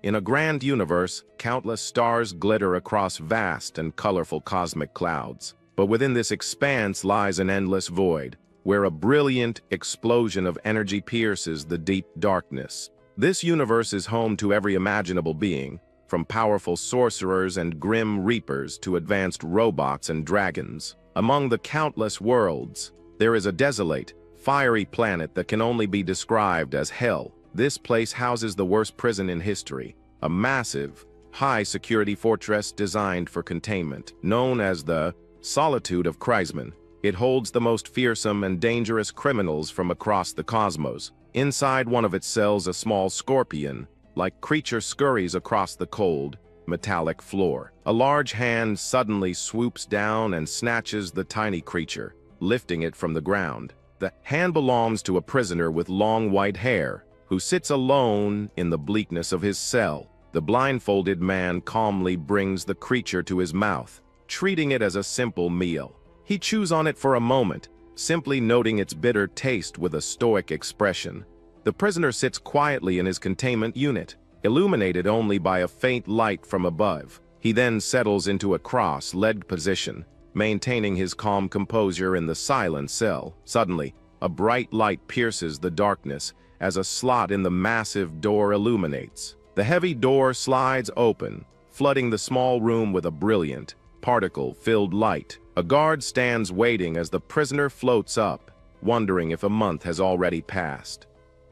In a grand universe, countless stars glitter across vast and colorful cosmic clouds. But within this expanse lies an endless void, where a brilliant explosion of energy pierces the deep darkness. This universe is home to every imaginable being, from powerful sorcerers and grim reapers to advanced robots and dragons. Among the countless worlds, there is a desolate, fiery planet that can only be described as hell. This place houses the worst prison in history, a massive, high-security fortress designed for containment. Known as the Solitude of Kreisman, it holds the most fearsome and dangerous criminals from across the cosmos. Inside one of its cells, a small scorpion-like creature scurries across the cold, metallic floor. A large hand suddenly swoops down and snatches the tiny creature, lifting it from the ground. The hand belongs to a prisoner with long white hair, who sits alone in the bleakness of his cell. The blindfolded man calmly brings the creature to his mouth, treating it as a simple meal. He chews on it for a moment, simply noting its bitter taste with a stoic expression. The prisoner sits quietly in his containment unit, illuminated only by a faint light from above. He then settles into a cross-legged position, maintaining his calm composure in the silent cell. Suddenly, a bright light pierces the darkness as a slot in the massive door illuminates. The heavy door slides open, flooding the small room with a brilliant, particle-filled light. A guard stands waiting as the prisoner floats up, wondering if a month has already passed.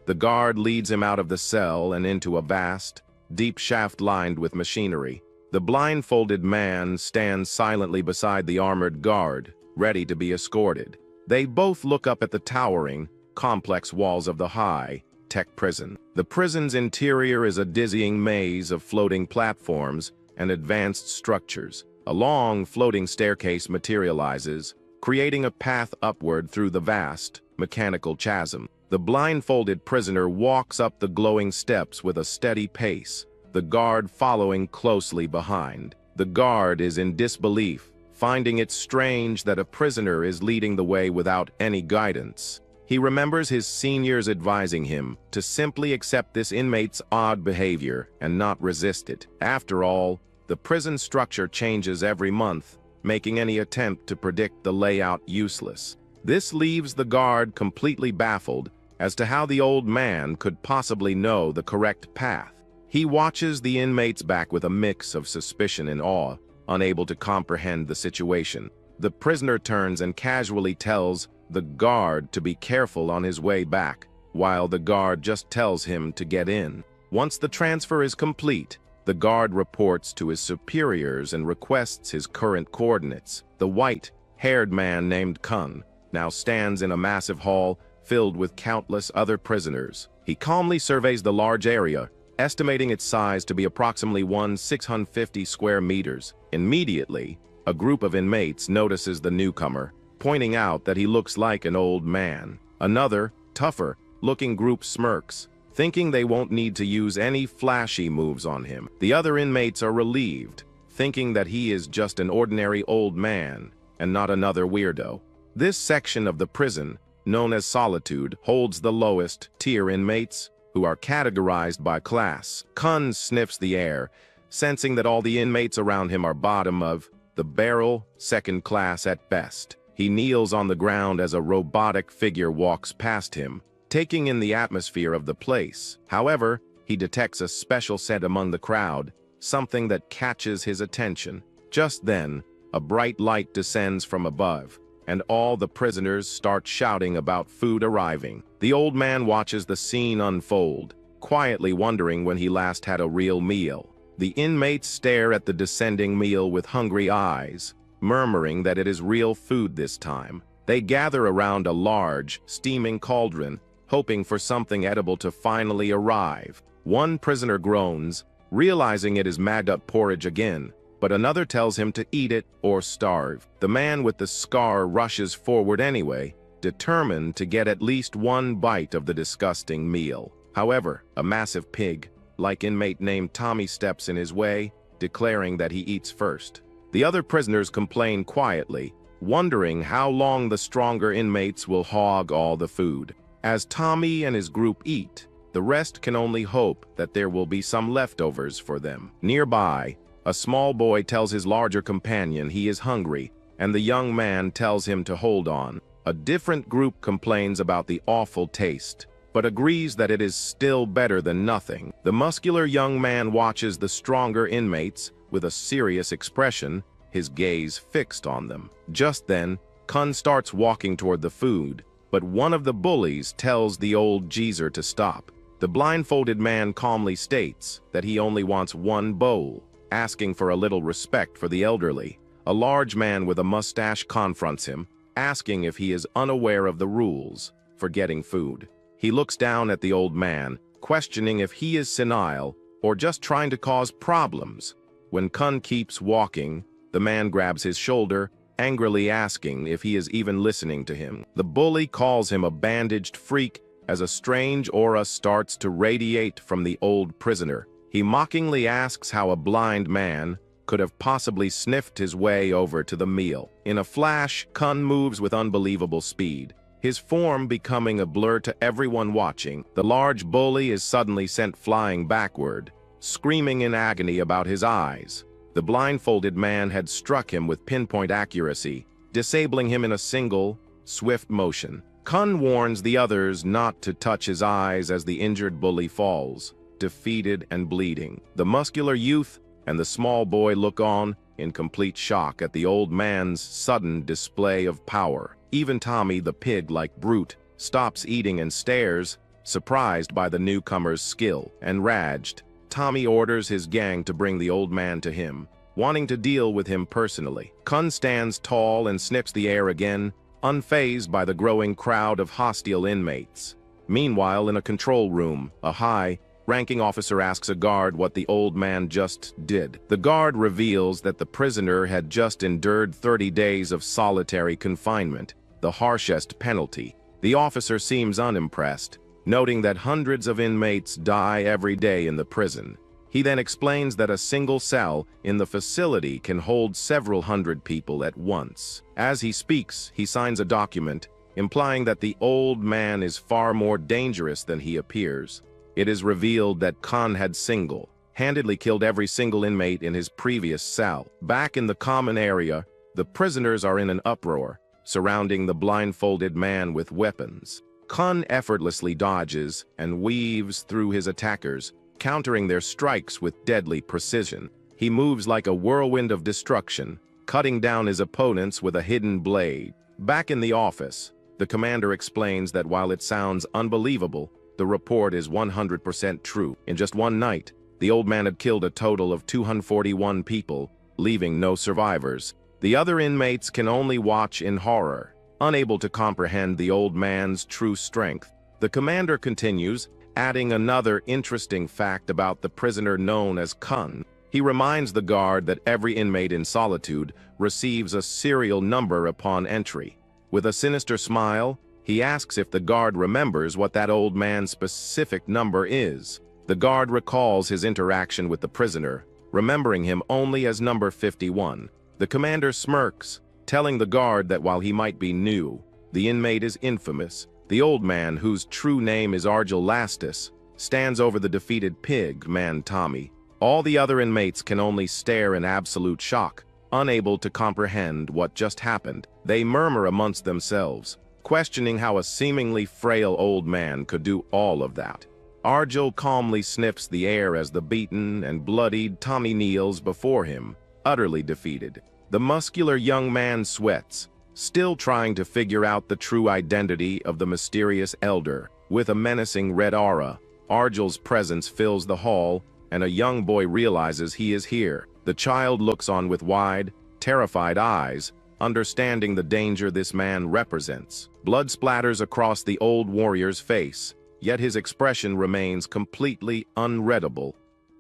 The guard leads him out of the cell and into a vast, deep shaft lined with machinery. The blindfolded man stands silently beside the armored guard, ready to be escorted. They both look up at the towering, complex walls of the high-tech prison. The prison's interior is a dizzying maze of floating platforms and advanced structures. A long, floating staircase materializes, creating a path upward through the vast, mechanical chasm. The blindfolded prisoner walks up the glowing steps with a steady pace, the guard following closely behind. The guard is in disbelief, finding it strange that a prisoner is leading the way without any guidance. He remembers his seniors advising him to simply accept this inmate's odd behavior and not resist it. After all, the prison structure changes every month, making any attempt to predict the layout useless. This leaves the guard completely baffled as to how the old man could possibly know the correct path. He watches the inmates back with a mix of suspicion and awe, unable to comprehend the situation. The prisoner turns and casually tells the guard to be careful on his way back, while the guard just tells him to get in. Once the transfer is complete, the guard reports to his superiors and requests his current coordinates. The white-haired man named Kun now stands in a massive hall filled with countless other prisoners. He calmly surveys the large area, estimating its size to be approximately 650 square meters. Immediately, a group of inmates notices the newcomer, pointing out that he looks like an old man. Another, tougher-looking group smirks, thinking they won't need to use any flashy moves on him. The other inmates are relieved, thinking that he is just an ordinary old man and not another weirdo. This section of the prison, known as Solitude, holds the lowest-tier inmates, who are categorized by class. Kun sniffs the air, sensing that all the inmates around him are bottom of the barrel, second class at best. He kneels on the ground as a robotic figure walks past him, taking in the atmosphere of the place. However, he detects a special scent among the crowd, something that catches his attention. Just then, a bright light descends from above, and all the prisoners start shouting about food arriving. The old man watches the scene unfold, quietly wondering when he last had a real meal. The inmates stare at the descending meal with hungry eyes, murmuring that it is real food this time. They gather around a large, steaming cauldron, hoping for something edible to finally arrive. One prisoner groans, realizing it is maggot porridge again, but another tells him to eat it or starve. The man with the scar rushes forward anyway, determined to get at least one bite of the disgusting meal. However, a massive pig-like inmate named Tommy steps in his way, declaring that he eats first. The other prisoners complain quietly, wondering how long the stronger inmates will hog all the food. As Tommy and his group eat, The rest can only hope that there will be some leftovers for them. Nearby, a small boy tells his larger companion he is hungry, and the young man tells him to hold on. A different group complains about the awful taste, but agrees that it is still better than nothing. The muscular young man watches the stronger inmates with a serious expression, his gaze fixed on them. Just then, Kun starts walking toward the food, but one of the bullies tells the old geezer to stop. The blindfolded man calmly states that he only wants one bowl, asking for a little respect for the elderly. A large man with a mustache confronts him, asking if he is unaware of the rules for getting food. He looks down at the old man, questioning if he is senile or just trying to cause problems. When Kun keeps walking, the man grabs his shoulder, angrily asking if he is even listening to him. The bully calls him a bandaged freak as a strange aura starts to radiate from the old prisoner. He mockingly asks how a blind man could have possibly sniffed his way over to the meal. In a flash, Kun moves with unbelievable speed, his form becoming a blur to everyone watching. The large bully is suddenly sent flying backward, screaming in agony about his eyes. The blindfolded man had struck him with pinpoint accuracy, disabling him in a single, swift motion. Kun warns the others not to touch his eyes as the injured bully falls, defeated and bleeding. The muscular youth and the small boy look on in complete shock at the old man's sudden display of power. Even Tommy, the pig-like brute, stops eating and stares, surprised by the newcomer's skill. Enraged, Tommy orders his gang to bring the old man to him, wanting to deal with him personally. Kun stands tall and sniffs the air again, unfazed by the growing crowd of hostile inmates. Meanwhile, in a control room, a high-ranking officer asks a guard what the old man just did. The guard reveals that the prisoner had just endured 30 days of solitary confinement, the harshest penalty. The officer seems unimpressed, noting that hundreds of inmates die every day in the prison. He then explains that a single cell in the facility can hold several hundred people at once. As he speaks, he signs a document, implying that the old man is far more dangerous than he appears. It is revealed that Kun had single-handedly killed every single inmate in his previous cell. Back in the common area, the prisoners are in an uproar, surrounding the blindfolded man with weapons. Kun effortlessly dodges and weaves through his attackers, countering their strikes with deadly precision. He moves like a whirlwind of destruction, cutting down his opponents with a hidden blade. Back in the office, the commander explains that while it sounds unbelievable, the report is 100% true. In just one night, the old man had killed a total of 241 people, leaving no survivors. The other inmates can only watch in horror, unable to comprehend the old man's true strength. The commander continues, adding another interesting fact about the prisoner known as Kun. He reminds the guard that every inmate in Solitude receives a serial number upon entry. With a sinister smile, he asks if the guard remembers what that old man's specific number is. The guard recalls his interaction with the prisoner, remembering him only as number 51. The commander smirks, telling the guard that while he might be new, the inmate is infamous. The old man, whose true name is Argelastus, stands over the defeated pig man Tommy. All the other inmates can only stare in absolute shock, unable to comprehend what just happened. They murmur amongst themselves, questioning how a seemingly frail old man could do all of that. Argel calmly sniffs the air as the beaten and bloodied Tommy kneels before him, utterly defeated. The muscular young man sweats, still trying to figure out the true identity of the mysterious elder. With a menacing red aura, Argel's presence fills the hall, and a young boy realizes he is here. The child looks on with wide, terrified eyes, understanding the danger this man represents. Blood splatters across the old warrior's face, yet his expression remains completely unreadable.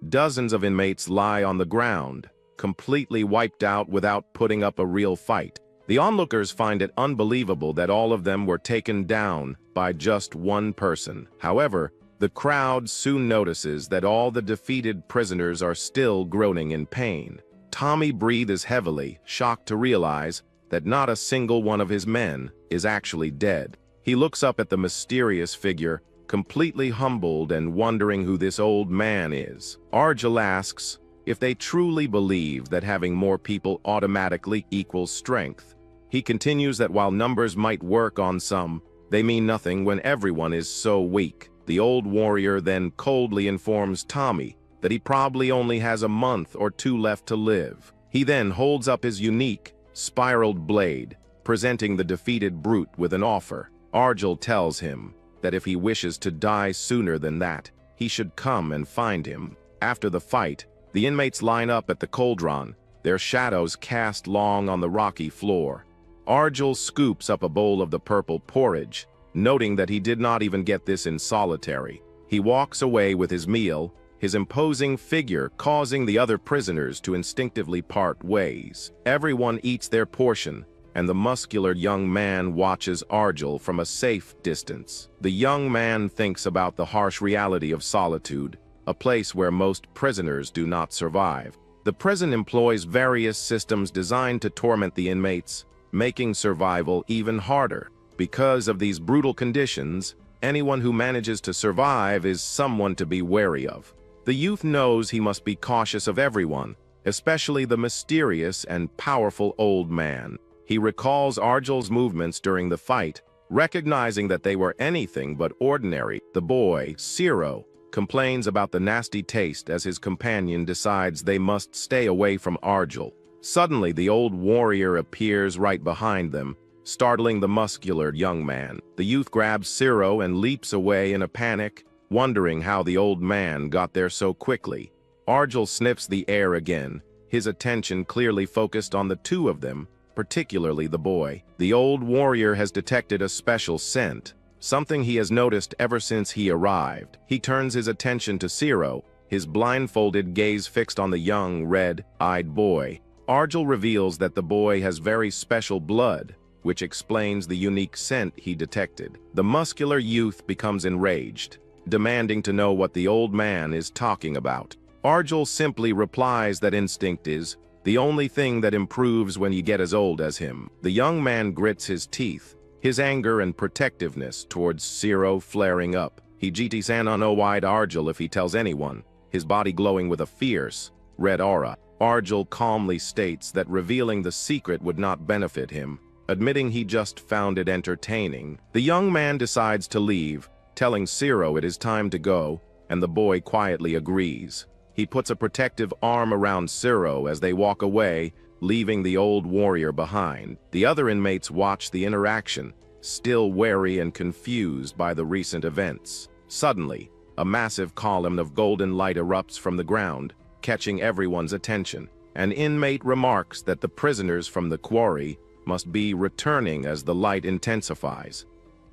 Dozens of inmates lie on the ground, completely wiped out without putting up a real fight. The onlookers find it unbelievable that all of them were taken down by just one person. However, the crowd soon notices that all the defeated prisoners are still groaning in pain. Tommy breathes heavily, shocked to realize that not a single one of his men is actually dead. He looks up at the mysterious figure, completely humbled and wondering who this old man is. Argel asks if they truly believe that having more people automatically equals strength. He continues that while numbers might work on some, they mean nothing when everyone is so weak. The old warrior then coldly informs Tommy that he probably only has a month or two left to live. He then holds up his unique, spiraled blade, presenting the defeated brute with an offer. Argel tells him that if he wishes to die sooner than that, he should come and find him. After the fight, the inmates line up at the cauldron, their shadows cast long on the rocky floor. Argel scoops up a bowl of the purple porridge, noting that he did not even get this in solitary. He walks away with his meal, his imposing figure causing the other prisoners to instinctively part ways. Everyone eats their portion, and the muscular young man watches Argel from a safe distance. The young man thinks about the harsh reality of solitude, a place where most prisoners do not survive. The prison employs various systems designed to torment the inmates, making survival even harder. Because of these brutal conditions, anyone who manages to survive is someone to be wary of. The youth knows he must be cautious of everyone, especially the mysterious and powerful old man. He recalls Argel's movements during the fight, recognizing that they were anything but ordinary. The boy, Zero, complains about the nasty taste as his companion decides they must stay away from Argel. Suddenly, the old warrior appears right behind them, startling the muscular young man. The youth grabs Zero and leaps away in a panic, wondering how the old man got there so quickly. Argel sniffs the air again, his attention clearly focused on the two of them, particularly the boy. The old warrior has detected a special scent, something he has noticed ever since he arrived. He turns his attention to Zero, his blindfolded gaze fixed on the young, red-eyed boy. Argel reveals that the boy has very special blood, which explains the unique scent he detected. The muscular youth becomes enraged, demanding to know what the old man is talking about. Argel simply replies that instinct is the only thing that improves when you get as old as him. The young man grits his teeth, his anger and protectiveness towards Zero flaring up. He GT's on-wide Argel if he tells anyone, his body glowing with a fierce, red aura. Argel calmly states that revealing the secret would not benefit him, admitting he just found it entertaining. The young man decides to leave, telling Zero it is time to go, and the boy quietly agrees. He puts a protective arm around Zero as they walk away, leaving the old warrior behind. The other inmates watch the interaction, still wary and confused by the recent events. Suddenly, a massive column of golden light erupts from the ground, catching everyone's attention. An inmate remarks that the prisoners from the quarry must be returning as the light intensifies.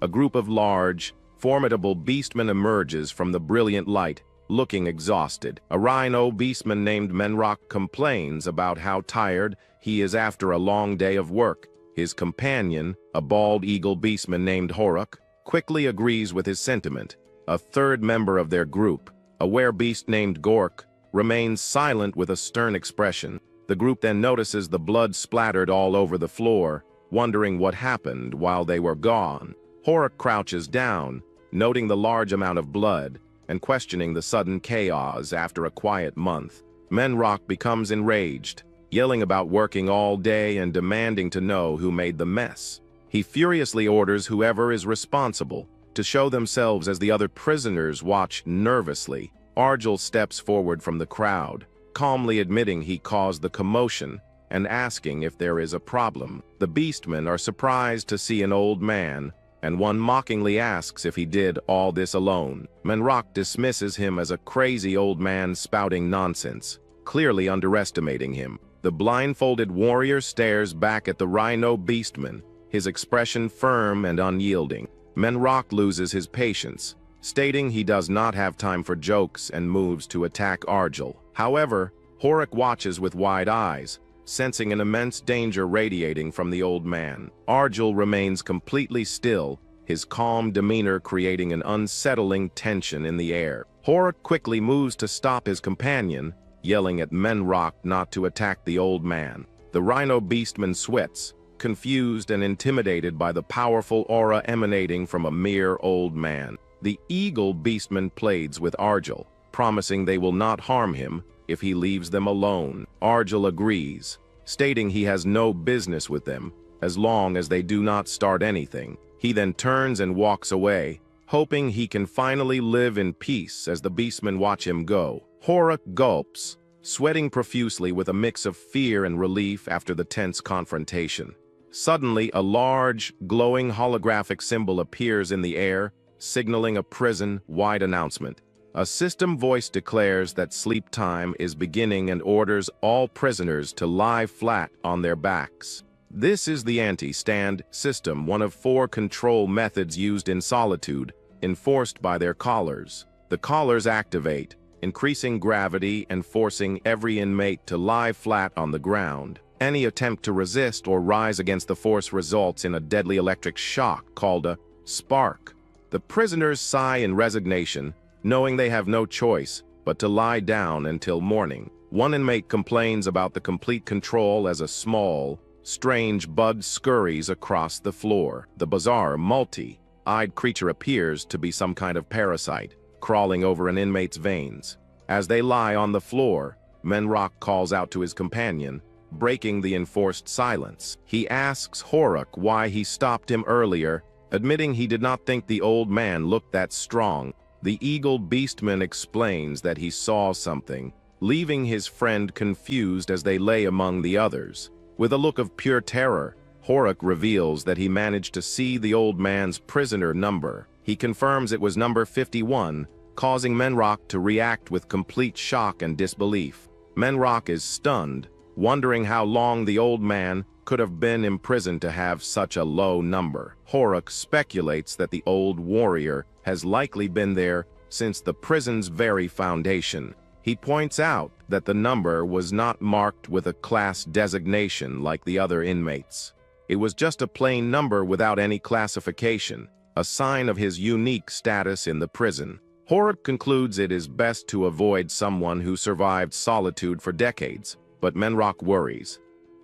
A group of large, formidable beastmen emerges from the brilliant light, looking exhausted. A rhino beastman named Manhwa complains about how tired he is after a long day of work. His companion, a bald eagle beastman named Horuk, quickly agrees with his sentiment. A third member of their group, a werebeast named Gork, remains silent with a stern expression. The group then notices the blood splattered all over the floor, wondering what happened while they were gone. Horuk crouches down, noting the large amount of blood, and questioning the sudden chaos after a quiet month. Manhwa becomes enraged, yelling about working all day and demanding to know who made the mess. He furiously orders whoever is responsible to show themselves as the other prisoners watch nervously. Argel steps forward from the crowd, calmly admitting he caused the commotion and asking if there is a problem. The beastmen are surprised to see an old man, and one mockingly asks if he did all this alone. Manhwa dismisses him as a crazy old man spouting nonsense, clearly underestimating him. The blindfolded warrior stares back at the rhino beastman, his expression firm and unyielding. Manhwa loses his patience, stating he does not have time for jokes and moves to attack Argel. However, Horuk watches with wide eyes, sensing an immense danger radiating from the old man. Argel remains completely still, his calm demeanor creating an unsettling tension in the air. Horuk quickly moves to stop his companion, yelling at Manhwa not to attack the old man. The rhino beastman sweats, confused and intimidated by the powerful aura emanating from a mere old man. The eagle beastman pleads with Argel, promising they will not harm him if he leaves them alone. Argel agrees, stating he has no business with them as long as they do not start anything. He then turns and walks away, hoping he can finally live in peace as the beastmen watch him go. Horuk gulps, sweating profusely with a mix of fear and relief after the tense confrontation. Suddenly, a large, glowing holographic symbol appears in the air, signaling a prison-wide announcement. A system voice declares that sleep time is beginning and orders all prisoners to lie flat on their backs. This is the anti-stand system, one of 4 control methods used in Solitude, enforced by their collars. The collars activate, increasing gravity and forcing every inmate to lie flat on the ground. Any attempt to resist or rise against the force results in a deadly electric shock called a spark. The prisoners sigh in resignation, knowing they have no choice but to lie down until morning. One inmate complains about the complete control as a small, strange bug scurries across the floor. The bizarre, multi-eyed creature appears to be some kind of parasite, crawling over an inmate's veins. As they lie on the floor, Menrock calls out to his companion, breaking the enforced silence. He asks Horuk why he stopped him earlier, admitting he did not think the old man looked that strong. The eagle beastman explains that he saw something, leaving his friend confused as they lay among the others. With a look of pure terror, Horuk reveals that he managed to see the old man's prisoner number. He confirms it was number 51, causing Menrock to react with complete shock and disbelief. Menrock is stunned, wondering how long the old man could have been imprisoned to have such a low number. Horuk speculates that the old warrior has likely been there since the prison's very foundation. He points out that the number was not marked with a class designation like the other inmates. It was just a plain number without any classification, a sign of his unique status in the prison. Horuk concludes it is best to avoid someone who survived Solitude for decades, but Menrock worries.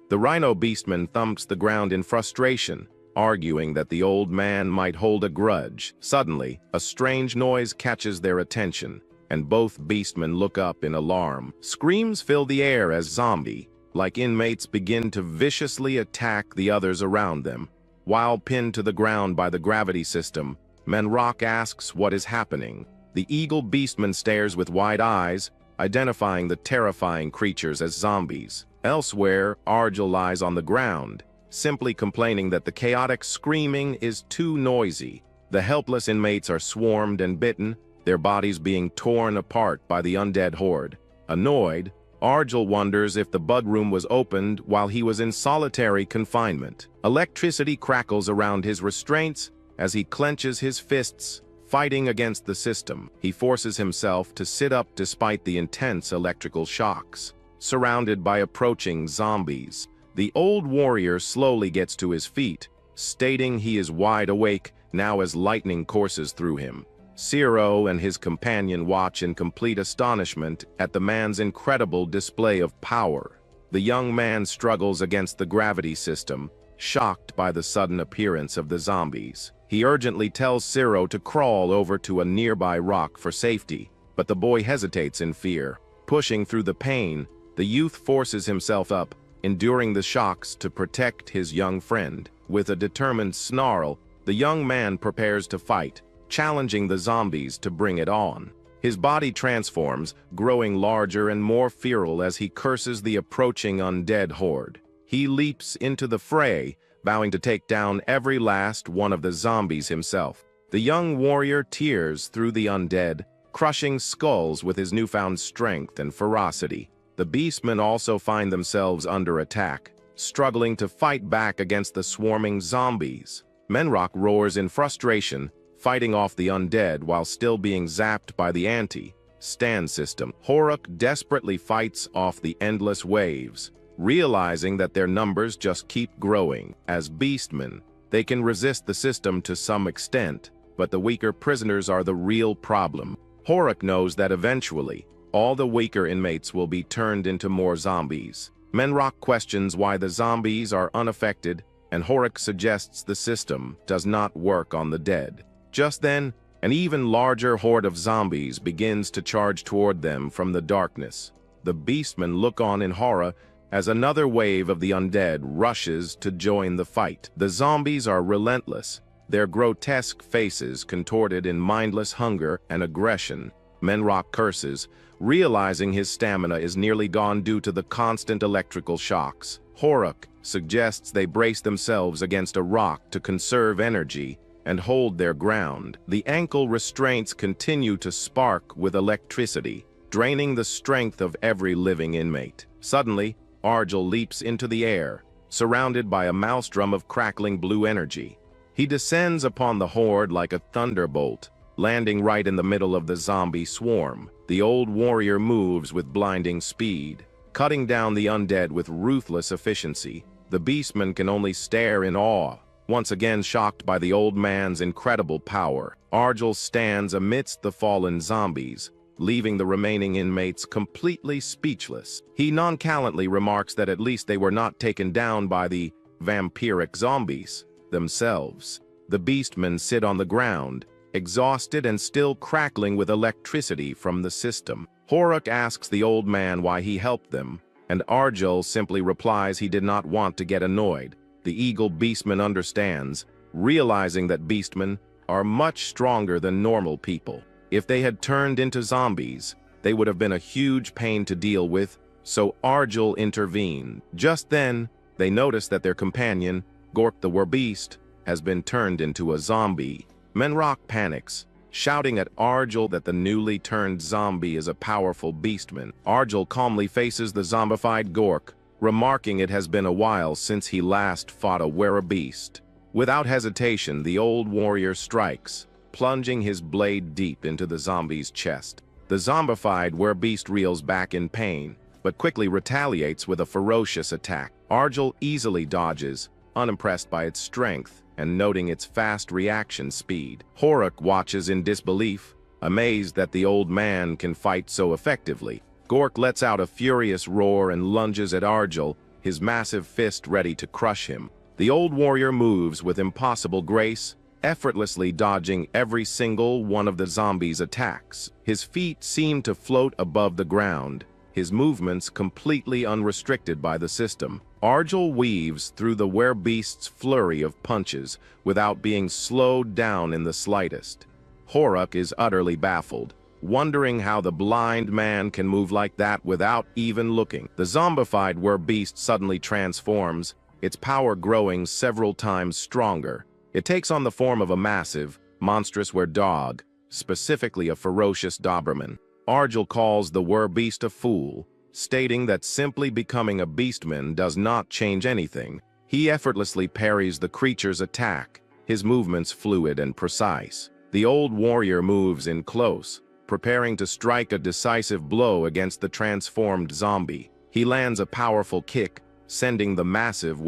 The rhino beastman thumps the ground in frustration, arguing that the old man might hold a grudge. Suddenly, a strange noise catches their attention, and both beastmen look up in alarm. Screams fill the air as zombie-like inmates begin to viciously attack the others around them. While pinned to the ground by the gravity system, Menrock asks what is happening. The eagle beastman stares with wide eyes, identifying the terrifying creatures as zombies. Elsewhere, Argel lies on the ground, simply complaining that the chaotic screaming is too noisy. The helpless inmates are swarmed and bitten, their bodies being torn apart by the undead horde. Annoyed, Argel wonders if the bug room was opened while he was in solitary confinement. Electricity crackles around his restraints as he clenches his fists, fighting against the system. He forces himself to sit up despite the intense electrical shocks. Surrounded by approaching zombies, the old warrior slowly gets to his feet, stating he is wide awake now as lightning courses through him. Zero and his companion watch in complete astonishment at the man's incredible display of power. The young man struggles against the gravity system, shocked by the sudden appearance of the zombies. He urgently tells Zero to crawl over to a nearby rock for safety, but the boy hesitates in fear. Pushing through the pain, the youth forces himself up, enduring the shocks to protect his young friend. With a determined snarl, the young man prepares to fight, challenging the zombies to bring it on. His body transforms, growing larger and more feral as he curses the approaching undead horde. He leaps into the fray, vowing to take down every last one of the zombies himself. The young warrior tears through the undead, crushing skulls with his newfound strength and ferocity. The beastmen also find themselves under attack, struggling to fight back against the swarming zombies. Menrock roars in frustration, fighting off the undead while still being zapped by the anti-stand system. Horuk desperately fights off the endless waves, realizing that their numbers just keep growing. As beastmen, they can resist the system to some extent, but the weaker prisoners are the real problem. Horuk knows that eventually, all the weaker inmates will be turned into more zombies. Menrock questions why the zombies are unaffected, and Horuk suggests the system does not work on the dead. Just then, An even larger horde of zombies begins to charge toward them from the darkness. The beastmen look on in horror as another wave of the undead rushes to join the fight. The zombies are relentless, their grotesque faces contorted in mindless hunger and aggression. Manhwa curses, realizing his stamina is nearly gone due to the constant electrical shocks. Horuk suggests they brace themselves against a rock to conserve energy and hold their ground. The ankle restraints continue to spark with electricity, draining the strength of every living inmate. Suddenly, Argel leaps into the air, surrounded by a maelstrom of crackling blue energy. He descends upon the horde like a thunderbolt, landing right in the middle of the zombie swarm. The old warrior moves with blinding speed, cutting down the undead with ruthless efficiency. The beastmen can only stare in awe, once again shocked by the old man's incredible power. Argel stands amidst the fallen zombies, leaving the remaining inmates completely speechless. He nonchalantly remarks that at least they were not taken down by the vampiric zombies themselves. The beastmen sit on the ground, exhausted and still crackling with electricity from the system. Horuk asks the old man why he helped them, and Argel simply replies he did not want to get annoyed. The eagle beastman understands, realizing that beastmen are much stronger than normal people. If they had turned into zombies, they would have been a huge pain to deal with, so Argel intervened. Just then, they notice that their companion, Gork the werbeast, has been turned into a zombie. Manhwa panics, shouting at Argel that the newly turned zombie is a powerful beastman. Argel calmly faces the zombified Gork, remarking it has been a while since he last fought a werbeast. Without hesitation, the old warrior strikes, plunging his blade deep into the zombie's chest. The zombified werbeast reels back in pain, but quickly retaliates with a ferocious attack. Argel easily dodges, unimpressed by its strength and noting its fast reaction speed. Horuk watches in disbelief, amazed that the old man can fight so effectively. Gork lets out a furious roar and lunges at Argel, his massive fist ready to crush him. The old warrior moves with impossible grace, effortlessly dodging every single one of the zombies' attacks. His feet seem to float above the ground, his movements completely unrestricted by the system. Argel weaves through the werbeast's flurry of punches without being slowed down in the slightest. Horuk is utterly baffled, wondering how the blind man can move like that without even looking. The zombified werbeast suddenly transforms, its power growing several times stronger. It takes on the form of a massive, monstrous were-dog, specifically a ferocious Doberman. Argel calls the werbeast a fool, stating that simply becoming a beastman does not change anything. He effortlessly parries the creature's attack, his movements fluid and precise. The old warrior moves in close, preparing to strike a decisive blow against the transformed zombie. He lands a powerful kick, sending the massive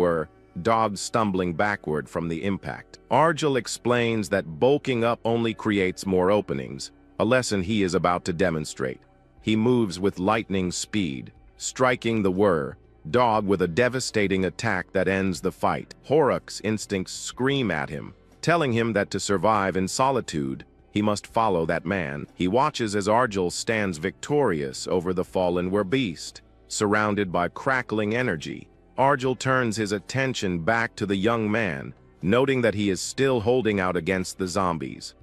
dog stumbling backward from the impact. Argel explains that bulking up only creates more openings, a lesson he is about to demonstrate. He moves with lightning speed, striking the dog with a devastating attack that ends the fight. Horuk's instincts scream at him, telling him that to survive in solitude, he must follow that man. He watches as Argel stands victorious over the fallen werbeast, surrounded by crackling energy. Argel turns his attention back to the young man, noting that he is still holding out against the zombies.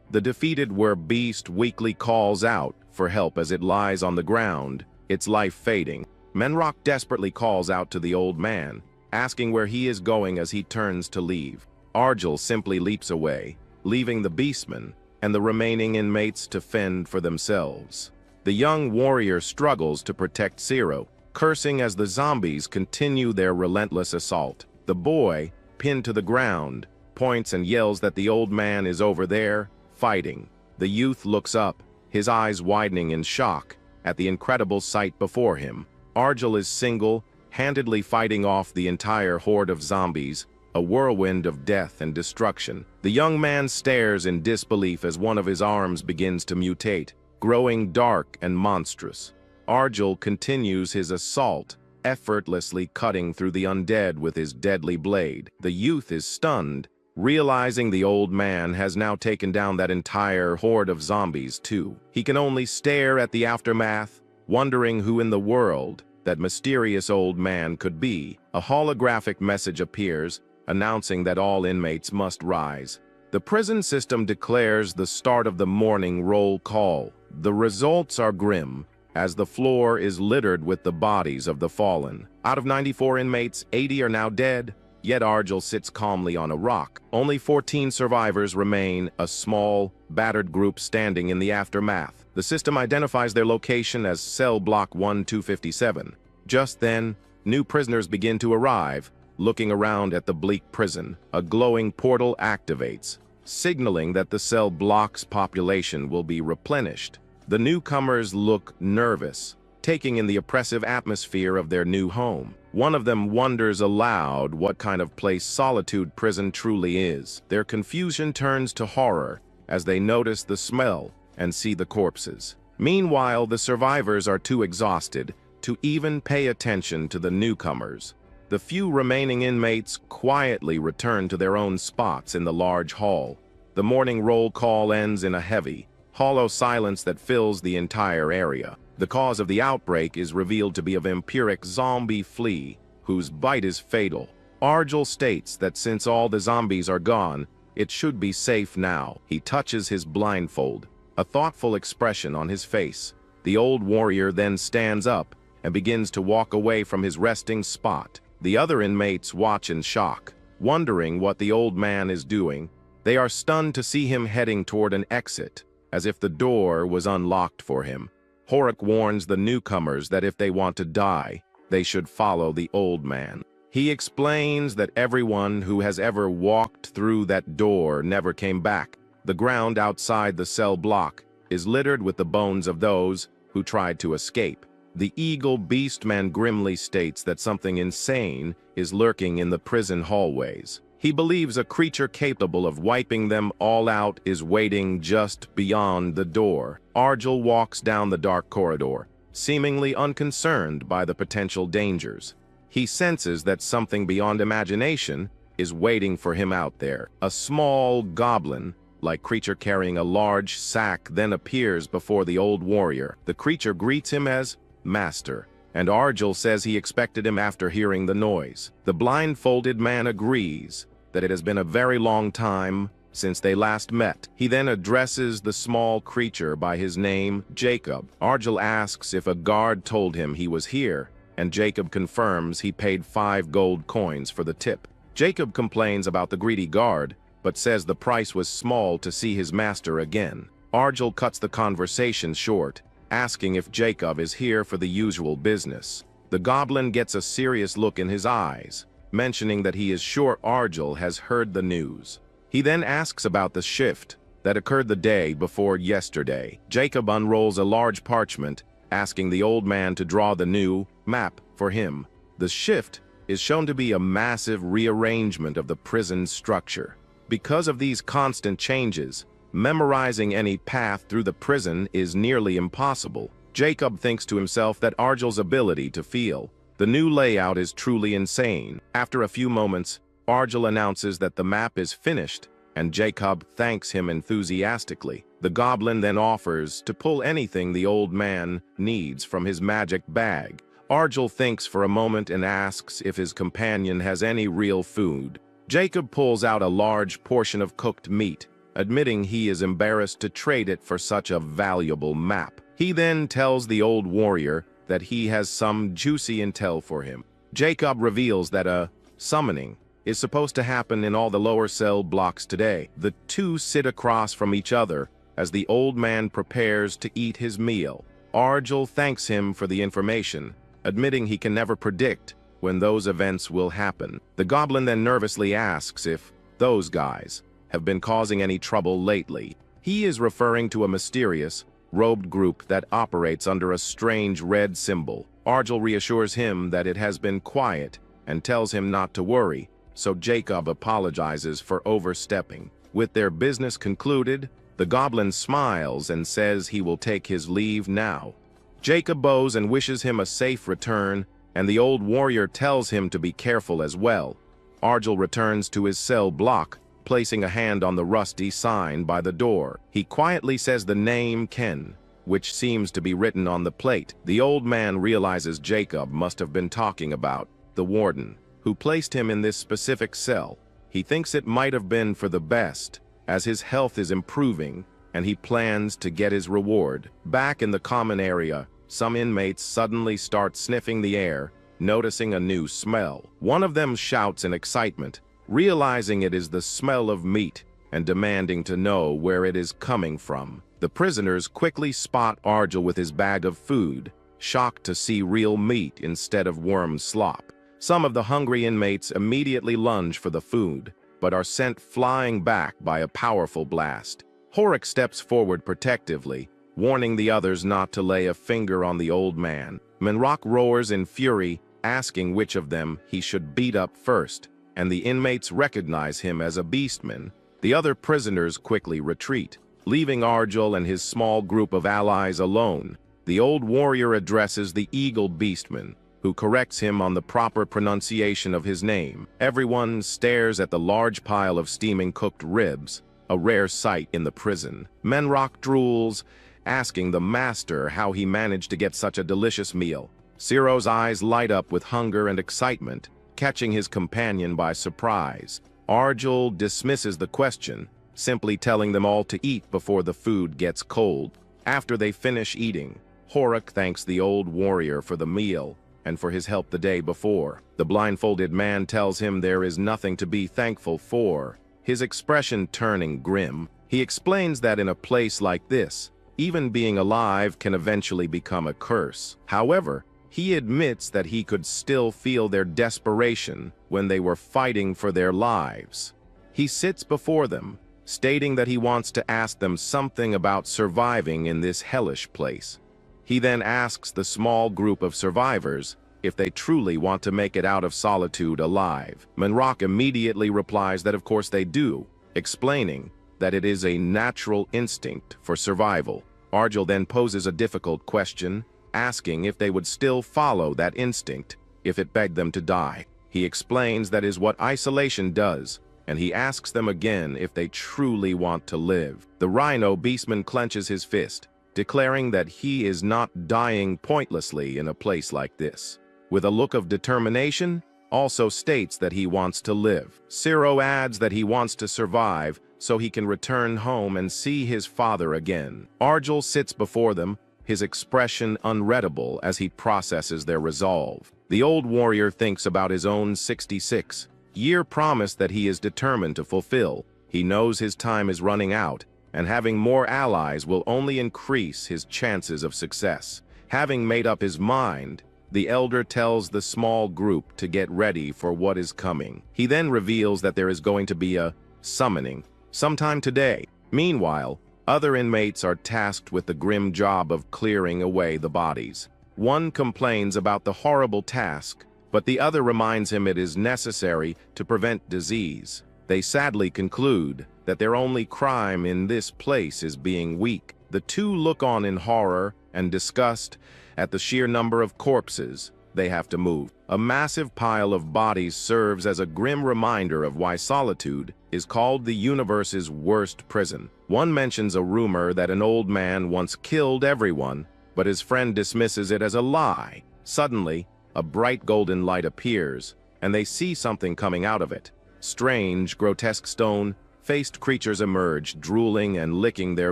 The defeated werbeast weakly calls out for help as it lies on the ground, its life fading. Manhwa desperately calls out to the old man, asking where he is going as he turns to leave. Argel simply leaps away, leaving the beastmen and the remaining inmates to fend for themselves. The young warrior struggles to protect Zero, cursing as the zombies continue their relentless assault. The boy, pinned to the ground, points and yells that the old man is over there, fighting. The youth looks up, his eyes widening in shock at the incredible sight before him. Argel is single-handedly fighting off the entire horde of zombies, a whirlwind of death and destruction. The young man stares in disbelief as one of his arms begins to mutate, growing dark and monstrous. Argel continues his assault, effortlessly cutting through the undead with his deadly blade. The youth is stunned, realizing the old man has now taken down that entire horde of zombies too. He can only stare at the aftermath, wondering who in the world that mysterious old man could be. A holographic message appears, announcing that all inmates must rise. The prison system declares the start of the morning roll call. The results are grim, as the floor is littered with the bodies of the fallen. Out of 94 inmates, 80 are now dead, yet Argel sits calmly on a rock. Only 14 survivors remain, a small, battered group standing in the aftermath. The system identifies their location as cell block 1257. Just then, new prisoners begin to arrive. Looking around at the bleak prison, a glowing portal activates, signaling that the cell block's population will be replenished. The newcomers look nervous, taking in the oppressive atmosphere of their new home. One of them wonders aloud what kind of place Solitude prison truly is. Their confusion turns to horror as they notice the smell and see the corpses. Meanwhile, the survivors are too exhausted to even pay attention to the newcomers. The few remaining inmates quietly return to their own spots in the large hall. The morning roll call ends in a heavy, hollow silence that fills the entire area. The cause of the outbreak is revealed to be a vampiric zombie flea, whose bite is fatal. Argel states that since all the zombies are gone, it should be safe now. He touches his blindfold, a thoughtful expression on his face. The old warrior then stands up and begins to walk away from his resting spot. The other inmates watch in shock, wondering what the old man is doing. They are stunned to see him heading toward an exit, as if the door was unlocked for him. Horik warns the newcomers that if they want to die, they should follow the old man. He explains that everyone who has ever walked through that door never came back. The ground outside the cell block is littered with the bones of those who tried to escape. The Eagle Beastman grimly states that something insane is lurking in the prison hallways. He believes a creature capable of wiping them all out is waiting just beyond the door. Argel walks down the dark corridor, seemingly unconcerned by the potential dangers. He senses that something beyond imagination is waiting for him out there. A small goblin-like creature carrying a large sack then appears before the old warrior. The creature greets him as Master, and Argel says he expected him after hearing the noise. The blindfolded man agrees that it has been a very long time since they last met. He then addresses the small creature by his name, Jacob. Argel asks if a guard told him he was here, and Jacob confirms he paid 5 gold coins for the tip. Jacob complains about the greedy guard, but says the price was small to see his master again. Argel cuts the conversation short, asking if Jacob is here for the usual business. The goblin gets a serious look in his eyes, mentioning that he is sure Argel has heard the news. He then asks about the shift that occurred the day before yesterday. Jacob unrolls a large parchment, asking the old man to draw the new map for him. The shift is shown to be a massive rearrangement of the prison structure. Because of these constant changes, memorizing any path through the prison is nearly impossible. Jacob thinks to himself that Argel's ability to feel the new layout is truly insane. After a few moments, Argel announces that the map is finished, and Jacob thanks him enthusiastically. The goblin then offers to pull anything the old man needs from his magic bag. Argel thinks for a moment and asks if his companion has any real food. Jacob pulls out a large portion of cooked meat, admitting he is embarrassed to trade it for such a valuable map. He then tells the old warrior that he has some juicy intel for him. Jacob reveals that a summoning is supposed to happen in all the lower cell blocks today. The two sit across from each other as the old man prepares to eat his meal. Argel thanks him for the information, admitting he can never predict when those events will happen. The goblin then nervously asks if those guys have been causing any trouble lately. He is referring to a mysterious, robed group that operates under a strange red symbol. Argel reassures him that it has been quiet and tells him not to worry, so Jacob apologizes for overstepping. With their business concluded, the goblin smiles and says he will take his leave now. Jacob bows and wishes him a safe return, and the old warrior tells him to be careful as well. Argel returns to his cell block, placing a hand on the rusty sign by the door. He quietly says the name Ken, which seems to be written on the plate. The old man realizes Jacob must have been talking about the warden, who placed him in this specific cell. He thinks it might have been for the best, as his health is improving, and he plans to get his reward. Back in the common area, some inmates suddenly start sniffing the air, noticing a new smell. One of them shouts in excitement, realizing it is the smell of meat, and demanding to know where it is coming from. The prisoners quickly spot Argel with his bag of food, shocked to see real meat instead of worm slop. Some of the hungry inmates immediately lunge for the food, but are sent flying back by a powerful blast. Horik steps forward protectively, warning the others not to lay a finger on the old man. Manhwa roars in fury, asking which of them he should beat up first, and the inmates recognize him as a beastman. The other prisoners quickly retreat, leaving Argel and his small group of allies alone. The old warrior addresses the eagle beastman, who corrects him on the proper pronunciation of his name. Everyone stares at the large pile of steaming cooked ribs, a rare sight in the prison. Manhwa drools, asking the master how he managed to get such a delicious meal. Ciro's eyes light up with hunger and excitement, catching his companion by surprise. Argel dismisses the question, simply telling them all to eat before the food gets cold. After they finish eating, Horik thanks the old warrior for the meal and for his help the day before. The blindfolded man tells him there is nothing to be thankful for, his expression turning grim. He explains that in a place like this, even being alive can eventually become a curse. However, he admits that he could still feel their desperation when they were fighting for their lives. He sits before them, stating that he wants to ask them something about surviving in this hellish place. He then asks the small group of survivors if they truly want to make it out of Solitude alive. Manhwa immediately replies that of course they do, explaining that it is a natural instinct for survival. Argel then poses a difficult question, asking if they would still follow that instinct if it begged them to die. He explains that is what isolation does, and he asks them again if they truly want to live. The rhino beastman clenches his fist, declaring that he is not dying pointlessly in a place like this. With a look of determination, also states that he wants to live. Ciro adds that he wants to survive so he can return home and see his father again. Argel sits before them, his expression unreadable as he processes their resolve. The old warrior thinks about his own 66-year promise that he is determined to fulfill. He knows his time is running out, and having more allies will only increase his chances of success. Having made up his mind, the elder tells the small group to get ready for what is coming. He then reveals that there is going to be a summoning sometime today. Meanwhile, other inmates are tasked with the grim job of clearing away the bodies. One complains about the horrible task, but the other reminds him it is necessary to prevent disease. They sadly conclude that their only crime in this place is being weak. The two look on in horror and disgust at the sheer number of corpses they have to move. A massive pile of bodies serves as a grim reminder of why Solitude is called the universe's worst prison. One mentions a rumor that an old man once killed everyone, but his friend dismisses it as a lie. Suddenly, a bright golden light appears, and they see something coming out of it. Strange, grotesque stone-faced creatures emerge, drooling and licking their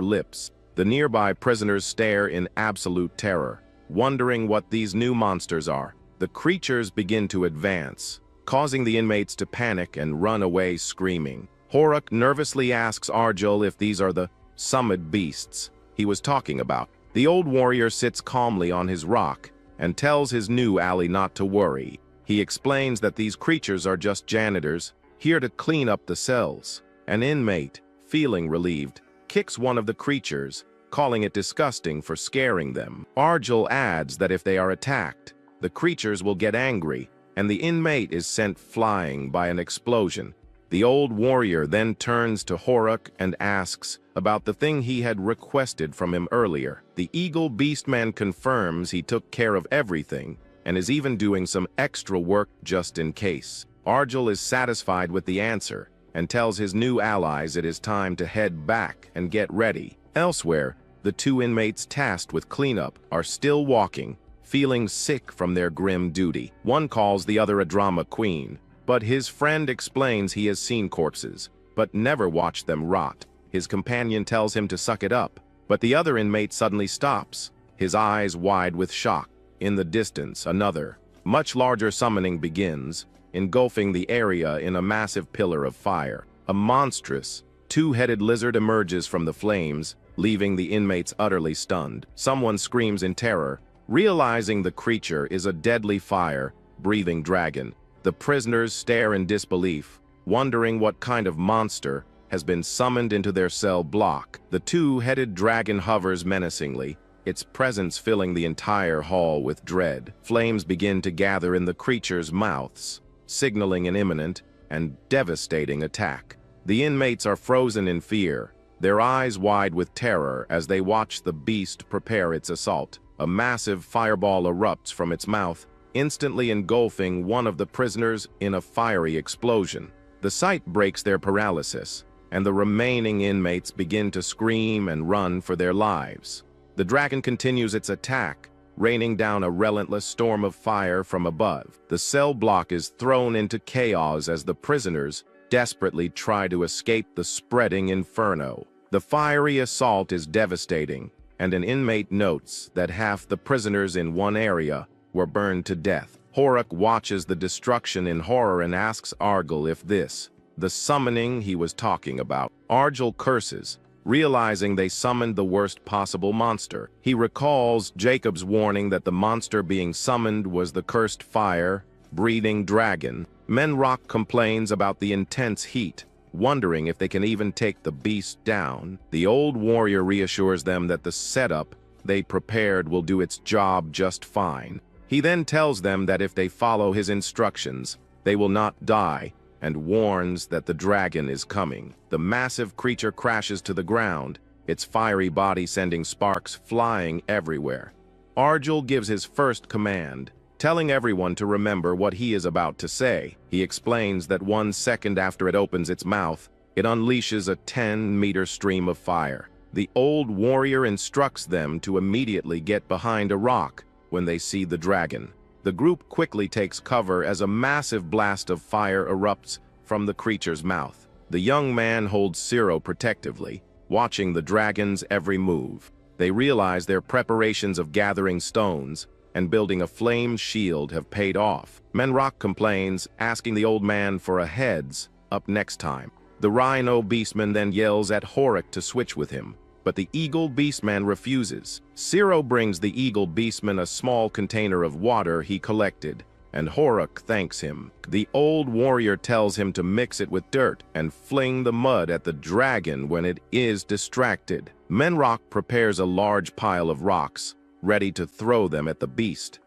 lips. The nearby prisoners stare in absolute terror, wondering what these new monsters are. The creatures begin to advance, causing the inmates to panic and run away screaming. Horik nervously asks Argel if these are the summoned beasts he was talking about. The old warrior sits calmly on his rock and tells his new ally not to worry. He explains that these creatures are just janitors, here to clean up the cells. An inmate, feeling relieved, kicks one of the creatures, calling it disgusting for scaring them. Argel adds that if they are attacked, the creatures will get angry, and the inmate is sent flying by an explosion. The old warrior then turns to Horik and asks about the thing he had requested from him earlier. The eagle beastman confirms he took care of everything and is even doing some extra work just in case. Argel is satisfied with the answer and tells his new allies it is time to head back and get ready. Elsewhere, the two inmates tasked with cleanup are still walking, feeling sick from their grim duty. One calls the other a drama queen, but his friend explains he has seen corpses, but never watched them rot. His companion tells him to suck it up, but the other inmate suddenly stops, his eyes wide with shock. In the distance, another, much larger summoning begins, engulfing the area in a massive pillar of fire. A monstrous, two-headed lizard emerges from the flames, leaving the inmates utterly stunned. Someone screams in terror, realizing the creature is a deadly fire-breathing dragon. The prisoners stare in disbelief, wondering what kind of monster has been summoned into their cell block. The two-headed dragon hovers menacingly, its presence filling the entire hall with dread. Flames begin to gather in the creature's mouths, signaling an imminent and devastating attack. The inmates are frozen in fear, their eyes wide with terror as they watch the beast prepare its assault. A massive fireball erupts from its mouth, instantly engulfing one of the prisoners in a fiery explosion. The sight breaks their paralysis, and the remaining inmates begin to scream and run for their lives. The dragon continues its attack, raining down a relentless storm of fire from above. The cell block is thrown into chaos as the prisoners desperately try to escape the spreading inferno. The fiery assault is devastating, and an inmate notes that half the prisoners in one area were burned to death. Horuk watches the destruction in horror and asks Argel if this, the summoning he was talking about. Argel curses, realizing they summoned the worst possible monster. He recalls Jacob's warning that the monster being summoned was the cursed fire-breathing dragon. Manhwa complains about the intense heat, wondering if they can even take the beast down. The old warrior reassures them that the setup they prepared will do its job just fine. He then tells them that if they follow his instructions, they will not die, and warns that the dragon is coming. The massive creature crashes to the ground, its fiery body sending sparks flying everywhere. Argel gives his first command, telling everyone to remember what he is about to say. He explains that 1 second after it opens its mouth, it unleashes a 10-meter stream of fire. The old warrior instructs them to immediately get behind a rock when they see the dragon. The group quickly takes cover as a massive blast of fire erupts from the creature's mouth. The young man holds Zero protectively, watching the dragon's every move. They realize their preparations of gathering stones and building a flame shield have paid off. Manhwa complains, asking the old man for a heads up next time. The rhino beastman then yells at Horuk to switch with him, but the eagle beastman refuses. Zero brings the eagle beastman a small container of water he collected, and Horuk thanks him. The old warrior tells him to mix it with dirt and fling the mud at the dragon when it is distracted. Manhwa prepares a large pile of rocks, ready to throw them at the beast.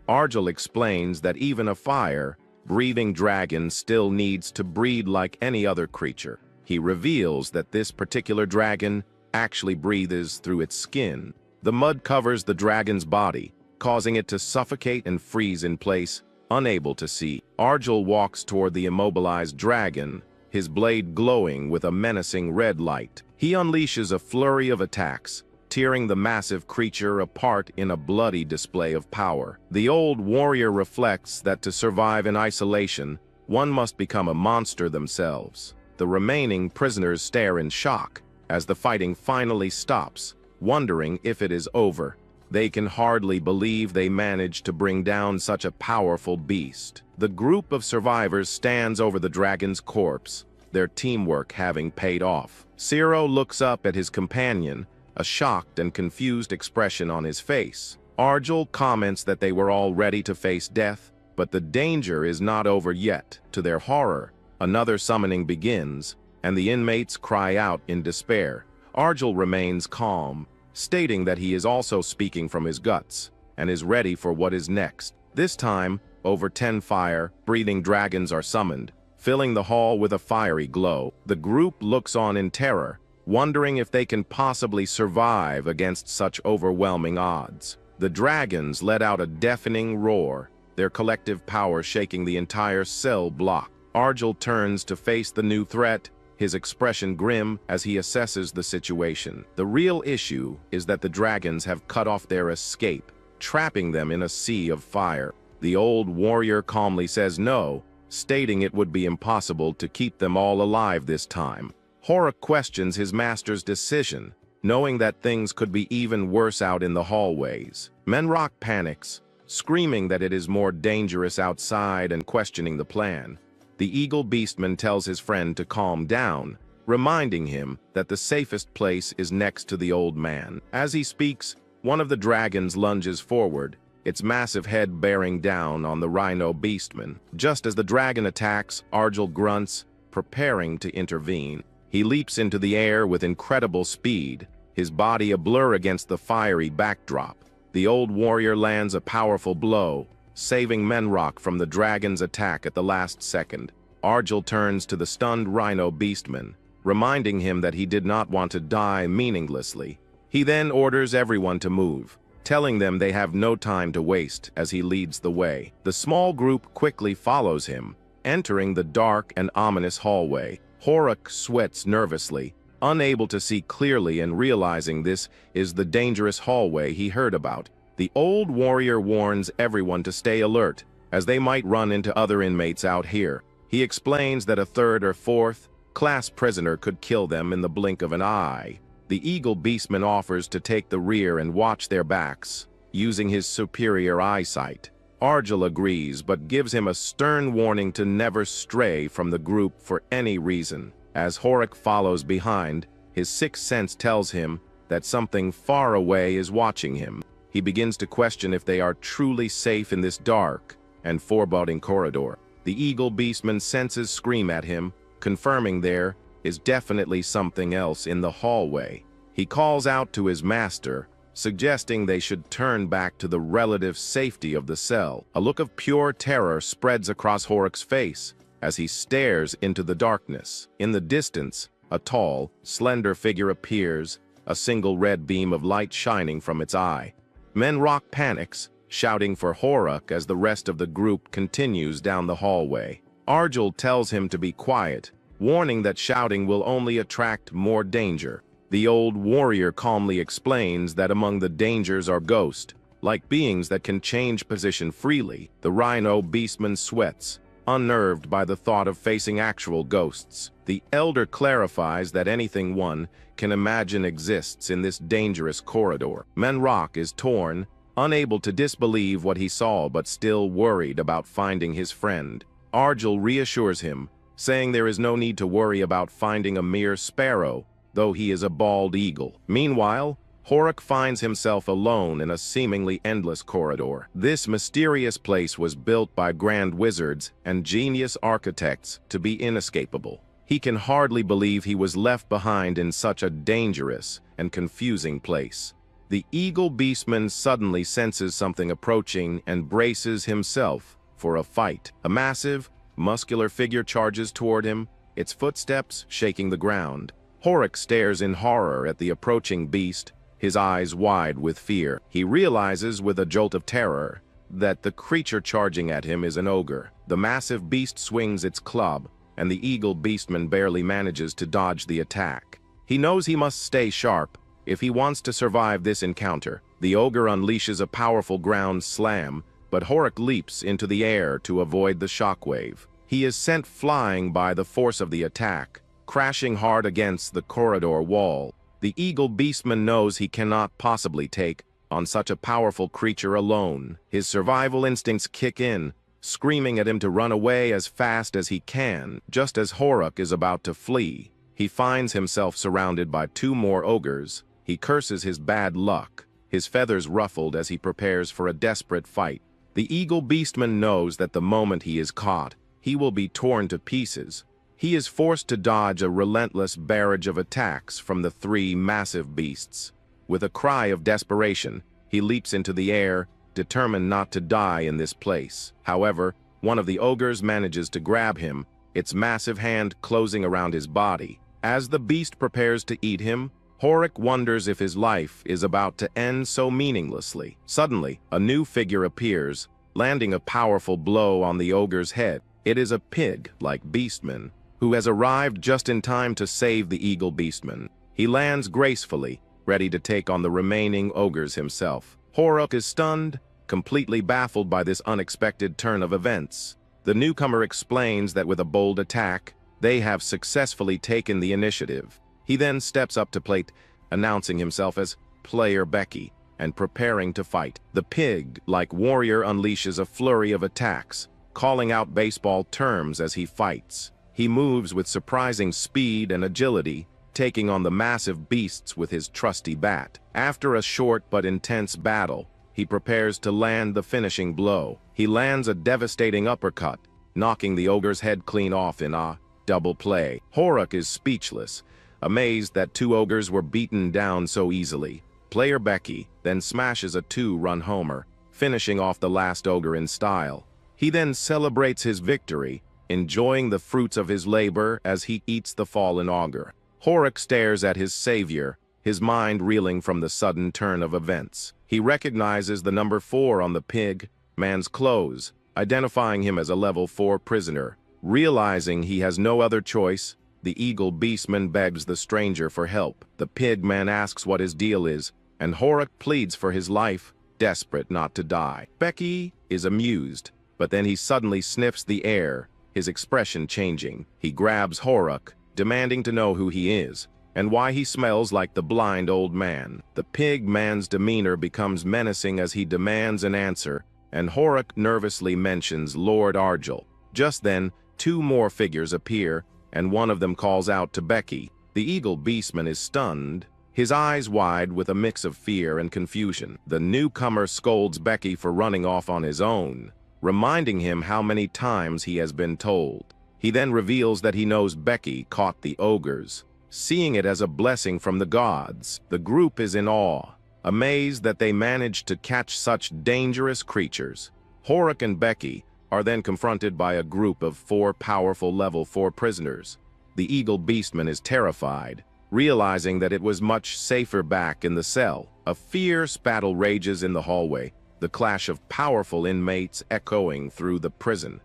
Argel explains that even a fire-breathing dragon still needs to breathe like any other creature. He reveals that this particular dragon actually breathes through its skin. The mud covers the dragon's body, causing it to suffocate and freeze in place, unable to see. Argel walks toward the immobilized dragon, his blade glowing with a menacing red light. He unleashes a flurry of attacks, tearing the massive creature apart in a bloody display of power. The old warrior reflects that to survive in isolation, one must become a monster themselves. The remaining prisoners stare in shock as the fighting finally stops, wondering if it is over. They can hardly believe they managed to bring down such a powerful beast. The group of survivors stands over the dragon's corpse, their teamwork having paid off. Zero looks up at his companion, a shocked and confused expression on his face. Argel comments that they were all ready to face death, but the danger is not over yet. To their horror, another summoning begins, and the inmates cry out in despair. Argel remains calm, stating that he is also speaking from his guts, and is ready for what is next. This time, over 10 fire-breathing dragons are summoned, filling the hall with a fiery glow. The group looks on in terror, wondering if they can possibly survive against such overwhelming odds. The dragons let out a deafening roar, their collective power shaking the entire cell block. Arjel turns to face the new threat, his expression grim as he assesses the situation. The real issue is that the dragons have cut off their escape, trapping them in a sea of fire. The old warrior calmly says no, stating it would be impossible to keep them all alive this time. Horik questions his master's decision, knowing that things could be even worse out in the hallways. Manhwa panics, screaming that it is more dangerous outside and questioning the plan. The eagle beastman tells his friend to calm down, reminding him that the safest place is next to the old man. As he speaks, one of the dragons lunges forward, its massive head bearing down on the rhino beastman. Just as the dragon attacks, Arjel grunts, preparing to intervene. He leaps into the air with incredible speed, his body a blur against the fiery backdrop. The old warrior lands a powerful blow, saving Manhwa from the dragon's attack at the last second. Arjel turns to the stunned rhino beastman, reminding him that he did not want to die meaninglessly. He then orders everyone to move, telling them they have no time to waste as he leads the way. The small group quickly follows him, entering the dark and ominous hallway. Horik sweats nervously, unable to see clearly and realizing this is the dangerous hallway he heard about. The old warrior warns everyone to stay alert, as they might run into other inmates out here. He explains that a third or fourth class prisoner could kill them in the blink of an eye. The eagle beastman offers to take the rear and watch their backs, using his superior eyesight. Arjel agrees, but gives him a stern warning to never stray from the group for any reason. As Horik follows behind, his sixth sense tells him that something far away is watching him. He begins to question if they are truly safe in this dark and foreboding corridor. The eagle beastman senses scream at him, confirming there is definitely something else in the hallway. He calls out to his master, suggesting they should turn back to the relative safety of the cell. A look of pure terror spreads across Horik's face as he stares into the darkness. In the distance, a tall, slender figure appears, a single red beam of light shining from its eye. Manhwa panics, shouting for Horik as the rest of the group continues down the hallway. Arjel tells him to be quiet, warning that shouting will only attract more danger. The old warrior calmly explains that among the dangers are ghosts, like beings that can change position freely. The rhino beastman sweats, unnerved by the thought of facing actual ghosts. The elder clarifies that anything one can imagine exists in this dangerous corridor. Manhwa is torn, unable to disbelieve what he saw but still worried about finding his friend. Arjel reassures him, saying there is no need to worry about finding a mere sparrow, though he is a bald eagle. Meanwhile, Horik finds himself alone in a seemingly endless corridor. This mysterious place was built by grand wizards and genius architects to be inescapable. He can hardly believe he was left behind in such a dangerous and confusing place. The eagle beastman suddenly senses something approaching and braces himself for a fight. A massive, muscular figure charges toward him, its footsteps shaking the ground. Horik stares in horror at the approaching beast, his eyes wide with fear. He realizes with a jolt of terror that the creature charging at him is an ogre. The massive beast swings its club, and the eagle beastman barely manages to dodge the attack. He knows he must stay sharp if he wants to survive this encounter. The ogre unleashes a powerful ground slam, but Horik leaps into the air to avoid the shockwave. He is sent flying by the force of the attack, crashing hard against the corridor wall. The eagle beastman knows he cannot possibly take on such a powerful creature alone. His survival instincts kick in, screaming at him to run away as fast as he can. Just as Horik is about to flee, he finds himself surrounded by two more ogres. He curses his bad luck, his feathers ruffled as he prepares for a desperate fight. The eagle beastman knows that the moment he is caught, he will be torn to pieces. He is forced to dodge a relentless barrage of attacks from the three massive beasts. With a cry of desperation, he leaps into the air, determined not to die in this place. However, one of the ogres manages to grab him, its massive hand closing around his body. As the beast prepares to eat him, Horik wonders if his life is about to end so meaninglessly. Suddenly, a new figure appears, landing a powerful blow on the ogre's head. It is a pig-like beastman who has arrived just in time to save the eagle beastman. He lands gracefully, ready to take on the remaining ogres himself. Horuk is stunned, completely baffled by this unexpected turn of events. The newcomer explains that with a bold attack, they have successfully taken the initiative. He then steps up to plate, announcing himself as Player Becky, and preparing to fight. The pig-like warrior unleashes a flurry of attacks, calling out baseball terms as he fights. He moves with surprising speed and agility, taking on the massive beasts with his trusty bat. After a short but intense battle, he prepares to land the finishing blow. He lands a devastating uppercut, knocking the ogre's head clean off in a double play. Horuk is speechless, amazed that two ogres were beaten down so easily. Player Becky then smashes a two-run homer, finishing off the last ogre in style. He then celebrates his victory, enjoying the fruits of his labor as he eats the fallen ogre. Horuk stares at his savior, his mind reeling from the sudden turn of events. He recognizes the number 4 on the pig man's clothes, identifying him as a level 4 prisoner. Realizing he has no other choice, the eagle beastman begs the stranger for help. The pig man asks what his deal is, and Horuk pleads for his life, desperate not to die. Becky is amused, but then he suddenly sniffs the air, his expression changing. He grabs Horuk, demanding to know who he is, and why he smells like the blind old man. The pig man's demeanor becomes menacing as he demands an answer, and Horuk nervously mentions Lord Argel. Just then, 2 more figures appear, and one of them calls out to Becky. The eagle beastman is stunned, his eyes wide with a mix of fear and confusion. The newcomer scolds Becky for running off on his own, reminding him how many times he has been told. He then reveals that he knows Becky caught the ogres, seeing it as a blessing from the gods. The group is in awe, amazed that they managed to catch such dangerous creatures. Horuk and Becky are then confronted by a group of 4 powerful level 4 prisoners. The eagle beastman is terrified, realizing that it was much safer back in the cell. A fierce battle rages in the hallway, the clash of powerful inmates echoing through the prison.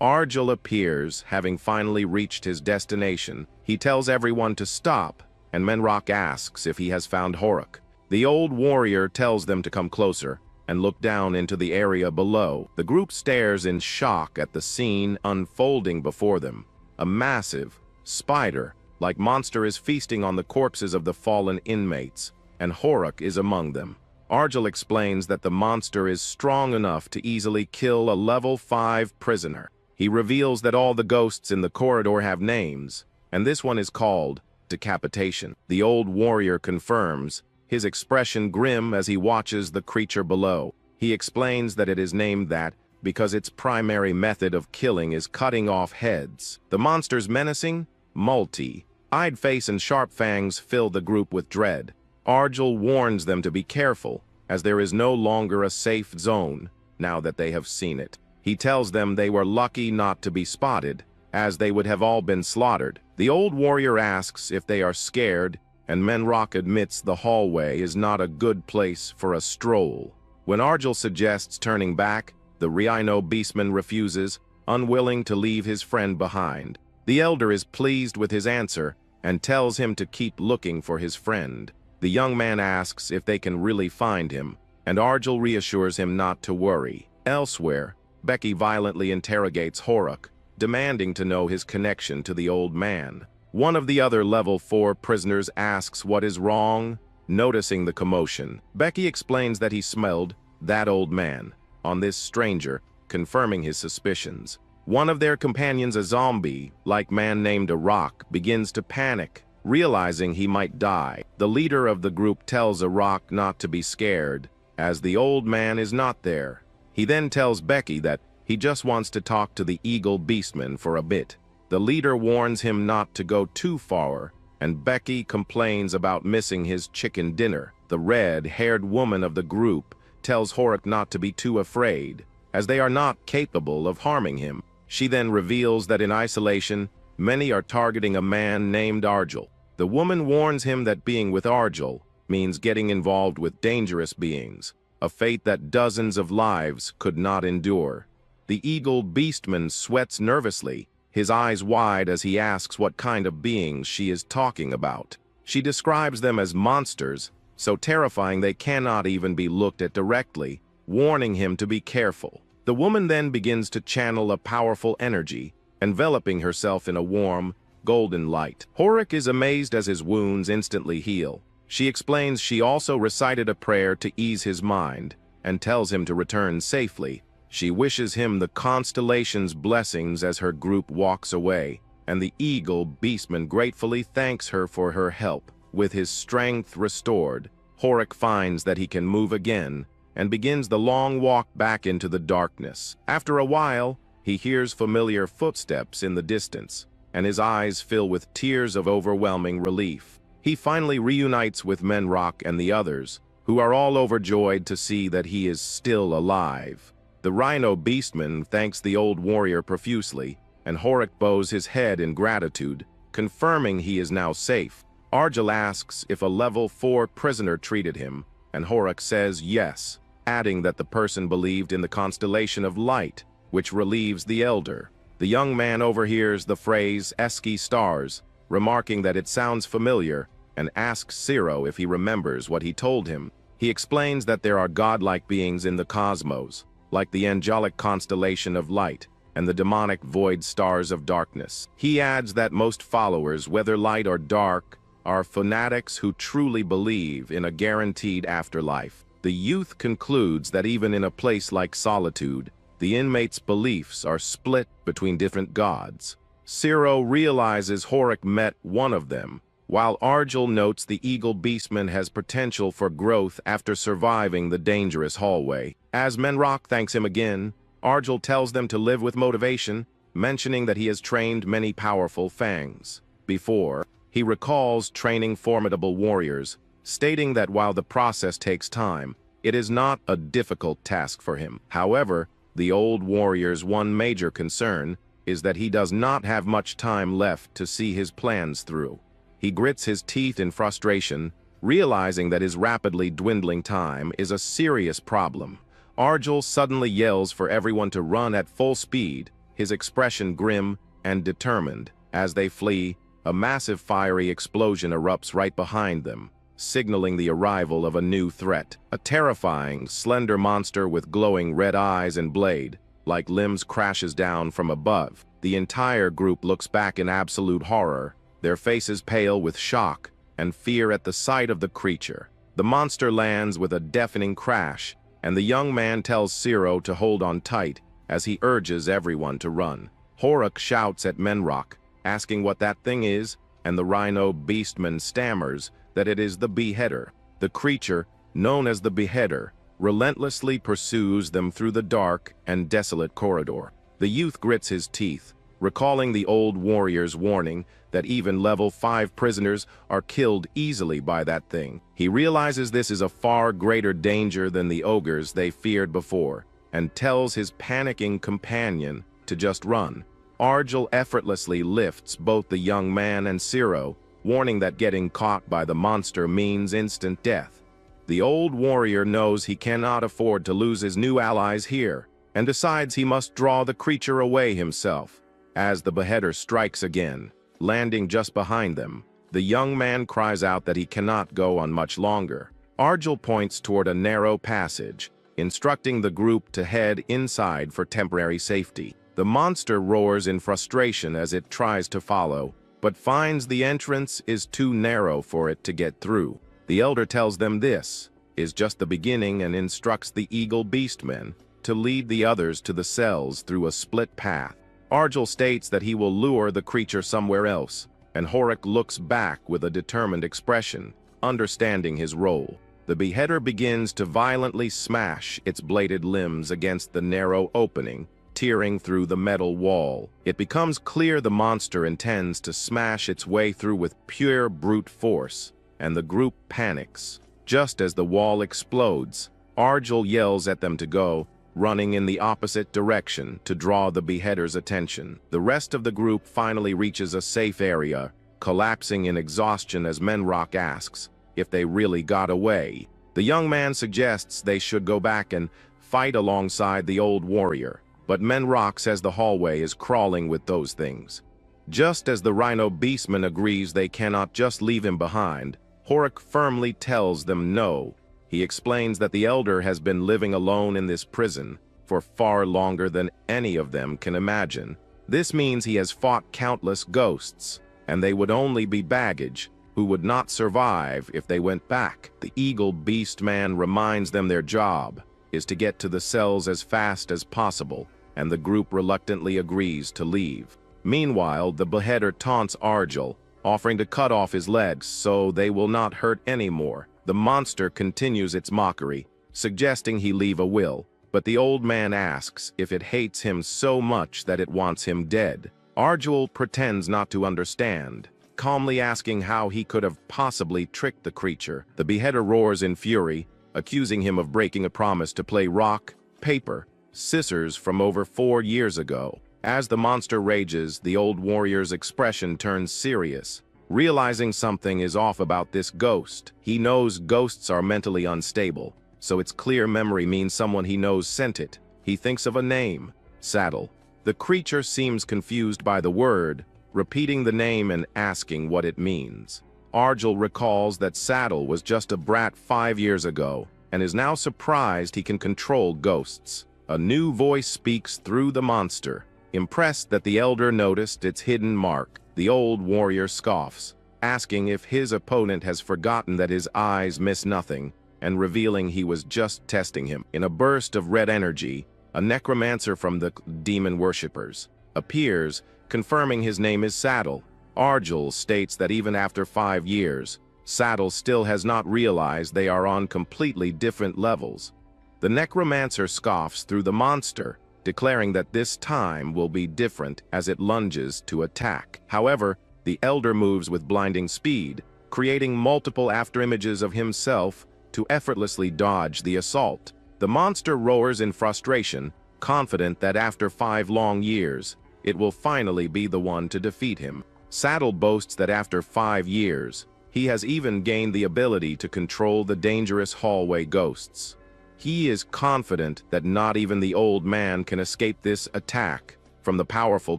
Argel appears, having finally reached his destination. He tells everyone to stop, and Menrock asks if he has found Horuk. The old warrior tells them to come closer and look down into the area below. The group stares in shock at the scene unfolding before them. A massive, spider-like monster is feasting on the corpses of the fallen inmates, and Horuk is among them. Argel explains that the monster is strong enough to easily kill a level 5 prisoner. He reveals that all the ghosts in the corridor have names, and this one is called Decapitation. The old warrior confirms, his expression grim as he watches the creature below. He explains that it is named that because its primary method of killing is cutting off heads. The monster's menacing, multi-eyed face and sharp fangs fill the group with dread. Argel warns them to be careful, as there is no longer a safe zone now that they have seen it. He tells them they were lucky not to be spotted, as they would have all been slaughtered. The old warrior asks if they are scared, and Menrock admits the hallway is not a good place for a stroll. When Argel suggests turning back, the Rhino beastman refuses, unwilling to leave his friend behind. The elder is pleased with his answer and tells him to keep looking for his friend. The young man asks if they can really find him, and Argel reassures him not to worry. Elsewhere, Becky violently interrogates Horuk, demanding to know his connection to the old man. One of the other level 4 prisoners asks what is wrong, noticing the commotion. Becky explains that he smelled that old man on this stranger, confirming his suspicions. One of their companions, a zombie-like man named Iraq, begins to panic, realizing he might die. The leader of the group tells Iraq not to be scared, as the old man is not there. He then tells Becky that he just wants to talk to the eagle beastman for a bit. The leader warns him not to go too far, and Becky complains about missing his chicken dinner. The red-haired woman of the group tells Horuk not to be too afraid, as they are not capable of harming him. She then reveals that in isolation, many are targeting a man named Argel. The woman warns him that being with Argel means getting involved with dangerous beings, a fate that dozens of lives could not endure. The eagle beastman sweats nervously, his eyes wide as he asks what kind of beings she is talking about. She describes them as monsters, so terrifying they cannot even be looked at directly, warning him to be careful. The woman then begins to channel a powerful energy, enveloping herself in a warm, golden light. Horik is amazed as his wounds instantly heal. She explains she also recited a prayer to ease his mind, and tells him to return safely. She wishes him the constellation's blessings as her group walks away, and the eagle beastman gratefully thanks her for her help. With his strength restored, Horik finds that he can move again, and begins the long walk back into the darkness. After a while, he hears familiar footsteps in the distance, and his eyes fill with tears of overwhelming relief. He finally reunites with Manhwa and the others, who are all overjoyed to see that he is still alive. The rhino beastman thanks the old warrior profusely, and Horik bows his head in gratitude, confirming he is now safe. Arjel asks if a level 4 prisoner treated him, and Horik says yes, adding that the person believed in the constellation of light, which relieves the elder. The young man overhears the phrase "Eski stars," remarking that it sounds familiar, and asks Zero if he remembers what he told him. He explains that there are godlike beings in the cosmos, like the angelic constellation of light and the demonic void stars of darkness. He adds that most followers, whether light or dark, are fanatics who truly believe in a guaranteed afterlife. The youth concludes that even in a place like Solitude, the inmates' beliefs are split between different gods. Zero realizes Horik met one of them, while Arjel notes the eagle beastman has potential for growth after surviving the dangerous hallway. As Manhwa thanks him again, Arjel tells them to live with motivation, mentioning that he has trained many powerful fangs before. He recalls training formidable warriors, stating that while the process takes time, it is not a difficult task for him. However, the old warrior's one major concern is that he does not have much time left to see his plans through. He grits his teeth in frustration, realizing that his rapidly dwindling time is a serious problem. Arjel suddenly yells for everyone to run at full speed, his expression grim and determined. As they flee, a massive fiery explosion erupts right behind them, signaling the arrival of a new threat. A terrifying, slender monster with glowing red eyes and blade-like limbs crashes down from above. The entire group looks back in absolute horror, their faces pale with shock and fear at the sight of the creature. The monster lands with a deafening crash, and the young man tells Zero to hold on tight as he urges everyone to run. Horik shouts at Manhwa, asking what that thing is, and the rhino beastman stammers that it is the beheader. The creature, known as the beheader, relentlessly pursues them through the dark and desolate corridor. The youth grits his teeth, recalling the old warrior's warning that even level 5 prisoners are killed easily by that thing. He realizes this is a far greater danger than the ogres they feared before, and tells his panicking companion to just run. Arjel effortlessly lifts both the young man and Zero, warning that getting caught by the monster means instant death. The old warrior knows he cannot afford to lose his new allies here, and decides he must draw the creature away himself. As the beheader strikes again, landing just behind them, the young man cries out that he cannot go on much longer. Arjel points toward a narrow passage, instructing the group to head inside for temporary safety. The monster roars in frustration as it tries to follow, but finds the entrance is too narrow for it to get through. The elder tells them this is just the beginning and instructs the eagle beastmen to lead the others to the cells through a split path. Arjel states that he will lure the creature somewhere else, and Horik looks back with a determined expression, understanding his role. The beheader begins to violently smash its bladed limbs against the narrow opening, tearing through the metal wall. It becomes clear the monster intends to smash its way through with pure brute force, and the group panics. Just as the wall explodes, Arjel yells at them to go, running in the opposite direction to draw the beheader's attention. The rest of the group finally reaches a safe area, collapsing in exhaustion as Manhwa asks if they really got away. The young man suggests they should go back and fight alongside the old warrior, but Menrock says the hallway is crawling with those things. Just as the Rhino Beastman agrees they cannot just leave him behind, Horik firmly tells them no. He explains that the Elder has been living alone in this prison for far longer than any of them can imagine. This means he has fought countless ghosts, and they would only be baggage who would not survive if they went back. The Eagle Beastman reminds them their job is to get to the cells as fast as possible, and the group reluctantly agrees to leave. Meanwhile, the beheader taunts Argel, offering to cut off his legs so they will not hurt anymore. The monster continues its mockery, suggesting he leave a will, but the old man asks if it hates him so much that it wants him dead. Argel pretends not to understand, calmly asking how he could have possibly tricked the creature. The beheader roars in fury, accusing him of breaking a promise to play rock, paper, scissors from over 4 years ago. As the monster rages, the old warrior's expression turns serious. Realizing something is off about this ghost, he knows ghosts are mentally unstable, so its clear memory means someone he knows sent it. He thinks of a name, Saddle. The creature seems confused by the word, repeating the name and asking what it means. Argel recalls that Saddle was just a brat 5 years ago, and is now surprised he can control ghosts. A new voice speaks through the monster. Impressed that the Elder noticed its hidden mark, the old warrior scoffs, asking if his opponent has forgotten that his eyes miss nothing, and revealing he was just testing him. In a burst of red energy, a necromancer from the demon worshippers appears, confirming his name is Saddle. Argel states that even after 5 years, Saddle still has not realized they are on completely different levels. The necromancer scoffs through the monster, declaring that this time will be different as it lunges to attack. However, the Elder moves with blinding speed, creating multiple afterimages of himself to effortlessly dodge the assault. The monster roars in frustration, confident that after 5 long years, it will finally be the one to defeat him. Saddle boasts that after 5 years, he has even gained the ability to control the dangerous hallway ghosts. He is confident that not even the old man can escape this attack from the powerful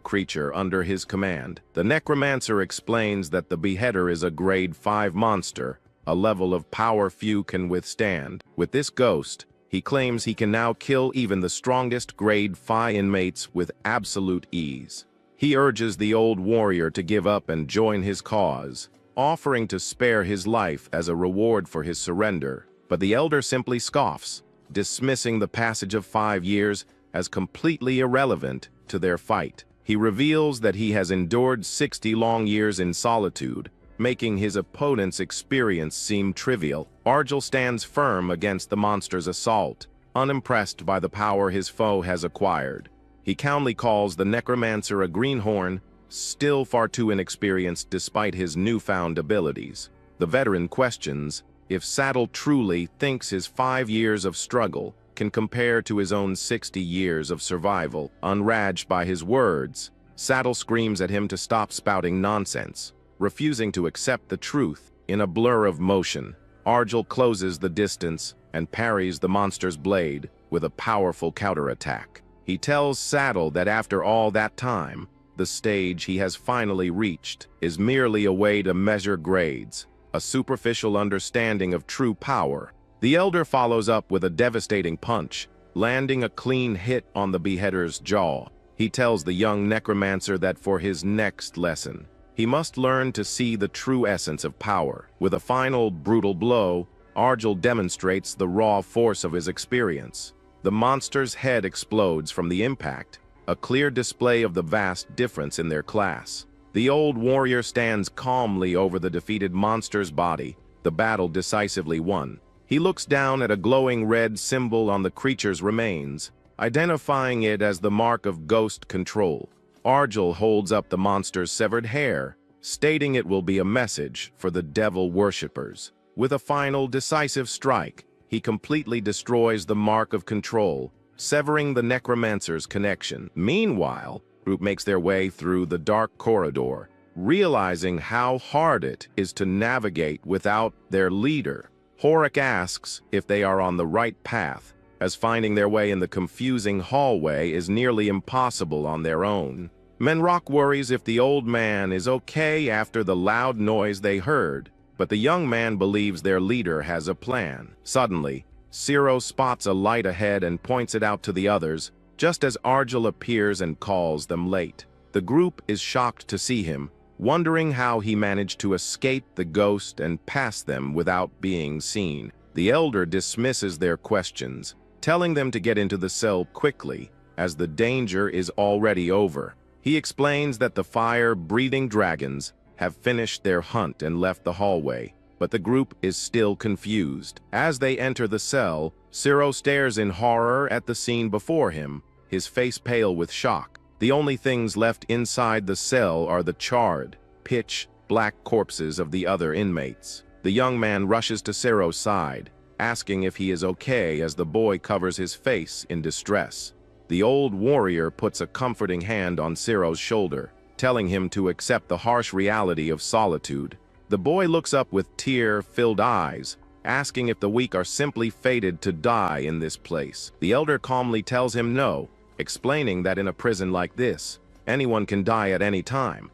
creature under his command. The necromancer explains that the beheader is a grade 5 monster, a level of power few can withstand. With this ghost, he claims he can now kill even the strongest grade 5 inmates with absolute ease. He urges the old warrior to give up and join his cause, offering to spare his life as a reward for his surrender. But the Elder simply scoffs, dismissing the passage of 5 years as completely irrelevant to their fight. He reveals that he has endured 60 long years in solitude, making his opponent's experience seem trivial. Argel stands firm against the monster's assault, unimpressed by the power his foe has acquired. He calmly calls the necromancer a greenhorn, still far too inexperienced despite his newfound abilities. The veteran questions if Saddle truly thinks his 5 years of struggle can compare to his own 60 years of survival. Unraged by his words, Saddle screams at him to stop spouting nonsense, refusing to accept the truth. In a blur of motion, Argel closes the distance and parries the monster's blade with a powerful counterattack. He tells Saddle that after all that time, the stage he has finally reached is merely a way to measure grades, a superficial understanding of true power. The Elder follows up with a devastating punch, landing a clean hit on the beheader's jaw. He tells the young necromancer that for his next lesson, he must learn to see the true essence of power. With a final brutal blow, Argel demonstrates the raw force of his experience. The monster's head explodes from the impact, a clear display of the vast difference in their class. The old warrior stands calmly over the defeated monster's body, the battle decisively won. He looks down at a glowing red symbol on the creature's remains, identifying it as the mark of ghost control. Argel holds up the monster's severed hair, stating it will be a message for the devil worshippers. With a final decisive strike, he completely destroys the mark of control, severing the necromancer's connection. Meanwhile, the group makes their way through the dark corridor, realizing how hard it is to navigate without their leader. Horik asks if they are on the right path, as finding their way in the confusing hallway is nearly impossible on their own. Manhwa worries if the old man is okay after the loud noise they heard, but the young man believes their leader has a plan. Suddenly, Zero spots a light ahead and points it out to the others, just as Argel appears and calls them late. The group is shocked to see him, wondering how he managed to escape the ghost and pass them without being seen. The elder dismisses their questions, telling them to get into the cell quickly, as the danger is already over. He explains that the fire-breathing dragons have finished their hunt and left the hallway, but the group is still confused. As they enter the cell, Zero stares in horror at the scene before him, his face pale with shock. The only things left inside the cell are the charred, pitch-black corpses of the other inmates. The young man rushes to Zero's side, asking if he is okay as the boy covers his face in distress. The old warrior puts a comforting hand on Zero's shoulder, telling him to accept the harsh reality of solitude. The boy looks up with tear-filled eyes, asking if the weak are simply fated to die in this place. The elder calmly tells him no, explaining that in a prison like this, anyone can die at any time.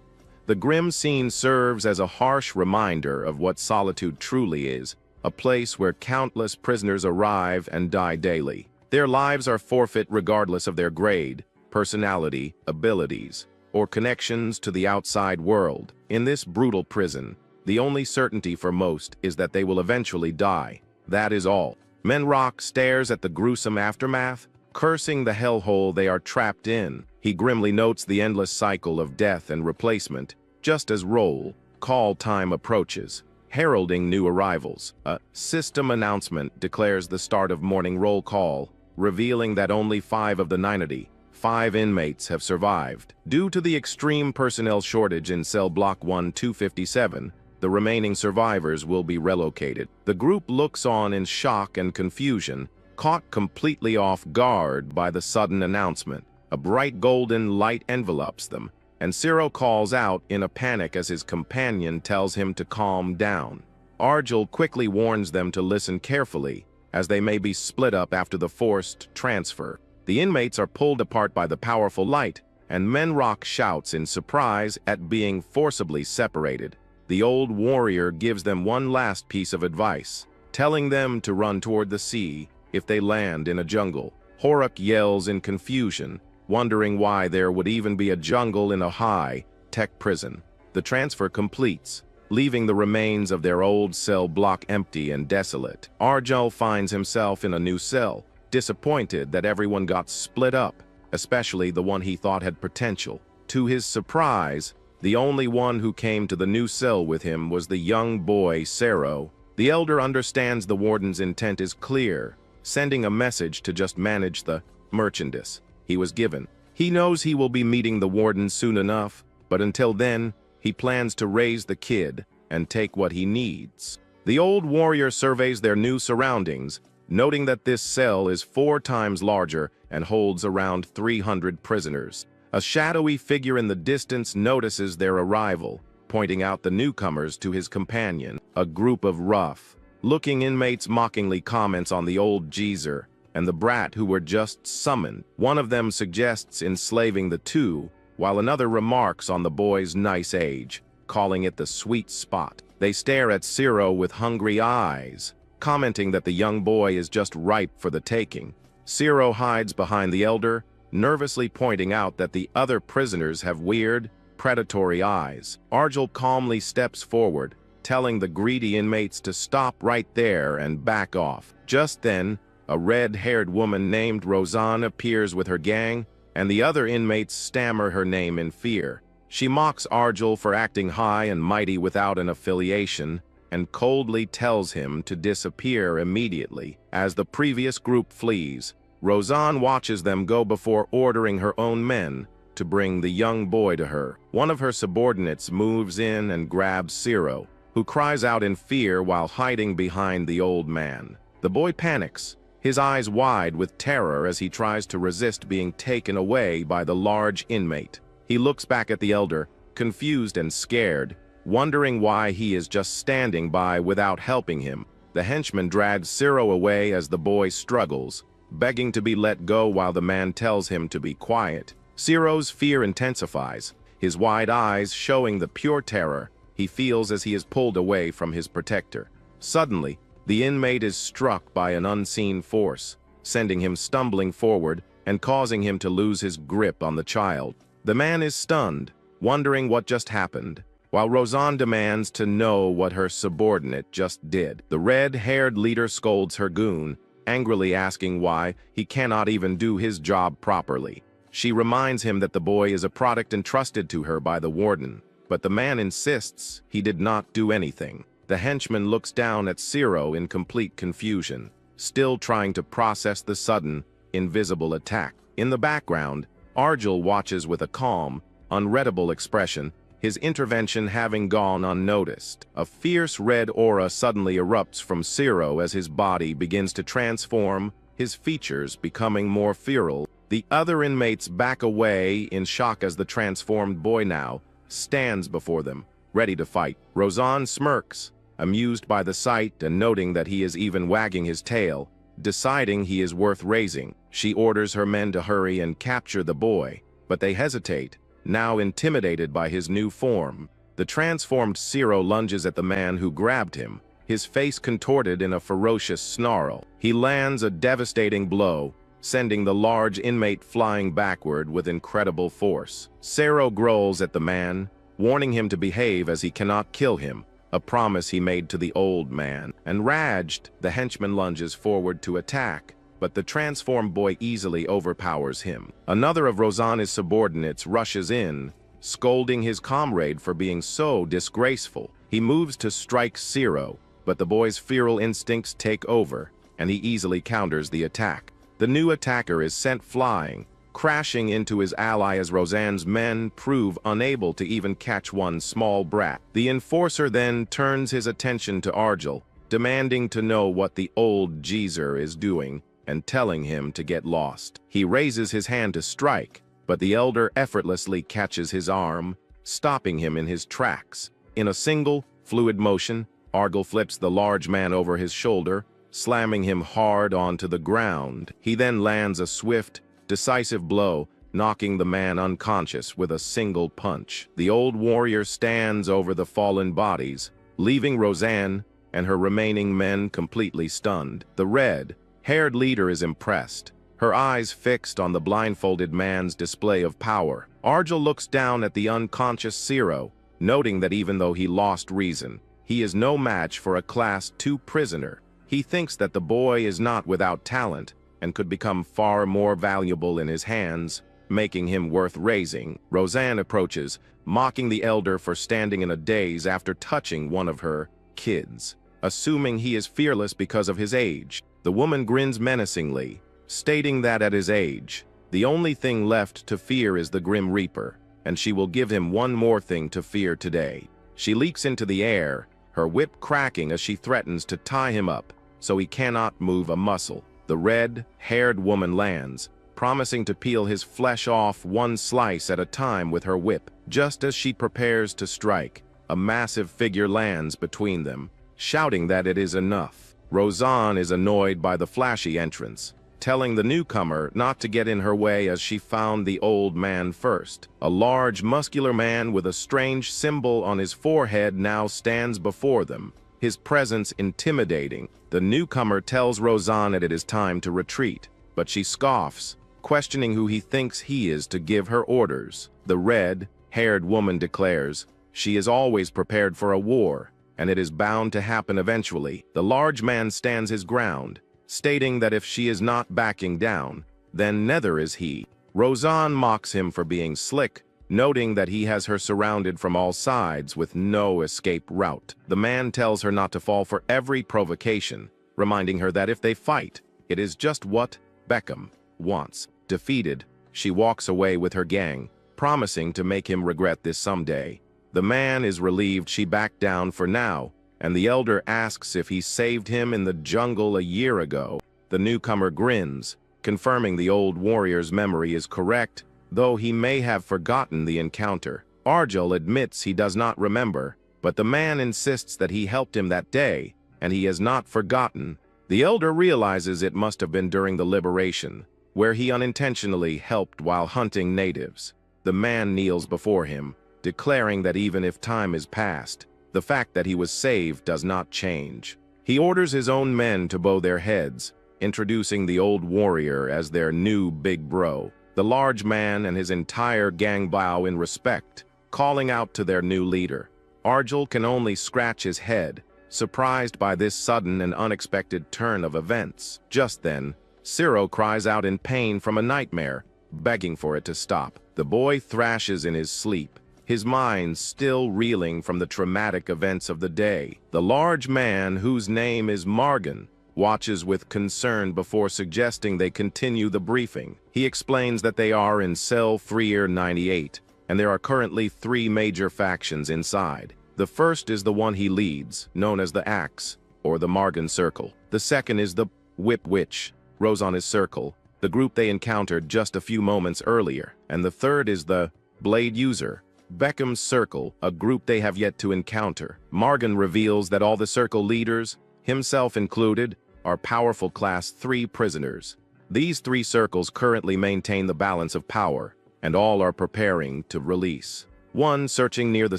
The grim scene serves as a harsh reminder of what solitude truly is, a place where countless prisoners arrive and die daily. Their lives are forfeit regardless of their grade, personality, abilities, or connections to the outside world. In this brutal prison, the only certainty for most is that they will eventually die. That is all. Manhwa stares at the gruesome aftermath, cursing the hellhole they are trapped in. He grimly notes the endless cycle of death and replacement, just as roll-call time approaches, heralding new arrivals. A system announcement declares the start of morning roll call, revealing that only 5 of the 95 inmates have survived. Due to the extreme personnel shortage in cell block 1257, the remaining survivors will be relocated. The group looks on in shock and confusion, caught completely off guard by the sudden announcement. A bright golden light envelops them, and Zero calls out in a panic as his companion tells him to calm down. Argel quickly warns them to listen carefully, as they may be split up after the forced transfer. The inmates are pulled apart by the powerful light, and Manhwa shouts in surprise at being forcibly separated. The old warrior gives them one last piece of advice, telling them to run toward the sea if they land in a jungle. Horuk yells in confusion, wondering why there would even be a jungle in a high-tech prison. The transfer completes, leaving the remains of their old cell block empty and desolate. Argel finds himself in a new cell, disappointed that everyone got split up, especially the one he thought had potential. To his surprise, the only one who came to the new cell with him was the young boy, Zero. The elder understands the warden's intent is clear, sending a message to just manage the merchandise he was given. He knows he will be meeting the warden soon enough, but until then, he plans to raise the kid and take what he needs. The old warrior surveys their new surroundings, noting that this cell is 4 times larger and holds around 300 prisoners. A shadowy figure in the distance notices their arrival, pointing out the newcomers to his companion. A group of rough-looking inmates mockingly comments on the old geezer and the brat who were just summoned. One of them suggests enslaving the two, while another remarks on the boy's nice age, calling it the sweet spot. They stare at Zero with hungry eyes, commenting that the young boy is just ripe for the taking. Zero hides behind the elder, nervously pointing out that the other prisoners have weird, predatory eyes. Argel calmly steps forward, telling the greedy inmates to stop right there and back off. Just then, a red-haired woman named Rosanne appears with her gang, and the other inmates stammer her name in fear. She mocks Argel for acting high and mighty without an affiliation, and coldly tells him to disappear immediately. As the previous group flees, Rosanne watches them go before ordering her own men to bring the young boy to her. One of her subordinates moves in and grabs Zero, who cries out in fear while hiding behind the old man. The boy panics, his eyes wide with terror as he tries to resist being taken away by the large inmate. He looks back at the elder, confused and scared, wondering why he is just standing by without helping him. The henchman drags Zero away as the boy struggles, begging to be let go while the man tells him to be quiet. Siro's fear intensifies, his wide eyes showing the pure terror he feels as he is pulled away from his protector. Suddenly, the inmate is struck by an unseen force, sending him stumbling forward and causing him to lose his grip on the child. The man is stunned, wondering what just happened, while Roseanne demands to know what her subordinate just did. The red-haired leader scolds her goon, angrily asking why he cannot even do his job properly. She reminds him that the boy is a product entrusted to her by the warden, but the man insists he did not do anything. The henchman looks down at Siro in complete confusion, still trying to process the sudden, invisible attack. In the background, Argel watches with a calm, unreadable expression, his intervention having gone unnoticed. A fierce red aura suddenly erupts from Siro as his body begins to transform, his features becoming more feral. The other inmates back away in shock as the transformed boy now stands before them, ready to fight. Roseanne smirks, amused by the sight and noting that he is even wagging his tail. Deciding he is worth raising, she orders her men to hurry and capture the boy, but they hesitate, now intimidated by his new form. The transformed Siro lunges at the man who grabbed him, his face contorted in a ferocious snarl. He lands a devastating blow, sending the large inmate flying backward with incredible force. Siro growls at the man, warning him to behave as he cannot kill him, a promise he made to the old man. Enraged, the henchman lunges forward to attack, but the transformed boy easily overpowers him. Another of Roseanne's subordinates rushes in, scolding his comrade for being so disgraceful. He moves to strike Siro, but the boy's feral instincts take over, and he easily counters the attack. The new attacker is sent flying, crashing into his ally as Roseanne's men prove unable to even catch one small brat. The enforcer then turns his attention to Argel, demanding to know what the old geezer is doing and telling him to get lost. He raises his hand to strike, but the elder effortlessly catches his arm, stopping him in his tracks. In a single, fluid motion, Argel flips the large man over his shoulder, slamming him hard onto the ground. He then lands a swift, decisive blow, knocking the man unconscious with a single punch. The old warrior stands over the fallen bodies, leaving Roseanne and her remaining men completely stunned. The red-haired leader is impressed, her eyes fixed on the blindfolded man's display of power. Argel looks down at the unconscious Siro, noting that even though he lost reason, he is no match for a Class 2 prisoner. He thinks that the boy is not without talent and could become far more valuable in his hands, making him worth raising. Roseanne approaches, mocking the elder for standing in a daze after touching one of her kids, assuming he is fearless because of his age. The woman grins menacingly, stating that at his age, the only thing left to fear is the Grim Reaper, and she will give him one more thing to fear today. She leaps into the air, her whip cracking as she threatens to tie him up so he cannot move a muscle. The red-haired woman lands, promising to peel his flesh off one slice at a time with her whip. Just as she prepares to strike, a massive figure lands between them, shouting that it is enough. Roseanne is annoyed by the flashy entrance, telling the newcomer not to get in her way as she found the old man first. A large, muscular man with a strange symbol on his forehead now stands before them, his presence intimidating. The newcomer tells Roseanne that it is time to retreat, but she scoffs, questioning who he thinks he is to give her orders. The red-haired woman declares she is always prepared for a war, and it is bound to happen eventually. The large man stands his ground, stating that if she is not backing down, then neither is he. Roseanne mocks him for being slick, noting that he has her surrounded from all sides with no escape route. The man tells her not to fall for every provocation, reminding her that if they fight, it is just what Beckham wants. Defeated, she walks away with her gang, promising to make him regret this someday. The man is relieved she backed down for now, and the elder asks if he saved him in the jungle a year ago. The newcomer grins, confirming the old warrior's memory is correct, though he may have forgotten the encounter. Argel admits he does not remember, but the man insists that he helped him that day, and he has not forgotten, The elder realizes it must have been during the liberation, where he unintentionally helped while hunting natives. The man kneels before him, declaring that even if time is past, the fact that he was saved does not change. He orders his own men to bow their heads, introducing the old warrior as their new big bro. The large man and his entire gang bow in respect, calling out to their new leader. Arjel can only scratch his head, surprised by this sudden and unexpected turn of events. Just then, Ciro cries out in pain from a nightmare, begging for it to stop. The boy thrashes in his sleep, his mind still reeling from the traumatic events of the day. The large man, whose name is Margan, watches with concern before suggesting they continue the briefing. He explains that they are in Cell 398, and there are currently 3 major factions inside. The first is the one he leads, known as the Axe, or the Margan Circle. The second is the Whip Witch, rose on his circle, the group they encountered just a few moments earlier. And the third is the Blade User, Beckham's Circle, a group they have yet to encounter. Margan reveals that all the circle leaders, himself included, are powerful Class 3 prisoners. These 3 circles currently maintain the balance of power, and all are preparing to release. One searching near the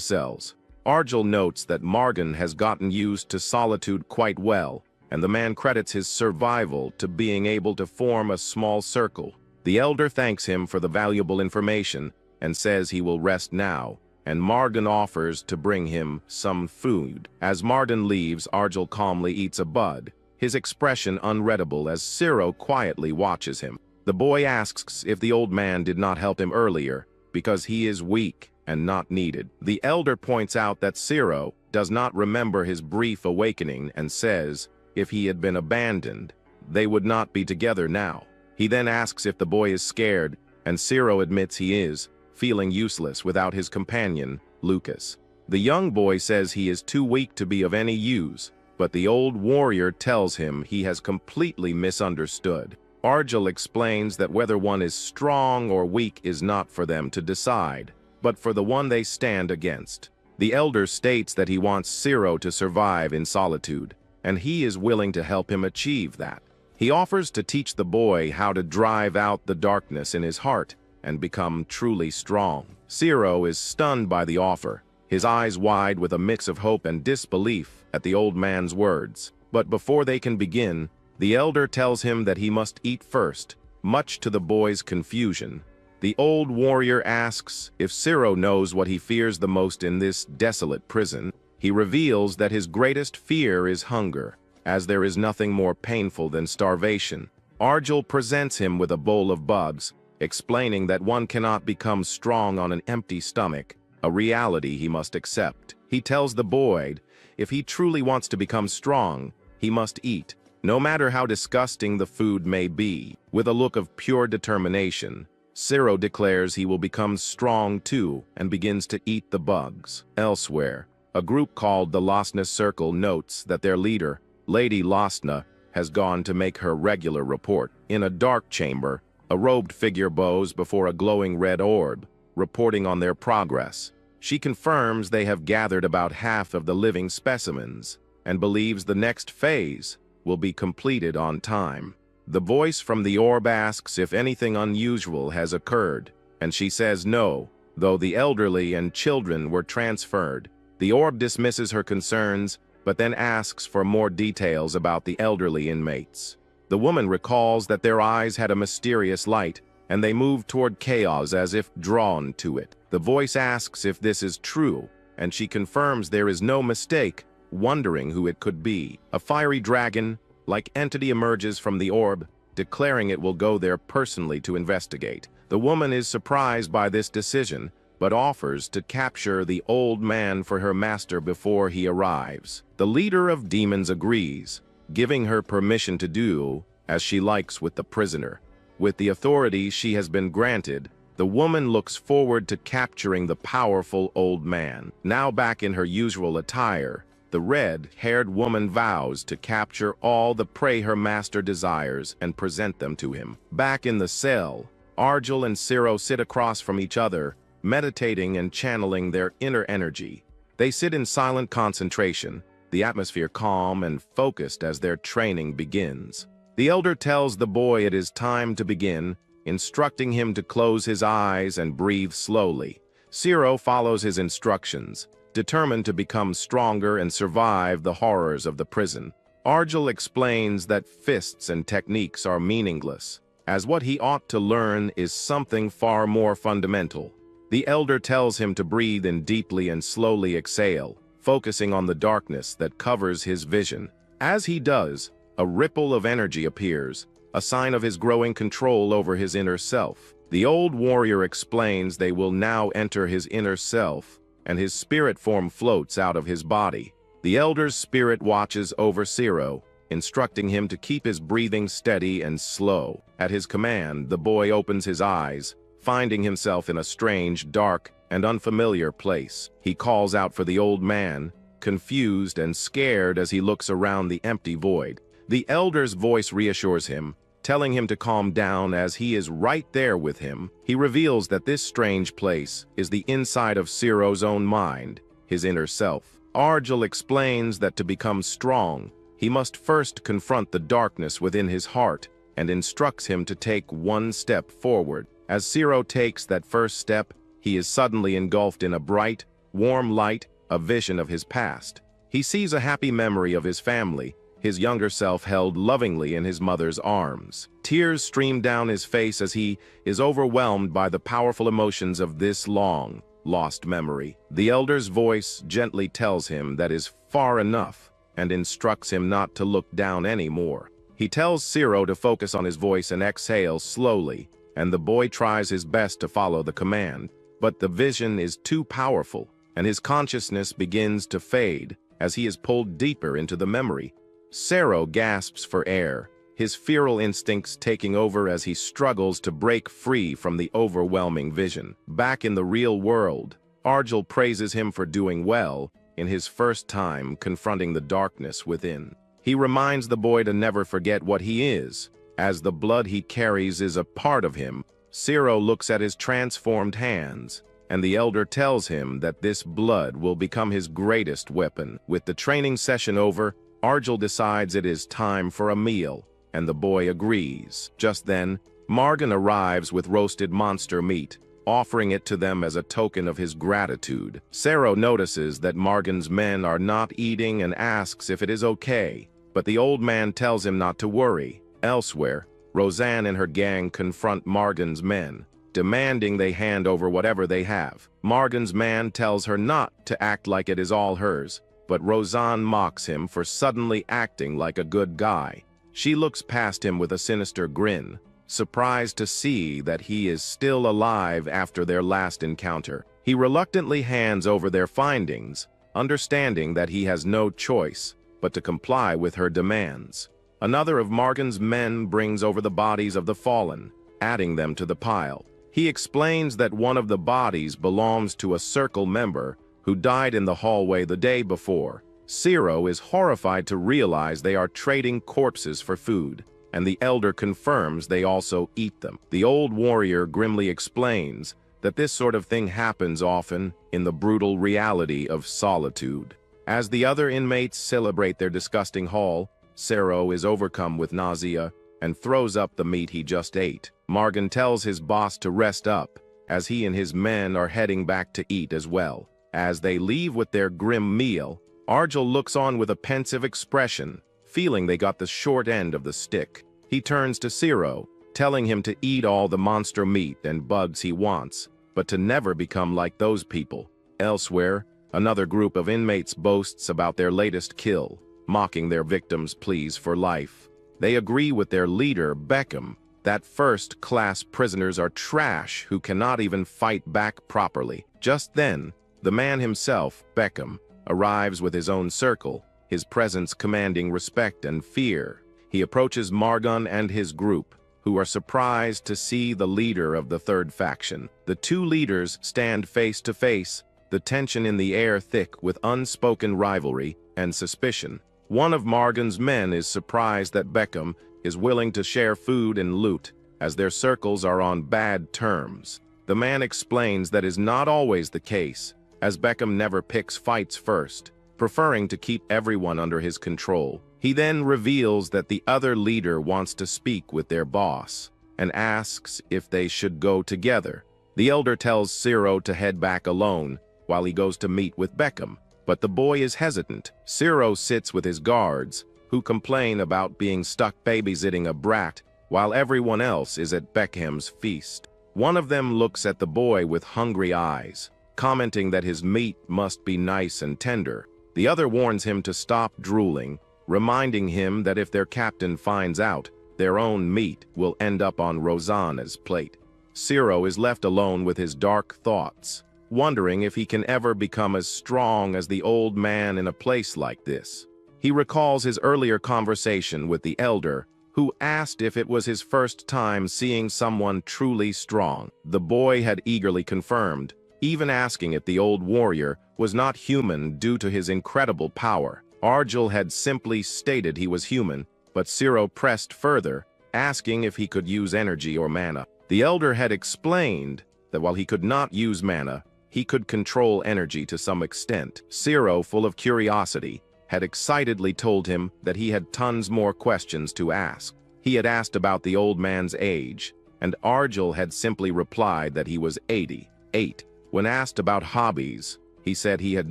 cells. Arjel notes that Margan has gotten used to solitude quite well, and the man credits his survival to being able to form a small circle. The elder thanks him for the valuable information and says he will rest now, and Margan offers to bring him some food. As Margan leaves, Arjel calmly eats a bud, his expression unreadable as Ciro quietly watches him. The boy asks if the old man did not help him earlier, because he is weak and not needed. The elder points out that Ciro does not remember his brief awakening and says if he had been abandoned, they would not be together now. He then asks if the boy is scared, and Ciro admits he is, feeling useless without his companion, Lucas. The young boy says he is too weak to be of any use, but the old warrior tells him he has completely misunderstood. Arjel explains that whether one is strong or weak is not for them to decide, but for the one they stand against. The elder states that he wants Ciro to survive in solitude, and he is willing to help him achieve that. He offers to teach the boy how to drive out the darkness in his heart and become truly strong. Ciro is stunned by the offer, his eyes wide with a mix of hope and disbelief at the old man's words. But before they can begin, the elder tells him that he must eat first, much to the boy's confusion. The old warrior asks if Ciro knows what he fears the most in this desolate prison. He reveals that his greatest fear is hunger, as there is nothing more painful than starvation. Arjel presents him with a bowl of bugs, explaining that one cannot become strong on an empty stomach, a reality he must accept. He tells the boy if he truly wants to become strong, he must eat, no matter how disgusting the food may be. With a look of pure determination, Ciro declares he will become strong too and begins to eat the bugs. Elsewhere, a group called the Losna Circle notes that their leader, Lady Losna, has gone to make her regular report. In a dark chamber, a robed figure bows before a glowing red orb, reporting on their progress. She confirms they have gathered about half of the living specimens and believes the next phase will be completed on time. The voice from the orb asks if anything unusual has occurred, and she says no, though the elderly and children were transferred. The orb dismisses her concerns, but then asks for more details about the elderly inmates. The woman recalls that their eyes had a mysterious light, and they moved toward chaos as if drawn to it. The voice asks if this is true, and she confirms there is no mistake, wondering who it could be. A fiery dragon-like entity emerges from the orb, declaring it will go there personally to investigate. The woman is surprised by this decision, but offers to capture the old man for her master before he arrives. The leader of demons agrees, giving her permission to do as she likes with the prisoner. With the authority she has been granted, the woman looks forward to capturing the powerful old man. Now back in her usual attire, the red-haired woman vows to capture all the prey her master desires and present them to him. Back in the cell, Arjel and Ciro sit across from each other, meditating and channeling their inner energy. They sit in silent concentration, the atmosphere calm and focused as their training begins. The elder tells the boy it is time to begin, instructing him to close his eyes and breathe slowly. Zero follows his instructions, determined to become stronger and survive the horrors of the prison. Argel explains that fists and techniques are meaningless, as what he ought to learn is something far more fundamental. The elder tells him to breathe in deeply and slowly exhale, focusing on the darkness that covers his vision. As he does, a ripple of energy appears, a sign of his growing control over his inner self. The old warrior explains they will now enter his inner self, and his spirit form floats out of his body. The elder's spirit watches over Zero, instructing him to keep his breathing steady and slow. At his command, the boy opens his eyes, finding himself in a strange, dark, and unfamiliar place. He calls out for the old man, confused and scared as he looks around the empty void. The elder's voice reassures him, telling him to calm down as he is right there with him. He reveals that this strange place is the inside of Zero's own mind, his inner self. Argel explains that to become strong, he must first confront the darkness within his heart, and instructs him to take one step forward. As Zero takes that first step, he is suddenly engulfed in a bright, warm light, a vision of his past. He sees a happy memory of his family, his younger self held lovingly in his mother's arms. Tears stream down his face as he is overwhelmed by the powerful emotions of this long, lost memory. The elder's voice gently tells him that is far enough and instructs him not to look down anymore. He tells Zero to focus on his voice and exhale slowly, and the boy tries his best to follow the command. But the vision is too powerful, and his consciousness begins to fade as he is pulled deeper into the memory. Zero gasps for air, his feral instincts taking over as he struggles to break free from the overwhelming vision. Back in the real world, Argel praises him for doing well in his first time confronting the darkness within. He reminds the boy to never forget what he is, as the blood he carries is a part of him. Zero looks at his transformed hands, and the elder tells him that this blood will become his greatest weapon. With the training session over, Argel decides it is time for a meal, and the boy agrees. Just then, Margan arrives with roasted monster meat, offering it to them as a token of his gratitude. Zero notices that Margan's men are not eating and asks if it is okay, but the old man tells him not to worry. Elsewhere, Roseanne and her gang confront Margan's men, demanding they hand over whatever they have. Margan's man tells her not to act like it is all hers, but Roseanne mocks him for suddenly acting like a good guy. She looks past him with a sinister grin, surprised to see that he is still alive after their last encounter. He reluctantly hands over their findings, understanding that he has no choice but to comply with her demands. Another of Margan's men brings over the bodies of the fallen, adding them to the pile. He explains that one of the bodies belongs to a Circle member who died in the hallway the day before. Zero is horrified to realize they are trading corpses for food, and the elder confirms they also eat them. The old warrior grimly explains that this sort of thing happens often in the brutal reality of Solitude. As the other inmates celebrate their disgusting haul, Zero is overcome with nausea and throws up the meat he just ate. Margan tells his boss to rest up, as he and his men are heading back to eat as well. As they leave with their grim meal, Argel looks on with a pensive expression, feeling they got the short end of the stick. He turns to Zero, telling him to eat all the monster meat and bugs he wants, but to never become like those people. Elsewhere, another group of inmates boasts about their latest kill, mocking their victims' pleas for life. They agree with their leader, Beckham, that first-class prisoners are trash who cannot even fight back properly. Just then, the man himself, Beckham, arrives with his own circle, his presence commanding respect and fear. He approaches Margan and his group, who are surprised to see the leader of the third faction. The two leaders stand face to face, the tension in the air thick with unspoken rivalry and suspicion. One of Margan's men is surprised that Beckham is willing to share food and loot, as their circles are on bad terms. The man explains that is not always the case, as Beckham never picks fights first. preferring to keep everyone under his control. He then reveals that the other leader wants to speak with their boss and asks if they should go together. The elder tells Zero to head back alone while he goes to meet with Beckham, but the boy is hesitant. Zero sits with his guards, who complain about being stuck babysitting a brat while everyone else is at Beckham's feast. One of them looks at the boy with hungry eyes, commenting that his meat must be nice and tender. The other warns him to stop drooling, reminding him that if their captain finds out, their own meat will end up on Rosanna's plate. Zero is left alone with his dark thoughts, wondering if he can ever become as strong as the old man in a place like this. He recalls his earlier conversation with the elder, who asked if it was his first time seeing someone truly strong. The boy had eagerly confirmed, even asking if the old warrior was not human due to his incredible power. Argel had simply stated he was human, but Zero pressed further, asking if he could use energy or mana. The elder had explained that while he could not use mana, he could control energy to some extent. Zero, full of curiosity, had excitedly told him that he had tons more questions to ask. He had asked about the old man's age, and Argel had simply replied that he was 88. When asked about hobbies, he said he had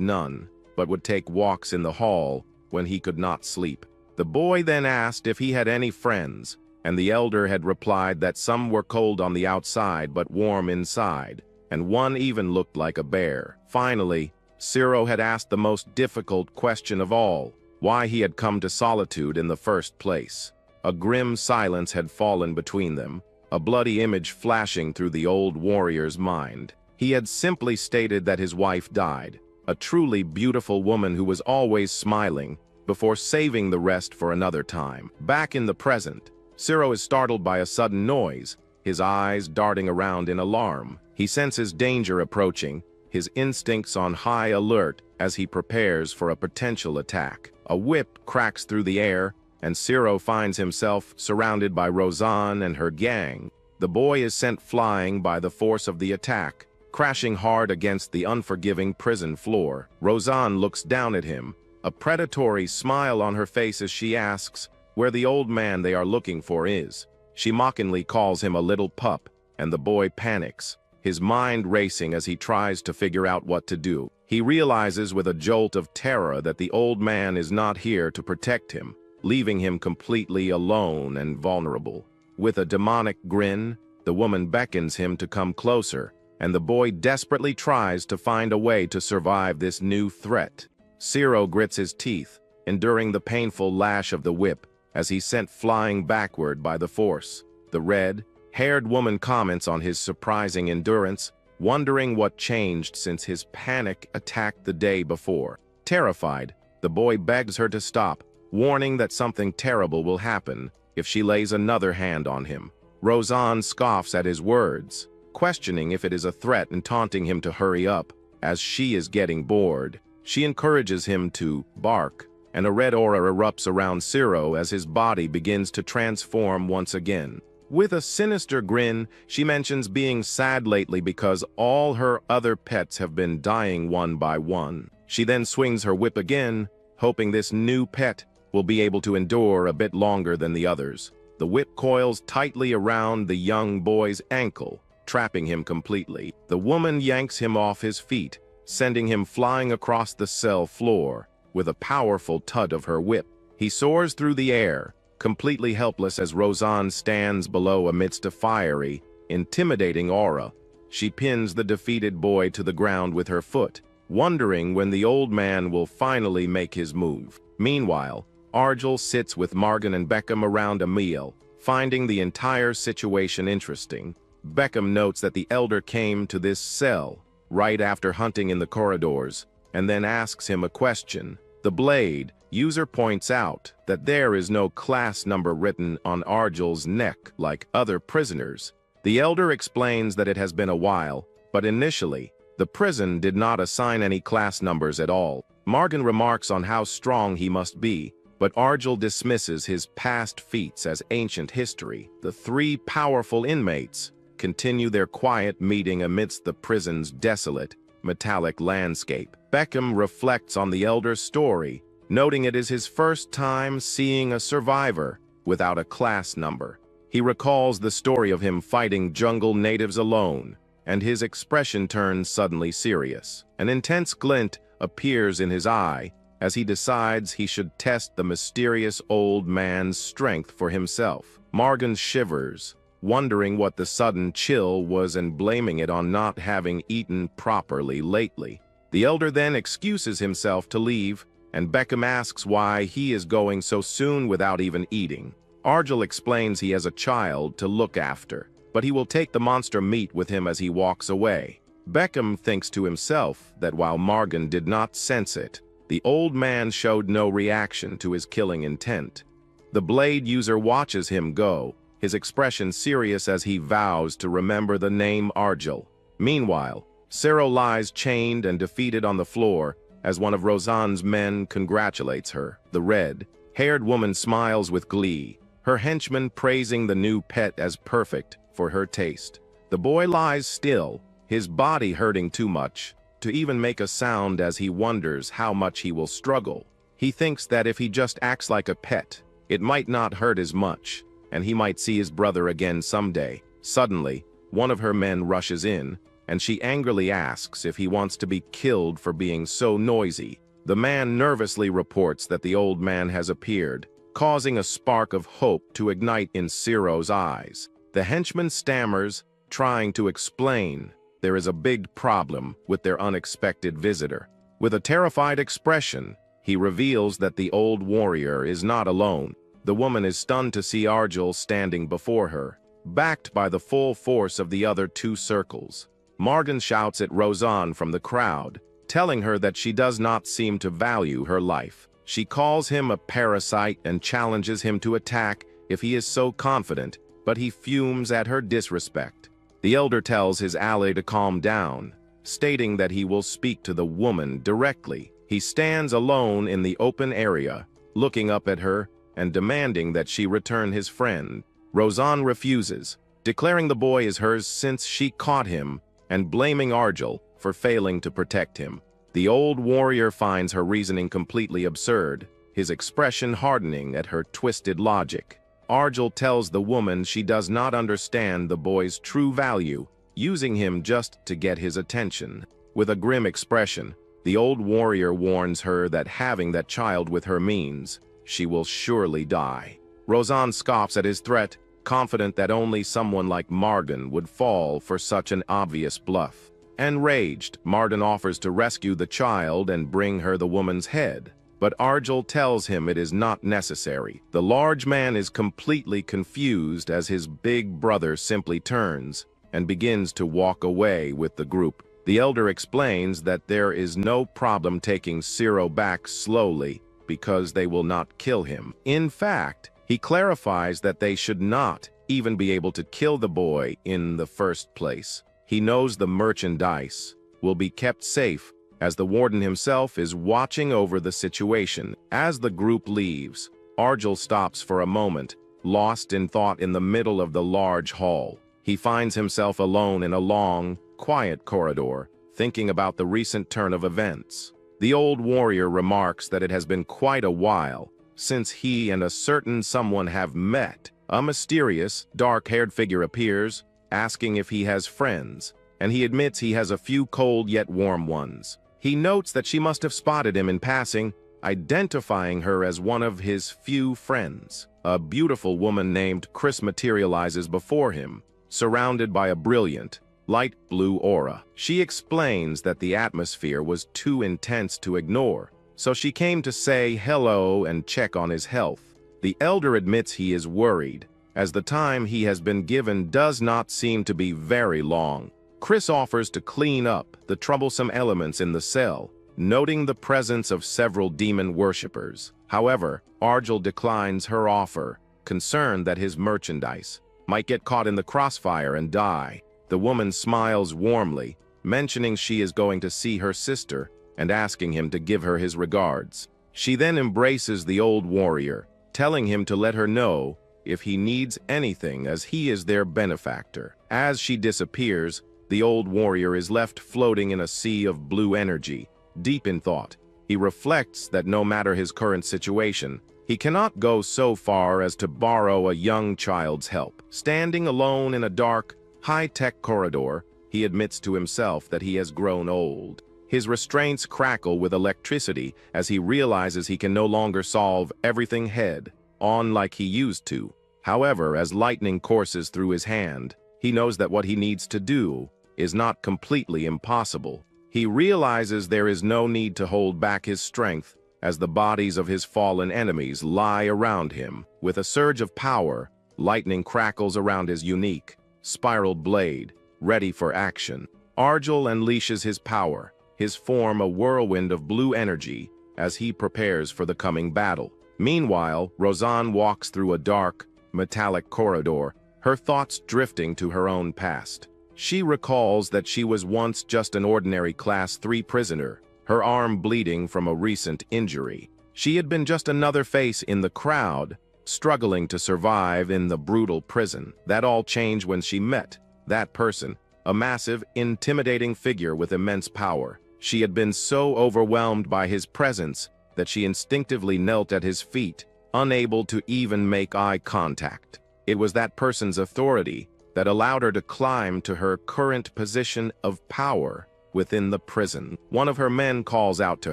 none, but would take walks in the hall when he could not sleep. The boy then asked if he had any friends, and the elder had replied that some were cold on the outside but warm inside, and one even looked like a bear. Finally, Zero had asked the most difficult question of all, why he had come to Solitude in the first place. A grim silence had fallen between them, a bloody image flashing through the old warrior's mind. He had simply stated that his wife died, a truly beautiful woman who was always smiling, before saving the rest for another time. Back in the present, Zero is startled by a sudden noise, his eyes darting around in alarm. He senses danger approaching, his instincts on high alert as he prepares for a potential attack. A whip cracks through the air, and Zero finds himself surrounded by Rosanne and her gang. The boy is sent flying by the force of the attack, crashing hard against the unforgiving prison floor. Rosanne looks down at him, a predatory smile on her face as she asks where the old man they are looking for is. She mockingly calls him a little pup, and the boy panics, his mind racing as he tries to figure out what to do. He realizes with a jolt of terror that the old man is not here to protect him, leaving him completely alone and vulnerable. With a demonic grin, the woman beckons him to come closer, and the boy desperately tries to find a way to survive this new threat. Zero grits his teeth, enduring the painful lash of the whip as he's sent flying backward by the force. The red-haired woman comments on his surprising endurance, wondering what changed since his panic attack the day before. Terrified, the boy begs her to stop, warning that something terrible will happen if she lays another hand on him. Rosanne scoffs at his words, questioning if it is a threat and taunting him to hurry up, as she is getting bored. She encourages him to bark, and a red aura erupts around Zero as his body begins to transform once again. With a sinister grin, she mentions being sad lately because all her other pets have been dying one by one. She then swings her whip again, hoping this new pet will be able to endure a bit longer than the others. The whip coils tightly around the young boy's ankle, trapping him completely. The woman yanks him off his feet, sending him flying across the cell floor with a powerful tug of her whip. He soars through the air, completely helpless as Rosanne stands below amidst a fiery, intimidating aura. She pins the defeated boy to the ground with her foot, wondering when the old man will finally make his move. Meanwhile, Argel sits with Morgan and Beckham around a meal, finding the entire situation interesting. Beckham notes that the elder came to this cell right after hunting in the corridors, and then asks him a question. The Blade user points out that there is no class number written on Argel's neck like other prisoners. The elder explains that it has been a while, but initially, the prison did not assign any class numbers at all. Morgan remarks on how strong he must be, but Argel dismisses his past feats as ancient history. The three powerful inmates continue their quiet meeting amidst the prison's desolate, metallic landscape. Beckham reflects on the elder's story, noting it is his first time seeing a survivor without a class number. He recalls the story of him fighting jungle natives alone, and his expression turns suddenly serious. An intense glint appears in his eye as he decides he should test the mysterious old man's strength for himself. Morgan shivers, wondering what the sudden chill was and blaming it on not having eaten properly lately. The elder then excuses himself to leave, and Beckham asks why he is going so soon without even eating. Argel explains he has a child to look after, but he will take the monster meat with him as he walks away. Beckham thinks to himself that while Morgan did not sense it, the old man showed no reaction to his killing intent. The blade user watches him go, his expression serious as he vows to remember the name Argel. Meanwhile, Cero lies chained and defeated on the floor as one of Rosan's men congratulates her. The red-haired woman smiles with glee, her henchman praising the new pet as perfect for her taste. The boy lies still, his body hurting too much to even make a sound as he wonders how much he will struggle. He thinks that if he just acts like a pet, it might not hurt as much, and he might see his brother again someday. Suddenly, one of her men rushes in, and she angrily asks if he wants to be killed for being so noisy. The man nervously reports that the old man has appeared, causing a spark of hope to ignite in Cero's eyes. The henchman stammers, trying to explain there is a big problem with their unexpected visitor. With a terrified expression, he reveals that the old warrior is not alone. The woman is stunned to see Argel standing before her, backed by the full force of the other two circles. Morgan shouts at Rosan from the crowd, telling her that she does not seem to value her life. She calls him a parasite and challenges him to attack if he is so confident, but he fumes at her disrespect. The elder tells his ally to calm down, stating that he will speak to the woman directly. He stands alone in the open area, looking up at her and demanding that she return his friend. Rosan refuses, declaring the boy is hers since she caught him and blaming Argel for failing to protect him. The old warrior finds her reasoning completely absurd, his expression hardening at her twisted logic. Argel tells the woman she does not understand the boy's true value, using him just to get his attention. With a grim expression, the old warrior warns her that having that child with her means she will surely die. Rosan scoffs at his threat, confident that only someone like Morgan would fall for such an obvious bluff. Enraged, Morgan offers to rescue the child and bring her the woman's head, but Argel tells him it is not necessary. The large man is completely confused as his big brother simply turns and begins to walk away with the group. The elder explains that there is no problem taking Cero back slowly because they will not kill him. In fact, he clarifies that they should not even be able to kill the boy in the first place. He knows the merchandise will be kept safe as the warden himself is watching over the situation. As the group leaves, Argel stops for a moment, lost in thought in the middle of the large hall. He finds himself alone in a long, quiet corridor, thinking about the recent turn of events. The old warrior remarks that it has been quite a while since he and a certain someone have met. A mysterious, dark-haired figure appears, asking if he has friends, and he admits he has a few cold yet warm ones. He notes that she must have spotted him in passing, identifying her as one of his few friends. A beautiful woman named Chris materializes before him, surrounded by a brilliant, light blue aura. She explains that the atmosphere was too intense to ignore, so she came to say hello and check on his health. The elder admits he is worried, as the time he has been given does not seem to be very long. Chris offers to clean up the troublesome elements in the cell, noting the presence of several demon worshippers. However, Argel declines her offer, concerned that his merchandise might get caught in the crossfire and die. The woman smiles warmly, mentioning she is going to see her sister and asking him to give her his regards. She then embraces the old warrior, telling him to let her know if he needs anything as he is their benefactor. As she disappears, The old warrior is left floating in a sea of blue energy, deep in thought. He reflects that no matter his current situation, he cannot go so far as to borrow a young child's help. Standing alone in a dark, high-tech corridor, he admits to himself that he has grown old. His restraints crackle with electricity as he realizes he can no longer solve everything head-on like he used to. However, as lightning courses through his hand, he knows that what he needs to do is not completely impossible. He realizes there is no need to hold back his strength as the bodies of his fallen enemies lie around him. With a surge of power, lightning crackles around his unique, spiraled blade, ready for action. Arjul unleashes his power, his form a whirlwind of blue energy as he prepares for the coming battle. Meanwhile, Roseanne walks through a dark, metallic corridor, her thoughts drifting to her own past. She recalls that she was once just an ordinary Class 3 prisoner, her arm bleeding from a recent injury. She had been just another face in the crowd, struggling to survive in the brutal prison. That all changed when she met that person, a massive, intimidating figure with immense power. She had been so overwhelmed by his presence that she instinctively knelt at his feet, unable to even make eye contact. It was that person's authority that allowed her to climb to her current position of power within the prison. One of her men calls out to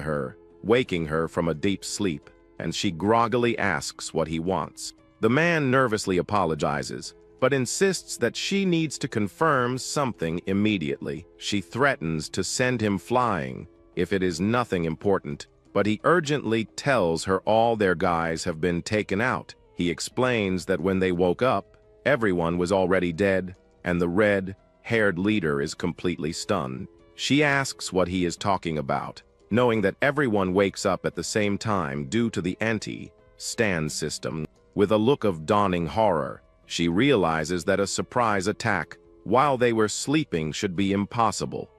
her, waking her from a deep sleep, and she groggily asks what he wants. The man nervously apologizes, but insists that she needs to confirm something immediately. She threatens to send him flying if it is nothing important, but he urgently tells her all their guys have been taken out. He explains that when they woke up, everyone was already dead, and the red-haired leader is completely stunned. She asks what he is talking about, knowing that everyone wakes up at the same time due to the anti-stand system. With a look of dawning horror, she realizes that a surprise attack while they were sleeping should be impossible.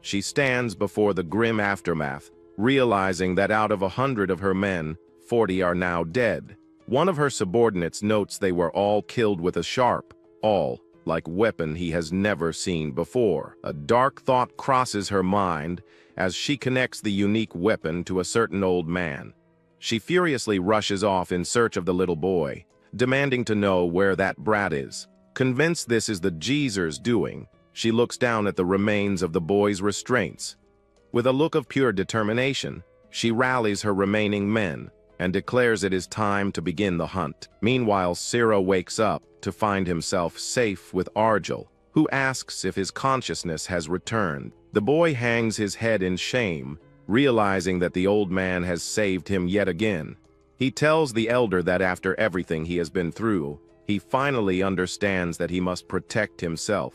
She stands before the grim aftermath, realizing that out of 100 of her men, 40 are now dead. One of her subordinates notes they were all killed with a sharp, like weapon he has never seen before. A dark thought crosses her mind as she connects the unique weapon to a certain old man. She furiously rushes off in search of the little boy, demanding to know where that brat is. Convinced this is the geezer's doing, she looks down at the remains of the boy's restraints. With a look of pure determination, she rallies her remaining men and declares it is time to begin the hunt. Meanwhile, Siro wakes up to find himself safe with Arjul, who asks if his consciousness has returned. The boy hangs his head in shame, realizing that the old man has saved him yet again. He tells the elder that after everything he has been through, he finally understands that he must protect himself.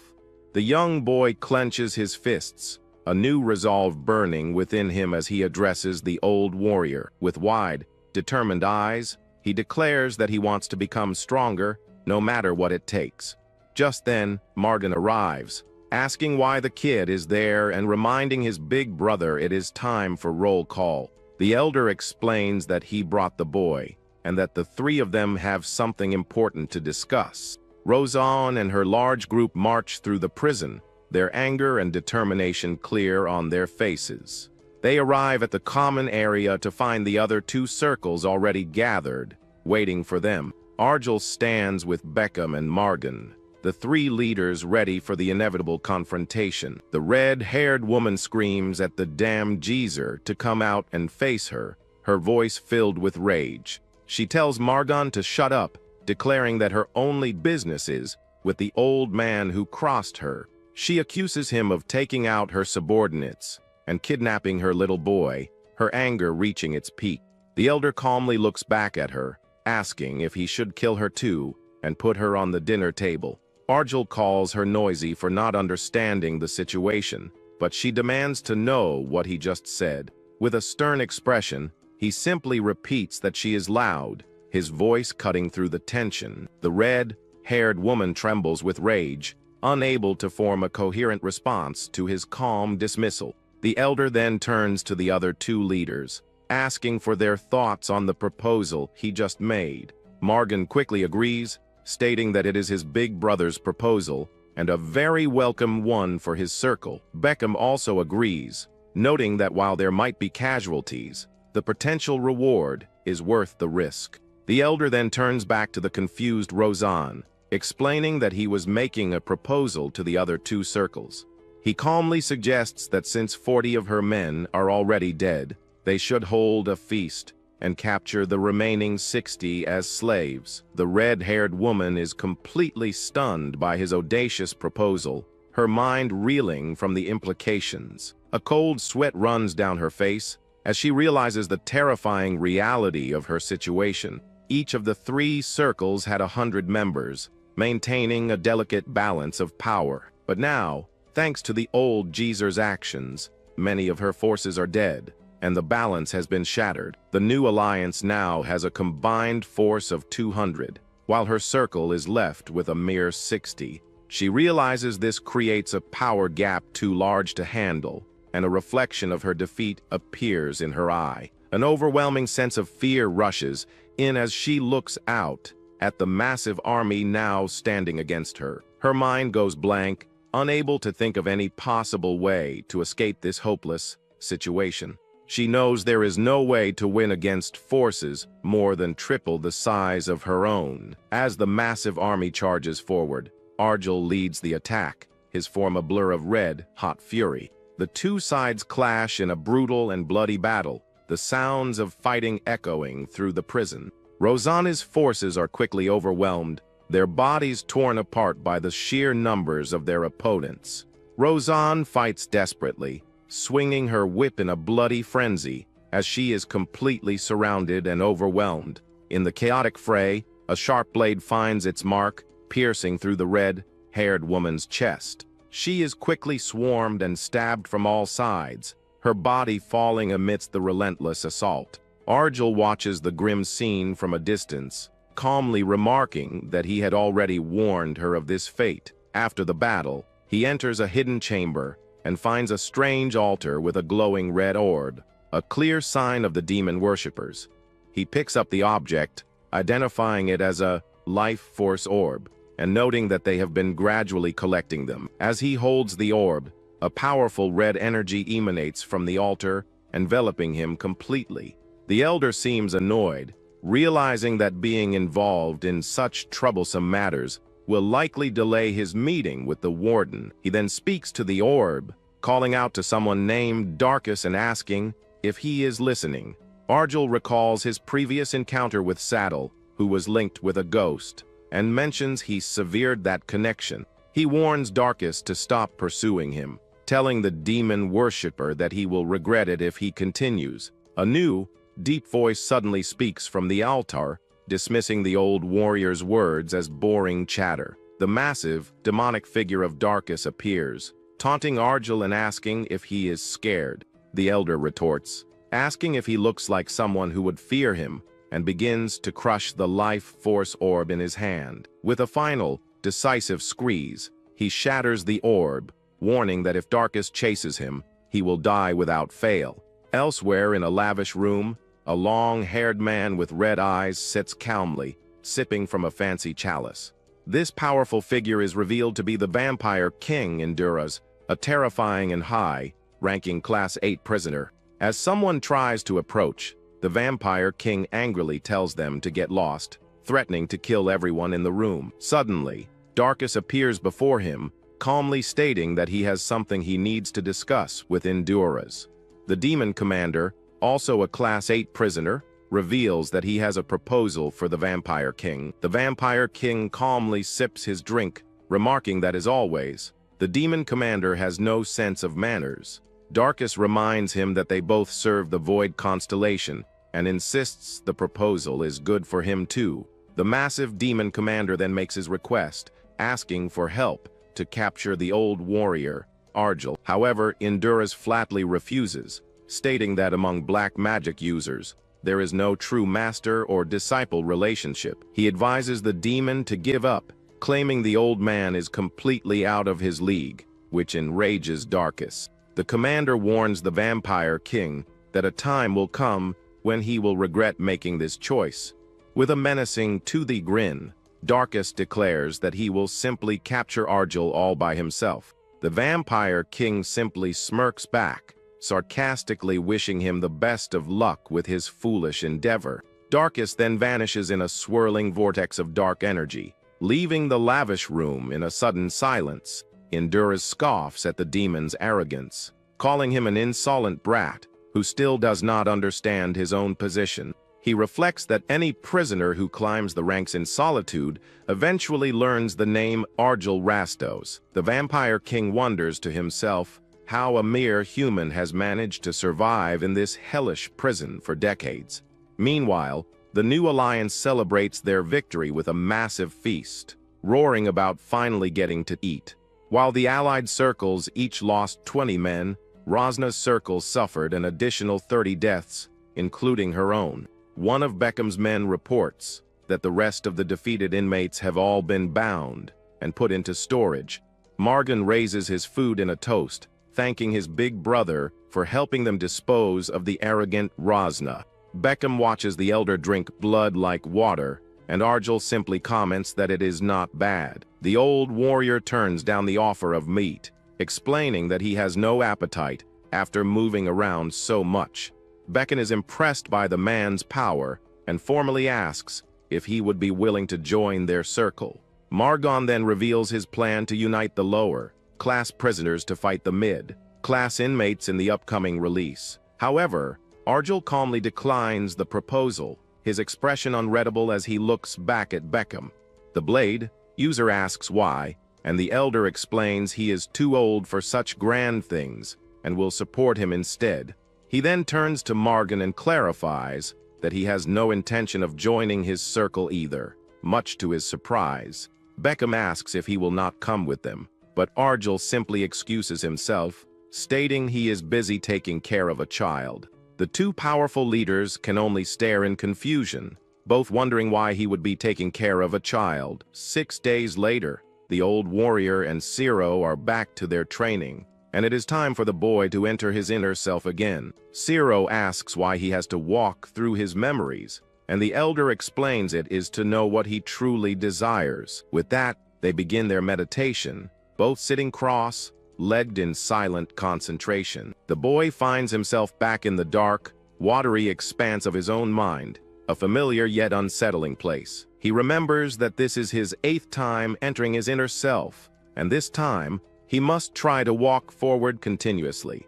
The young boy clenches his fists, a new resolve burning within him as he addresses the old warrior. With wide, determined eyes, he declares that he wants to become stronger, no matter what it takes. Just then, Margan arrives, asking why the kid is there and reminding his big brother it is time for roll call. The elder explains that he brought the boy, and that the three of them have something important to discuss. Roseanne and her large group march through the prison, their anger and determination clear on their faces. They arrive at the common area to find the other two circles already gathered, waiting for them. Arjul stands with Beckham and Margan, the three leaders ready for the inevitable confrontation. The red-haired woman screams at the damn geezer to come out and face her, her voice filled with rage. She tells Margan to shut up, declaring that her only business is with the old man who crossed her. She accuses him of taking out her subordinates and kidnapping her little boy, her anger reaching its peak. The elder calmly looks back at her, asking if he should kill her too and put her on the dinner table. Arjul calls her noisy for not understanding the situation, but she demands to know what he just said. With a stern expression, he simply repeats that she is loud, his voice cutting through the tension. The red-haired woman trembles with rage, unable to form a coherent response to his calm dismissal. The elder then turns to the other two leaders, asking for their thoughts on the proposal he just made. Margan quickly agrees, stating that it is his big brother's proposal and a very welcome one for his circle. Beckham also agrees, noting that while there might be casualties, the potential reward is worth the risk. The elder then turns back to the confused Rozan, explaining that he was making a proposal to the other two circles. He calmly suggests that since 40 of her men are already dead, they should hold a feast and capture the remaining 60 as slaves. The red-haired woman is completely stunned by his audacious proposal, her mind reeling from the implications. A cold sweat runs down her face as she realizes the terrifying reality of her situation. Each of the 3 circles had 100 members, maintaining a delicate balance of power. But now, thanks to the old Geezer's actions, many of her forces are dead, and the balance has been shattered. The new alliance now has a combined force of 200, while her circle is left with a mere 60. She realizes this creates a power gap too large to handle, and a reflection of her defeat appears in her eye. An overwhelming sense of fear rushes in as she looks out at the massive army now standing against her. Her mind goes blank, unable to think of any possible way to escape this hopeless situation. She knows there is no way to win against forces more than triple the size of her own. As the massive army charges forward, Argel leads the attack, his form a blur of red, hot fury. The two sides clash in a brutal and bloody battle, the sounds of fighting echoing through the prison. Rosanna's forces are quickly overwhelmed, their bodies torn apart by the sheer numbers of their opponents. Rosanne fights desperately, swinging her whip in a bloody frenzy as she is completely surrounded and overwhelmed. In the chaotic fray, a sharp blade finds its mark, piercing through the red-haired woman's chest. She is quickly swarmed and stabbed from all sides, her body falling amidst the relentless assault. Argel watches the grim scene from a distance, calmly remarking that he had already warned her of this fate. After the battle, he enters a hidden chamber and finds a strange altar with a glowing red orb, a clear sign of the demon worshippers. He picks up the object, identifying it as a life force orb, and noting that they have been gradually collecting them. As he holds the orb, a powerful red energy emanates from the altar, enveloping him completely. The elder seems annoyed, realizing that being involved in such troublesome matters will likely delay his meeting with the warden. He then speaks to the orb, calling out to someone named Darkus and asking if he is listening. Argel recalls his previous encounter with Saddle, who was linked with a ghost, and mentions he severed that connection. He warns Darkus to stop pursuing him, telling the demon worshipper that he will regret it if he continues. A new, deep voice suddenly speaks from the altar, dismissing the old warrior's words as boring chatter. The massive, demonic figure of Darkus appears, taunting Argel and asking if he is scared. The elder retorts, asking if he looks like someone who would fear him, and begins to crush the life force orb in his hand. With a final, decisive squeeze, he shatters the orb, warning that if Darkus chases him, he will die without fail. Elsewhere in a lavish room, a long-haired man with red eyes sits calmly, sipping from a fancy chalice. This powerful figure is revealed to be the Vampire King Induras, a terrifying and high-ranking Class 8 prisoner. As someone tries to approach, the Vampire King angrily tells them to get lost, threatening to kill everyone in the room. Suddenly, Darkus appears before him, calmly stating that he has something he needs to discuss with Induras. The demon commander, also a Class 8 prisoner, reveals that he has a proposal for the Vampire King. The Vampire King calmly sips his drink, remarking that, as always, the demon commander has no sense of manners. Darkus reminds him that they both serve the Void Constellation, and insists the proposal is good for him too. The massive demon commander then makes his request, asking for help to capture the old warrior, Argel. However, Induras flatly refuses, stating that among black magic users, there is no true master or disciple relationship. He advises the demon to give up, claiming the old man is completely out of his league, which enrages Darkus. The commander warns the Vampire King that a time will come when he will regret making this choice. With a menacing toothy grin, Darkus declares that he will simply capture Argel all by himself. The Vampire King simply smirks back, sarcastically wishing him the best of luck with his foolish endeavor. Darkus then vanishes in a swirling vortex of dark energy, leaving the lavish room in a sudden silence. Endura scoffs at the demon's arrogance, calling him an insolent brat who still does not understand his own position. He reflects that any prisoner who climbs the ranks in Solitude eventually learns the name Argel Rastos. The Vampire King wonders to himself how a mere human has managed to survive in this hellish prison for decades. Meanwhile, the new alliance celebrates their victory with a massive feast, roaring about finally getting to eat. While the allied circles each lost 20 men, Rosna's circle suffered an additional 30 deaths, including her own. One of Beckham's men reports that the rest of the defeated inmates have all been bound and put into storage. Margan raises his food in a toast, thanking his big brother for helping them dispose of the arrogant Rosna. Beckham watches the elder drink blood like water, and Argel simply comments that it is not bad. The old warrior turns down the offer of meat, explaining that he has no appetite after moving around so much. Beckon is impressed by the man's power and formally asks if he would be willing to join their circle. Margon then reveals his plan to unite the lower-class prisoners to fight the mid-class inmates in the upcoming release. However, Argel calmly declines the proposal, his expression unreadable as he looks back at Beckham. The Blade user asks why, and the elder explains he is too old for such grand things and will support him instead. He then turns to Margan and clarifies that he has no intention of joining his circle either, much to his surprise. Beckham asks if he will not come with them, but Argel simply excuses himself, stating he is busy taking care of a child. The two powerful leaders can only stare in confusion, both wondering why he would be taking care of a child. 6 days later, the old warrior and Ciro are back to their training, and it is time for the boy to enter his inner self again. Ciro asks why he has to walk through his memories, and the elder explains it is to know what he truly desires. With that, they begin their meditation, both sitting cross-legged in silent concentration. The boy finds himself back in the dark, watery expanse of his own mind, a familiar yet unsettling place. He remembers that this is his 8th time entering his inner self, and this time, he must try to walk forward continuously.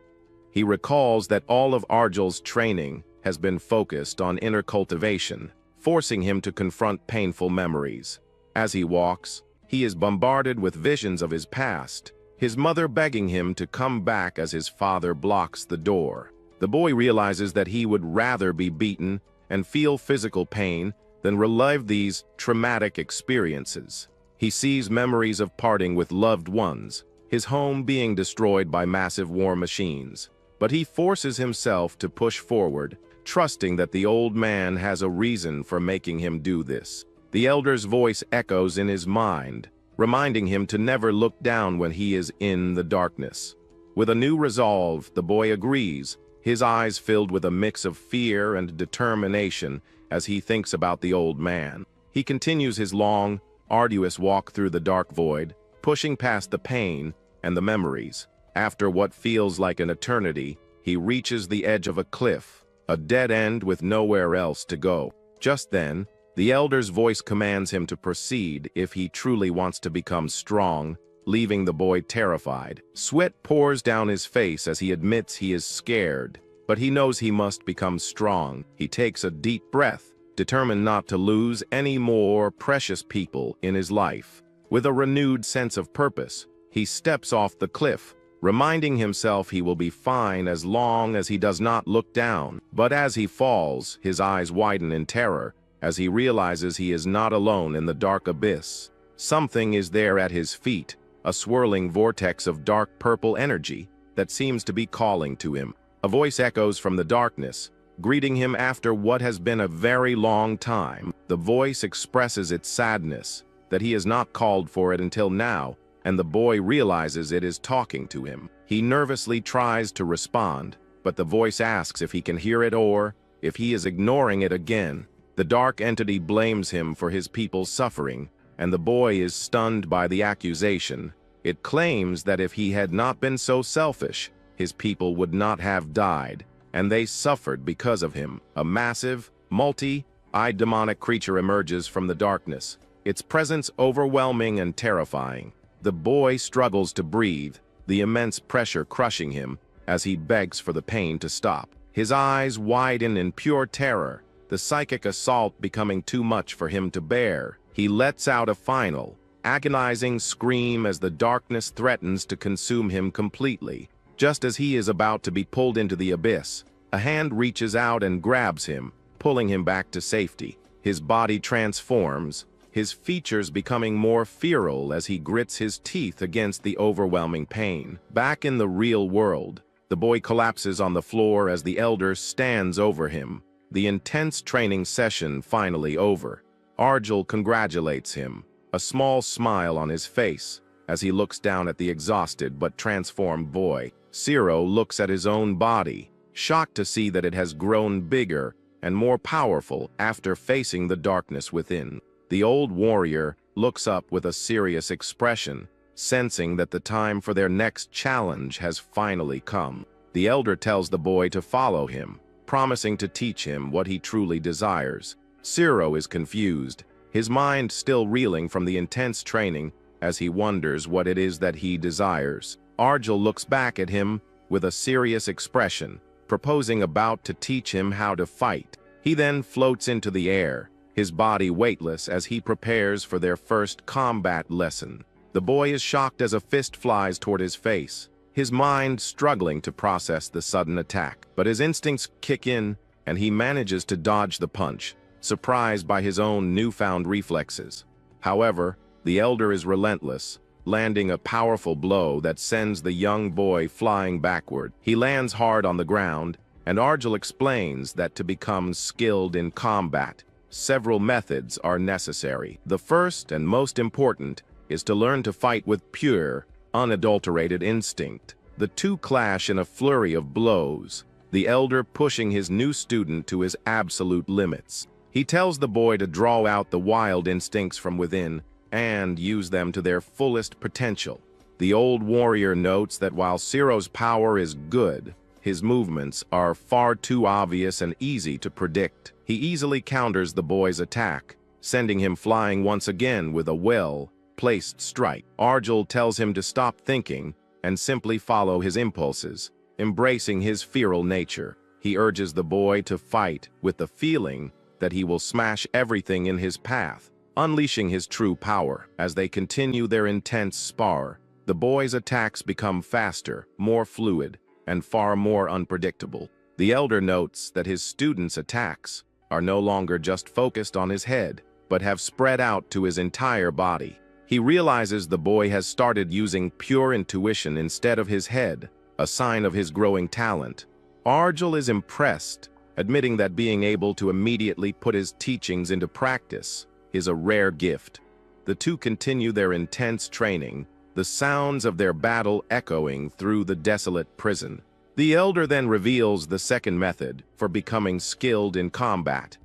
He recalls that all of Argel's training has been focused on inner cultivation, forcing him to confront painful memories. As he walks, he is bombarded with visions of his past, his mother begging him to come back as his father blocks the door. The boy realizes that he would rather be beaten and feel physical pain than relive these traumatic experiences. He sees memories of parting with loved ones, his home being destroyed by massive war machines. But he forces himself to push forward, trusting that the old man has a reason for making him do this. The elder's voice echoes in his mind, reminding him to never look down when he is in the darkness. With a new resolve, the boy agrees, his eyes filled with a mix of fear and determination as he thinks about the old man. He continues his long, arduous walk through the dark void, pushing past the pain and the memories. After what feels like an eternity, he reaches the edge of a cliff, a dead end with nowhere else to go. Just then, the elder's voice commands him to proceed if he truly wants to become strong, leaving the boy terrified. Sweat pours down his face as he admits he is scared, but he knows he must become strong. He takes a deep breath, determined not to lose any more precious people in his life. With a renewed sense of purpose, he steps off the cliff, reminding himself he will be fine as long as he does not look down. But as he falls, his eyes widen in terror as he realizes he is not alone in the dark abyss. Something is there at his feet, a swirling vortex of dark purple energy that seems to be calling to him. A voice echoes from the darkness, greeting him after what has been a very long time. The voice expresses its sadness that he has not called for it until now, and the boy realizes it is talking to him. He nervously tries to respond, but the voice asks if he can hear it or if he is ignoring it again. The dark entity blames him for his people's suffering, and the boy is stunned by the accusation. It claims that if he had not been so selfish, his people would not have died, and they suffered because of him. A massive, multi-eyed demonic creature emerges from the darkness, its presence overwhelming and terrifying. The boy struggles to breathe, the immense pressure crushing him as he begs for the pain to stop. His eyes widen in pure terror, the psychic assault becoming too much for him to bear. He lets out a final, agonizing scream as the darkness threatens to consume him completely. Just as he is about to be pulled into the abyss, a hand reaches out and grabs him, pulling him back to safety. His body transforms, his features becoming more feral as he grits his teeth against the overwhelming pain. Back in the real world, the boy collapses on the floor as the elder stands over him. The intense training session finally over. Arjel congratulates him, a small smile on his face, as he looks down at the exhausted but transformed boy. Zero looks at his own body, shocked to see that it has grown bigger and more powerful after facing the darkness within. The old warrior looks up with a serious expression, sensing that the time for their next challenge has finally come. The elder tells the boy to follow him, promising to teach him what he truly desires. Zero is confused, his mind still reeling from the intense training as he wonders what it is that he desires. Arjel looks back at him with a serious expression, proposing about to teach him how to fight. He then floats into the air, his body weightless as he prepares for their first combat lesson. The boy is shocked as a fist flies toward his face, his mind struggling to process the sudden attack. But his instincts kick in, and he manages to dodge the punch, surprised by his own newfound reflexes. However, the elder is relentless, landing a powerful blow that sends the young boy flying backward. He lands hard on the ground, and Arjel explains that to become skilled in combat, several methods are necessary. The first and most important is to learn to fight with pure, unadulterated instinct. The two clash in a flurry of blows, the elder pushing his new student to his absolute limits. He tells the boy to draw out the wild instincts from within and use them to their fullest potential. The old warrior notes that while Zero's power is good, his movements are far too obvious and easy to predict. He easily counters the boy's attack, sending him flying once again with a well-placed strike. Arjel tells him to stop thinking and simply follow his impulses, embracing his feral nature. He urges the boy to fight with the feeling that he will smash everything in his path, unleashing his true power. As they continue their intense spar, the boy's attacks become faster, more fluid, and far more unpredictable. The elder notes that his student's attacks are no longer just focused on his head, but have spread out to his entire body. He realizes the boy has started using pure intuition instead of his head, a sign of his growing talent. Arjel is impressed, admitting that being able to immediately put his teachings into practice is a rare gift. The two continue their intense training, the sounds of their battle echoing through the desolate prison. The elder then reveals the second method for becoming skilled in combat.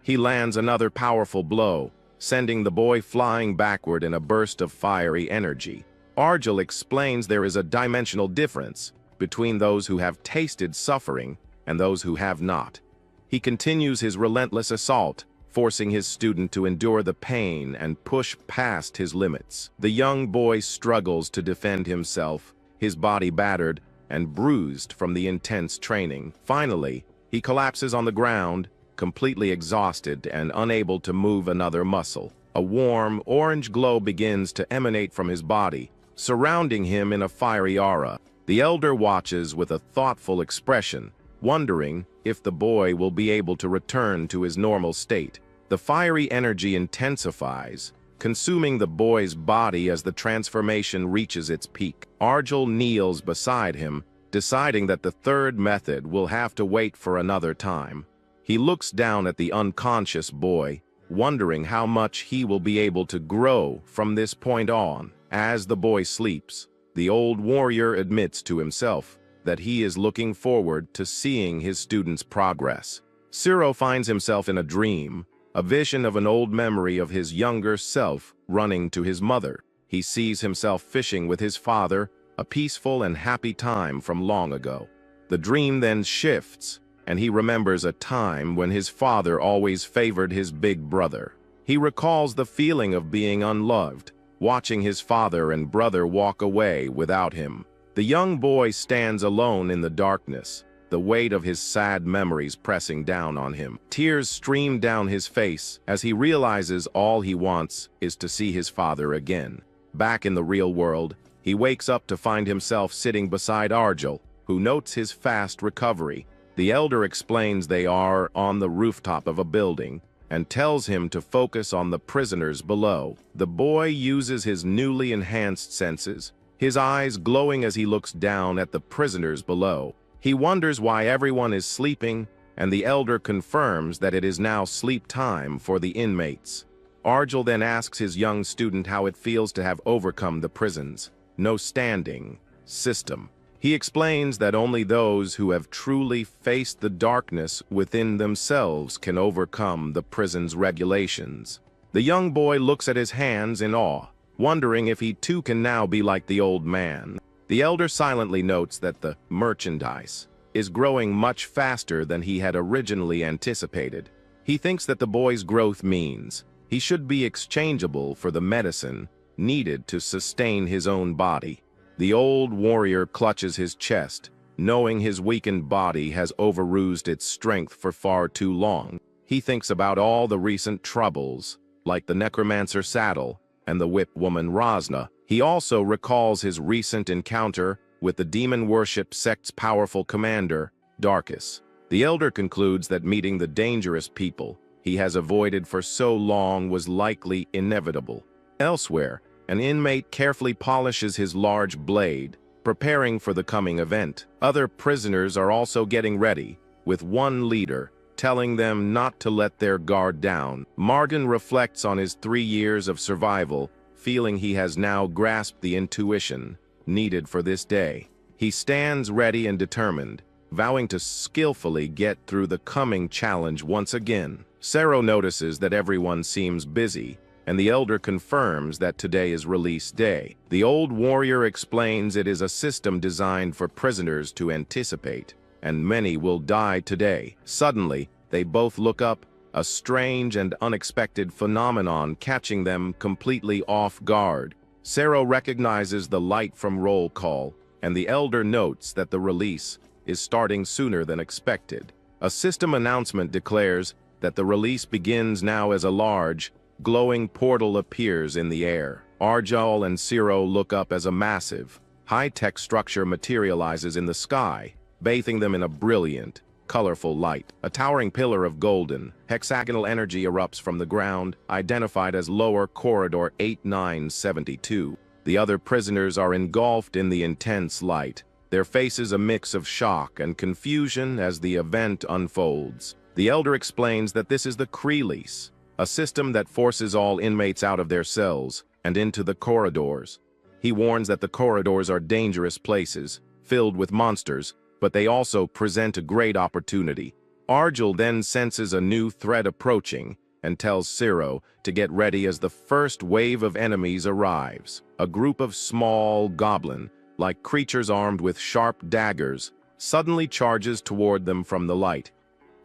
He lands another powerful blow, sending the boy flying backward in a burst of fiery energy. Arjel explains there is a dimensional difference between those who have tasted suffering and those who have not. He continues his relentless assault, forcing his student to endure the pain and push past his limits. The young boy struggles to defend himself, his body battered and bruised from the intense training. Finally, he collapses on the ground, completely exhausted and unable to move another muscle. A warm, orange glow begins to emanate from his body, surrounding him in a fiery aura. The elder watches with a thoughtful expression, wondering if the boy will be able to return to his normal state. The fiery energy intensifies, consuming the boy's body as the transformation reaches its peak. Arjel kneels beside him, deciding that the third method will have to wait for another time. He looks down at the unconscious boy, wondering how much he will be able to grow from this point on. As the boy sleeps, the old warrior admits to himself that he is looking forward to seeing his student's progress. Zero finds himself in a dream, a vision of an old memory of his younger self running to his mother. He sees himself fishing with his father, a peaceful and happy time from long ago. The dream then shifts, and he remembers a time when his father always favored his big brother. He recalls the feeling of being unloved, watching his father and brother walk away without him. The young boy stands alone in the darkness, the weight of his sad memories pressing down on him. Tears stream down his face as he realizes all he wants is to see his father again. Back in the real world, he wakes up to find himself sitting beside Arjel, who notes his fast recovery. The elder explains they are on the rooftop of a building and tells him to focus on the prisoners below. The boy uses his newly enhanced senses, his eyes glowing as he looks down at the prisoners below. He wonders why everyone is sleeping, and the elder confirms that it is now sleep time for the inmates. Arjel then asks his young student how it feels to have overcome the prison's no standing system. He explains that only those who have truly faced the darkness within themselves can overcome the prison's regulations. The young boy looks at his hands in awe, wondering if he too can now be like the old man. The elder silently notes that the merchandise is growing much faster than he had originally anticipated. He thinks that the boy's growth means he should be exchangeable for the medicine needed to sustain his own body. The old warrior clutches his chest, knowing his weakened body has overused its strength for far too long. He thinks about all the recent troubles, like the necromancer saddle and the whip woman Rosna. He also recalls his recent encounter with the demon worship sect's powerful commander, Darkus. The elder concludes that meeting the dangerous people he has avoided for so long was likely inevitable. Elsewhere, an inmate carefully polishes his large blade, preparing for the coming event. Other prisoners are also getting ready, with one leader telling them not to let their guard down. Margan reflects on his 3 years of survival, feeling he has now grasped the intuition needed for this day. He stands ready and determined, vowing to skillfully get through the coming challenge once again. Sero notices that everyone seems busy, and the elder confirms that today is release day. The old warrior explains it is a system designed for prisoners to anticipate, and many will die today. Suddenly, they both look up, a strange and unexpected phenomenon catching them completely off guard. Sero recognizes the light from roll call, and the elder notes that the release is starting sooner than expected. A system announcement declares that the release begins now as a large, glowing portal appears in the air. Arjal and Sero look up as a massive, high-tech structure materializes in the sky, bathing them in a brilliant, colorful light. A towering pillar of golden, hexagonal energy erupts from the ground, identified as Lower Corridor 8972. The other prisoners are engulfed in the intense light, their faces a mix of shock and confusion as the event unfolds. The elder explains that this is the Creelease, a system that forces all inmates out of their cells and into the corridors. He warns that the corridors are dangerous places, filled with monsters, but they also present a great opportunity. Arjel then senses a new threat approaching and tells Sero to get ready as the first wave of enemies arrives. A group of small, goblin-like creatures armed with sharp daggers suddenly charges toward them from the light.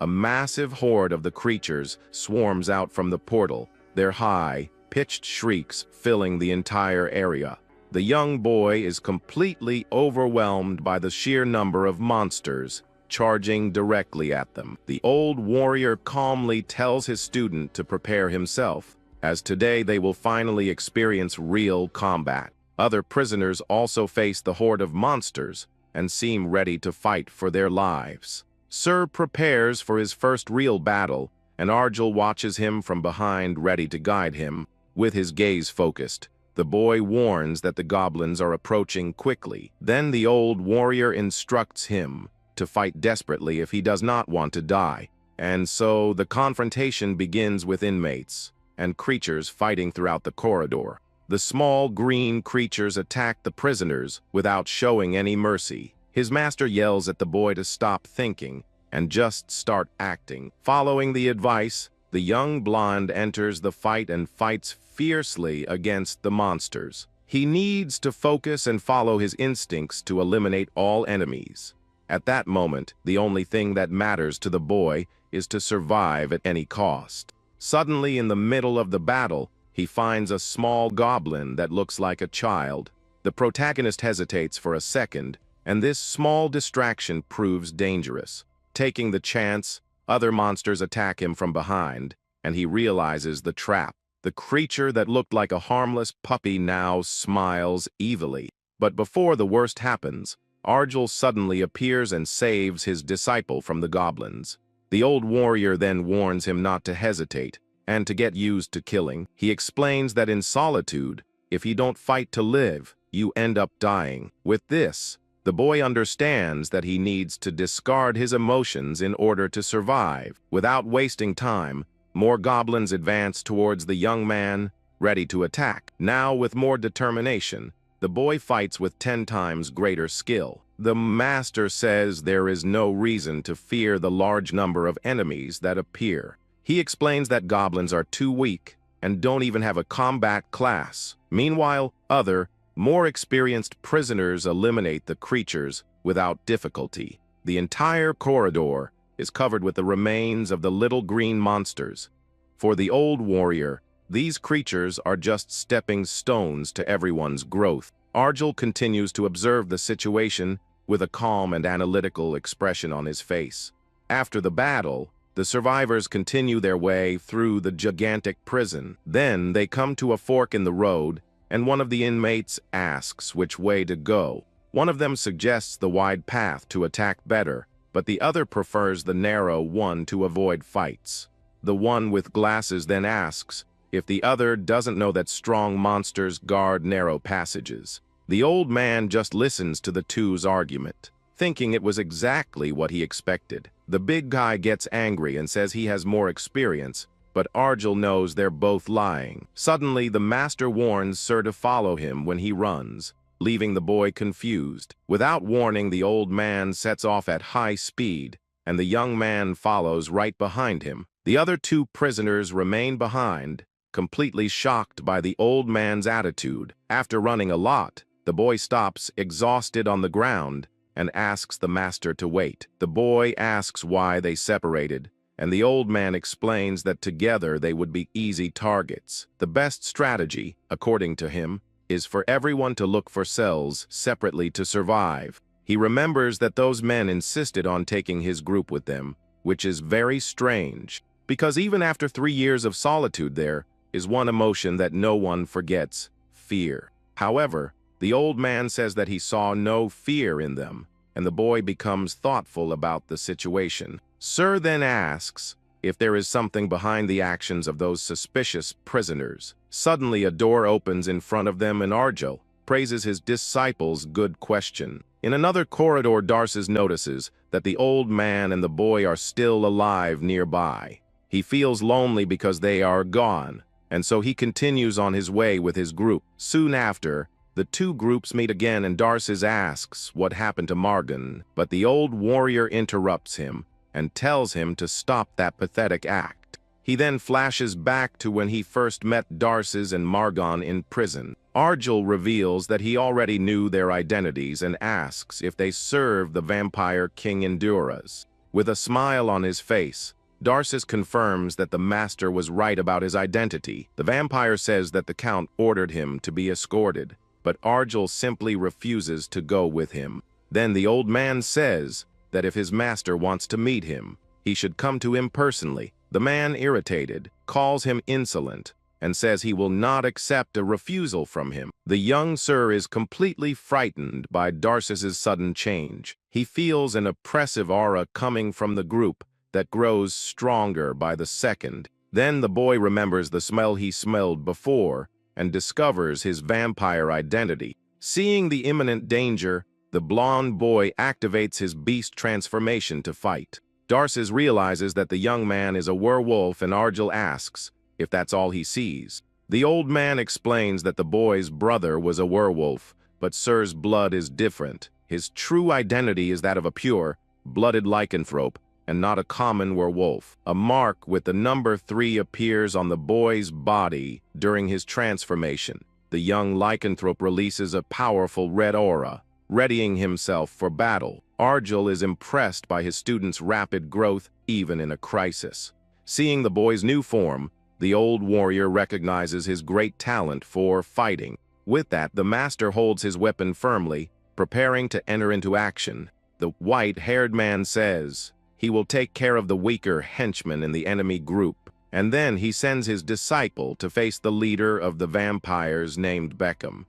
A massive horde of the creatures swarms out from the portal, their high-pitched shrieks filling the entire area. The young boy is completely overwhelmed by the sheer number of monsters charging directly at them. The old warrior calmly tells his student to prepare himself, as today they will finally experience real combat. Other prisoners also face the horde of monsters and seem ready to fight for their lives. Sir prepares for his first real battle, and Arjel watches him from behind, ready to guide him. With his gaze focused, the boy warns that the goblins are approaching quickly. Then the old warrior instructs him to fight desperately if he does not want to die. And so the confrontation begins with inmates and creatures fighting throughout the corridor. The small green creatures attack the prisoners without showing any mercy. His master yells at the boy to stop thinking and just start acting. Following the advice, the young blonde enters the fight and fights fiercely against the monsters. He needs to focus and follow his instincts to eliminate all enemies. At that moment, the only thing that matters to the boy is to survive at any cost. Suddenly, in the middle of the battle, he finds a small goblin that looks like a child. The protagonist hesitates for a second, and this small distraction proves dangerous. Taking the chance, other monsters attack him from behind, and he realizes the trap. The creature that looked like a harmless puppy now smiles evilly. But before the worst happens, Arjul suddenly appears and saves his disciple from the goblins. The old warrior then warns him not to hesitate and to get used to killing. He explains that in Solitude, if you don't fight to live, you end up dying. With this, the boy understands that he needs to discard his emotions in order to survive. Without wasting time, more goblins advance towards the young man, ready to attack. Now, with more determination, the boy fights with 10 times greater skill. The master says there is no reason to fear the large number of enemies that appear. He explains that goblins are too weak and don't even have a combat class. Meanwhile, other, more experienced prisoners eliminate the creatures without difficulty. The entire corridor is covered with the remains of the little green monsters. For the old warrior, these creatures are just stepping stones to everyone's growth. Arjul continues to observe the situation with a calm and analytical expression on his face. After the battle, the survivors continue their way through the gigantic prison. Then they come to a fork in the road, and one of the inmates asks which way to go. One of them suggests the wide path to attack better, but the other prefers the narrow one to avoid fights. The one with glasses then asks if the other doesn't know that strong monsters guard narrow passages. The old man just listens to the two's argument, thinking it was exactly what he expected. The big guy gets angry and says he has more experience, but Arjul knows they're both lying. Suddenly, the master warns Sir to follow him when he runs, leaving the boy confused. Without warning, the old man sets off at high speed, and the young man follows right behind him. The other two prisoners remain behind, completely shocked by the old man's attitude. After running a lot, the boy stops, exhausted, on the ground, and asks the master to wait. The boy asks why they separated, and the old man explains that together they would be easy targets. The best strategy, according to him, is for everyone to look for cells separately to survive. He remembers that those men insisted on taking his group with them, which is very strange, because even after 3 years of solitude there is one emotion that no one forgets: fear. However, the old man says that he saw no fear in them, and the boy becomes thoughtful about the situation. Sir then asks if there is something behind the actions of those suspicious prisoners. Suddenly, a door opens in front of them, and Arjul praises his disciple's good question. In another corridor, Darcis notices that the old man and the boy are still alive nearby. He feels lonely because they are gone, and so he continues on his way with his group. Soon after, the two groups meet again, and Darcis asks what happened to Margan, but the old warrior interrupts him and tells him to stop that pathetic act. He then flashes back to when he first met Darcis and Margan in prison. Arjul reveals that he already knew their identities and asks if they serve the vampire King Enduras. With a smile on his face, Darcis confirms that the master was right about his identity. The vampire says that the count ordered him to be escorted, but Arjul simply refuses to go with him. Then the old man says that if his master wants to meet him, he should come to him personally. The man, irritated, calls him insolent and says he will not accept a refusal from him. The young sir is completely frightened by Darcis's sudden change. He feels an oppressive aura coming from the group that grows stronger by the second. Then the boy remembers the smell he smelled before and discovers his vampire identity. Seeing the imminent danger, the blonde boy activates his beast transformation to fight. Darcis realizes that the young man is a werewolf, and Arjul asks if that's all he sees. The old man explains that the boy's brother was a werewolf, but Sir's blood is different. His true identity is that of a pure, blooded lycanthrope, and not a common werewolf. A mark with the number 3 appears on the boy's body during his transformation. The young lycanthrope releases a powerful red aura, readying himself for battle. Arjul is impressed by his student's rapid growth, even in a crisis. Seeing the boy's new form, the old warrior recognizes his great talent for fighting. With that, the master holds his weapon firmly, preparing to enter into action. The white-haired man says he will take care of the weaker henchmen in the enemy group, and then he sends his disciple to face the leader of the vampires named Beckham.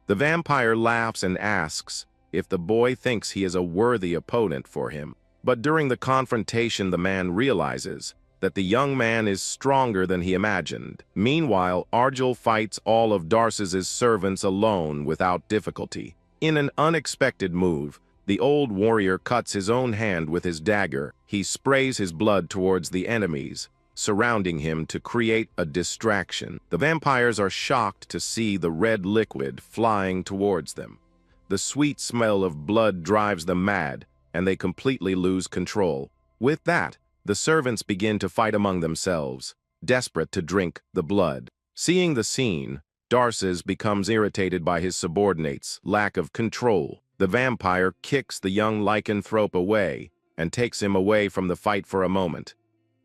The vampire laughs and asks if the boy thinks he is a worthy opponent for him. But during the confrontation, the man realizes that the young man is stronger than he imagined. Meanwhile, Arjul fights all of Darce's servants alone without difficulty. In an unexpected move, the old warrior cuts his own hand with his dagger. He sprays his blood towards the enemies, surrounding him to create a distraction. The vampires are shocked to see the red liquid flying towards them. The sweet smell of blood drives them mad, and they completely lose control. With that, the servants begin to fight among themselves, desperate to drink the blood. Seeing the scene, Darces becomes irritated by his subordinates' lack of control. The vampire kicks the young lycanthrope away and takes him away from the fight for a moment.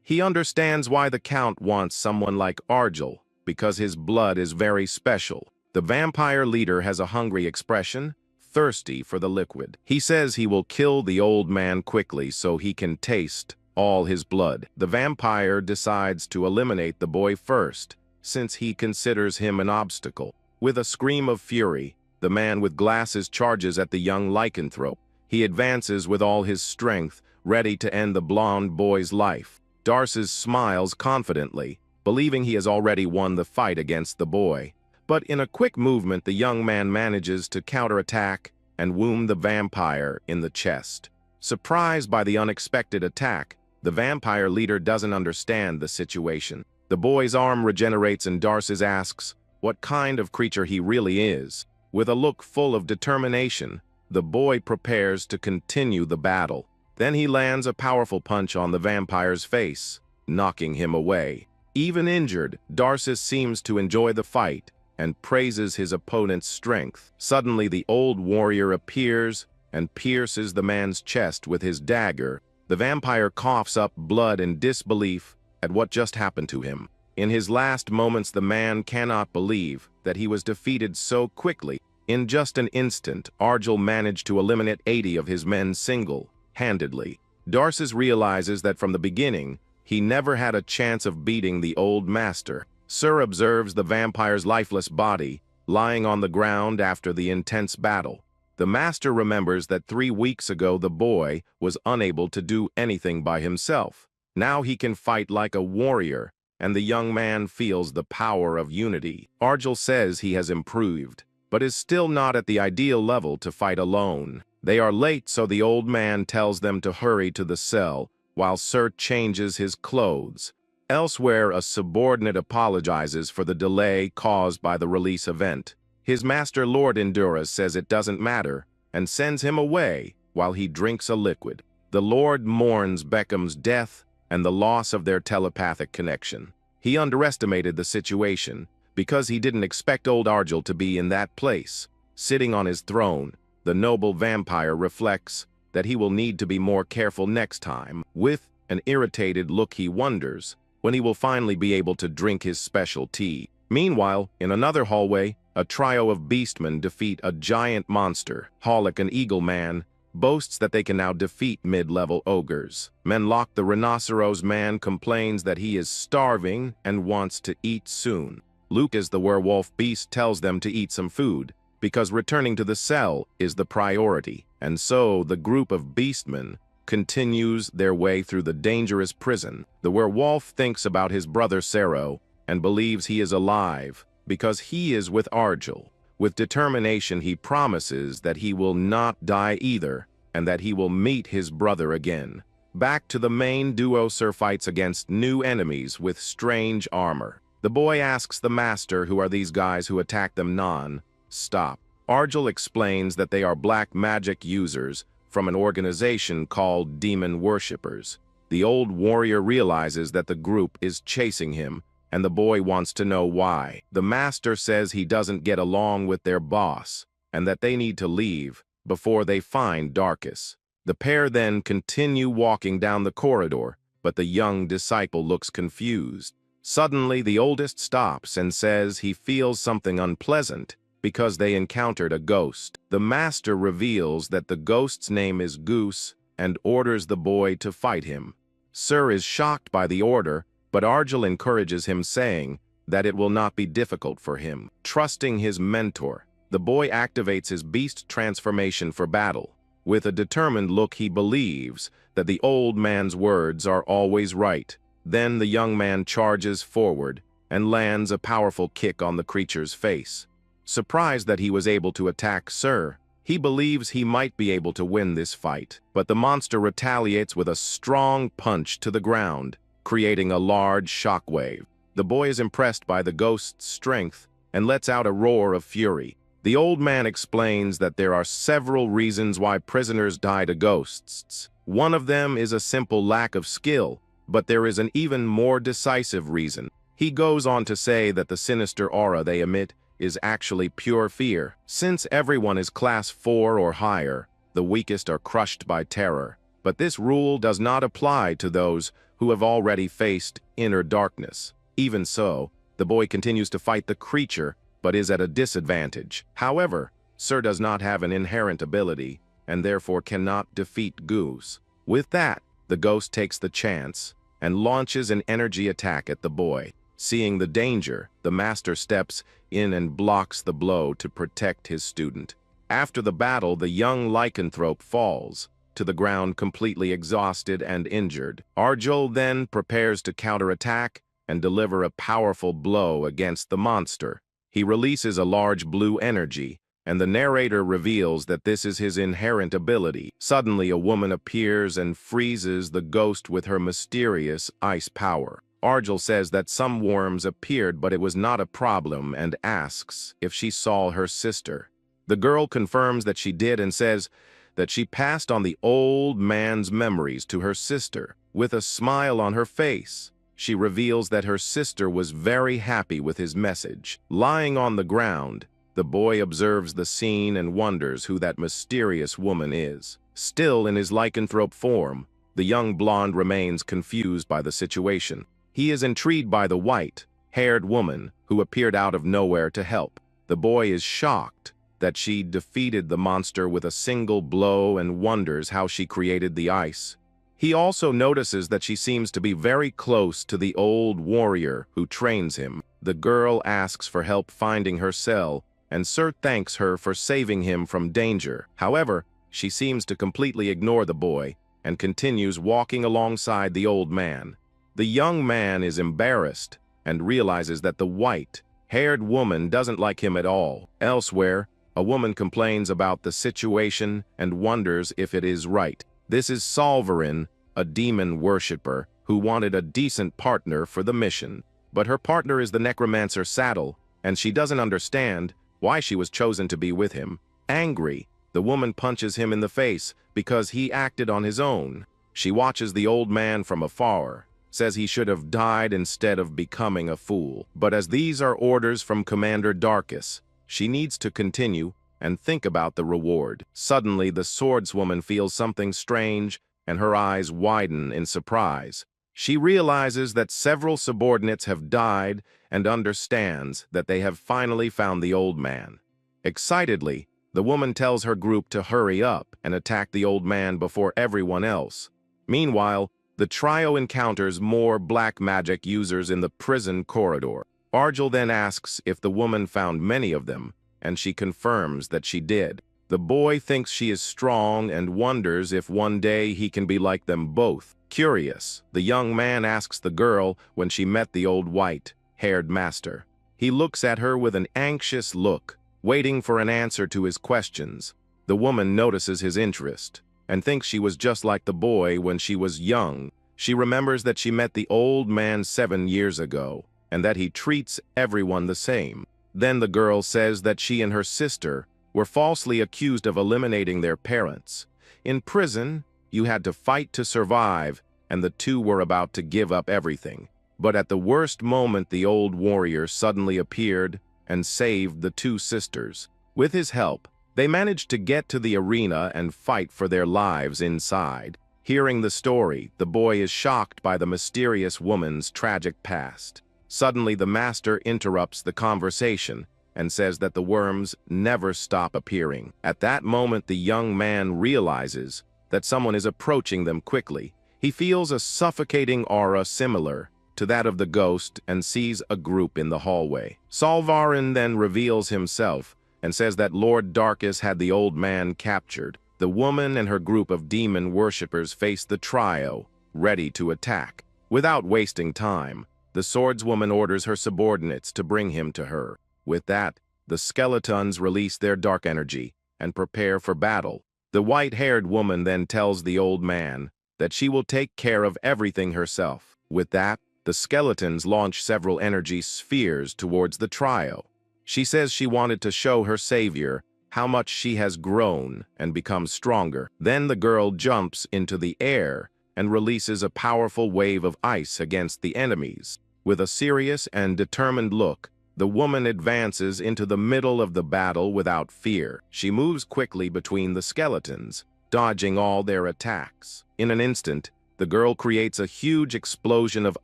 He understands why the Count wants someone like Arjul, because his blood is very special. The vampire leader has a hungry expression, thirsty for the liquid. He says he will kill the old man quickly so he can taste all his blood. The vampire decides to eliminate the boy first, since he considers him an obstacle. With a scream of fury, the man with glasses charges at the young lycanthrope. He advances with all his strength, ready to end the blonde boy's life. Darces smiles confidently, believing he has already won the fight against the boy. But in a quick movement, the young man manages to counterattack and wound the vampire in the chest. Surprised by the unexpected attack, the vampire leader doesn't understand the situation. The boy's arm regenerates and Darces asks what kind of creature he really is. With a look full of determination, the boy prepares to continue the battle. Then he lands a powerful punch on the vampire's face, knocking him away. Even injured, Darces seems to enjoy the fight and praises his opponent's strength. Suddenly, the old warrior appears and pierces the man's chest with his dagger. The vampire coughs up blood in disbelief at what just happened to him. In his last moments, the man cannot believe that he was defeated so quickly. In just an instant, Arjul managed to eliminate 80 of his men single-handedly. Darces realizes that from the beginning, he never had a chance of beating the old master. Sir observes the vampire's lifeless body lying on the ground after the intense battle. The master remembers that 3 weeks ago the boy was unable to do anything by himself. Now he can fight like a warrior, and the young man feels the power of unity. Arjul says he has improved, but is still not at the ideal level to fight alone. They are late, so the old man tells them to hurry to the cell, while Sir changes his clothes. Elsewhere, a subordinate apologizes for the delay caused by the release event. His master, Lord Endurus, says it doesn't matter, and sends him away while he drinks a liquid. The Lord mourns Beckham's death and the loss of their telepathic connection. He underestimated the situation, because he didn't expect old Arjul to be in that place. Sitting on his throne, the noble vampire reflects that he will need to be more careful next time. With an irritated look, he wonders when he will finally be able to drink his special tea. Meanwhile, in another hallway, a trio of beastmen defeat a giant monster. Holic, an eagle man, boasts that they can now defeat mid-level ogres. Menlock, the rhinoceros man, complains that he is starving and wants to eat soon. Lucas, the werewolf beast, tells them to eat some food, because returning to the cell is the priority. And so the group of beastmen continues their way through the dangerous prison. The werewolf thinks about his brother Sero and believes he is alive because he is with Arjul. With determination, he promises that he will not die either and that he will meet his brother again. Back to the main duo, Sir fights against new enemies with strange armor. The boy asks the master who are these guys who attack them non-stop. Arjul explains that they are black magic users from an organization called Demon Worshippers. The old warrior realizes that the group is chasing him, and the boy wants to know why. The master says he doesn't get along with their boss, and that they need to leave before they find Darkus. The pair then continue walking down the corridor, but the young disciple looks confused. Suddenly, the oldest stops and says he feels something unpleasant because they encountered a ghost. The master reveals that the ghost's name is Goose and orders the boy to fight him. Sir is shocked by the order, but Argel encourages him, saying that it will not be difficult for him. Trusting his mentor, the boy activates his beast transformation for battle. With a determined look, he believes that the old man's words are always right. Then the young man charges forward and lands a powerful kick on the creature's face. Surprised that he was able to attack Sir, he believes he might be able to win this fight, but the monster retaliates with a strong punch to the ground, creating a large shockwave. The boy is impressed by the ghost's strength and lets out a roar of fury. The old man explains that there are several reasons why prisoners die to ghosts. One of them is a simple lack of skill, but there is an even more decisive reason. He goes on to say that the sinister aura they emit is actually pure fear. Since everyone is class 4 or higher, the weakest are crushed by terror. But this rule does not apply to those who have already faced inner darkness. Even so, the boy continues to fight the creature, but is at a disadvantage. However, Sir does not have an inherent ability, and therefore cannot defeat Goose. With that, the ghost takes the chance and launches an energy attack at the boy. Seeing the danger, the master steps in and blocks the blow to protect his student. After the battle, the young lycanthrope falls to the ground completely exhausted and injured. Argel then prepares to counterattack and deliver a powerful blow against the monster. He releases a large blue energy, and the narrator reveals that this is his inherent ability. Suddenly, a woman appears and freezes the ghost with her mysterious ice power. Argel says that some worms appeared, but it was not a problem, and asks if she saw her sister. The girl confirms that she did and says that she passed on the old man's memories to her sister. With a smile on her face, she reveals that her sister was very happy with his message. Lying on the ground, the boy observes the scene and wonders who that mysterious woman is. Still in his lycanthrope form, the young blonde remains confused by the situation. He is intrigued by the white-haired woman who appeared out of nowhere to help. The boy is shocked that she defeated the monster with a single blow and wonders how she created the ice. He also notices that she seems to be very close to the old warrior who trains him. The girl asks for help finding her cell, and Sir thanks her for saving him from danger. However, she seems to completely ignore the boy and continues walking alongside the old man. The young man is embarrassed and realizes that the white-haired woman doesn't like him at all. Elsewhere, a woman complains about the situation and wonders if it is right. This is Solverin, a demon worshipper who wanted a decent partner for the mission. But her partner is the necromancer Saddle, and she doesn't understand why she was chosen to be with him. Angry, the woman punches him in the face because he acted on his own. She watches the old man from afar, says he should have died instead of becoming a fool. But as these are orders from Commander Darkus, she needs to continue and think about the reward. Suddenly, the swordswoman feels something strange, and her eyes widen in surprise. She realizes that several subordinates have died and understands that they have finally found the old man. Excitedly, the woman tells her group to hurry up and attack the old man before everyone else. Meanwhile, the trio encounters more black magic users in the prison corridor. Argel then asks if the woman found many of them, and she confirms that she did. The boy thinks she is strong and wonders if one day he can be like them both. Curious, the young man asks the girl when she met the old white-haired master. He looks at her with an anxious look, waiting for an answer to his questions. The woman notices his interest and thinks she was just like the boy when she was young. She remembers that she met the old man 7 years ago, and that he treats everyone the same. Then the girl says that she and her sister were falsely accused of eliminating their parents. In prison, you had to fight to survive, and the two were about to give up everything. But at the worst moment, the old warrior suddenly appeared and saved the two sisters. With his help, they managed to get to the arena and fight for their lives inside. Hearing the story, the boy is shocked by the mysterious woman's tragic past. Suddenly, the master interrupts the conversation and says that the worms never stop appearing. At that moment, the young man realizes that someone is approaching them quickly. He feels a suffocating aura similar to that of the ghost and sees a group in the hallway. Solvarin then reveals himself and says that Lord Darkus had the old man captured. The woman and her group of demon worshippers face the trio, ready to attack. Without wasting time, the swordswoman orders her subordinates to bring him to her. With that, the skeletons release their dark energy and prepare for battle. The white-haired woman then tells the old man that she will take care of everything herself. With that, the skeletons launch several energy spheres towards the trio. She says she wanted to show her savior how much she has grown and become stronger. Then the girl jumps into the air and releases a powerful wave of ice against the enemies. With a serious and determined look, the woman advances into the middle of the battle without fear. She moves quickly between the skeletons, dodging all their attacks. In an instant, the girl creates a huge explosion of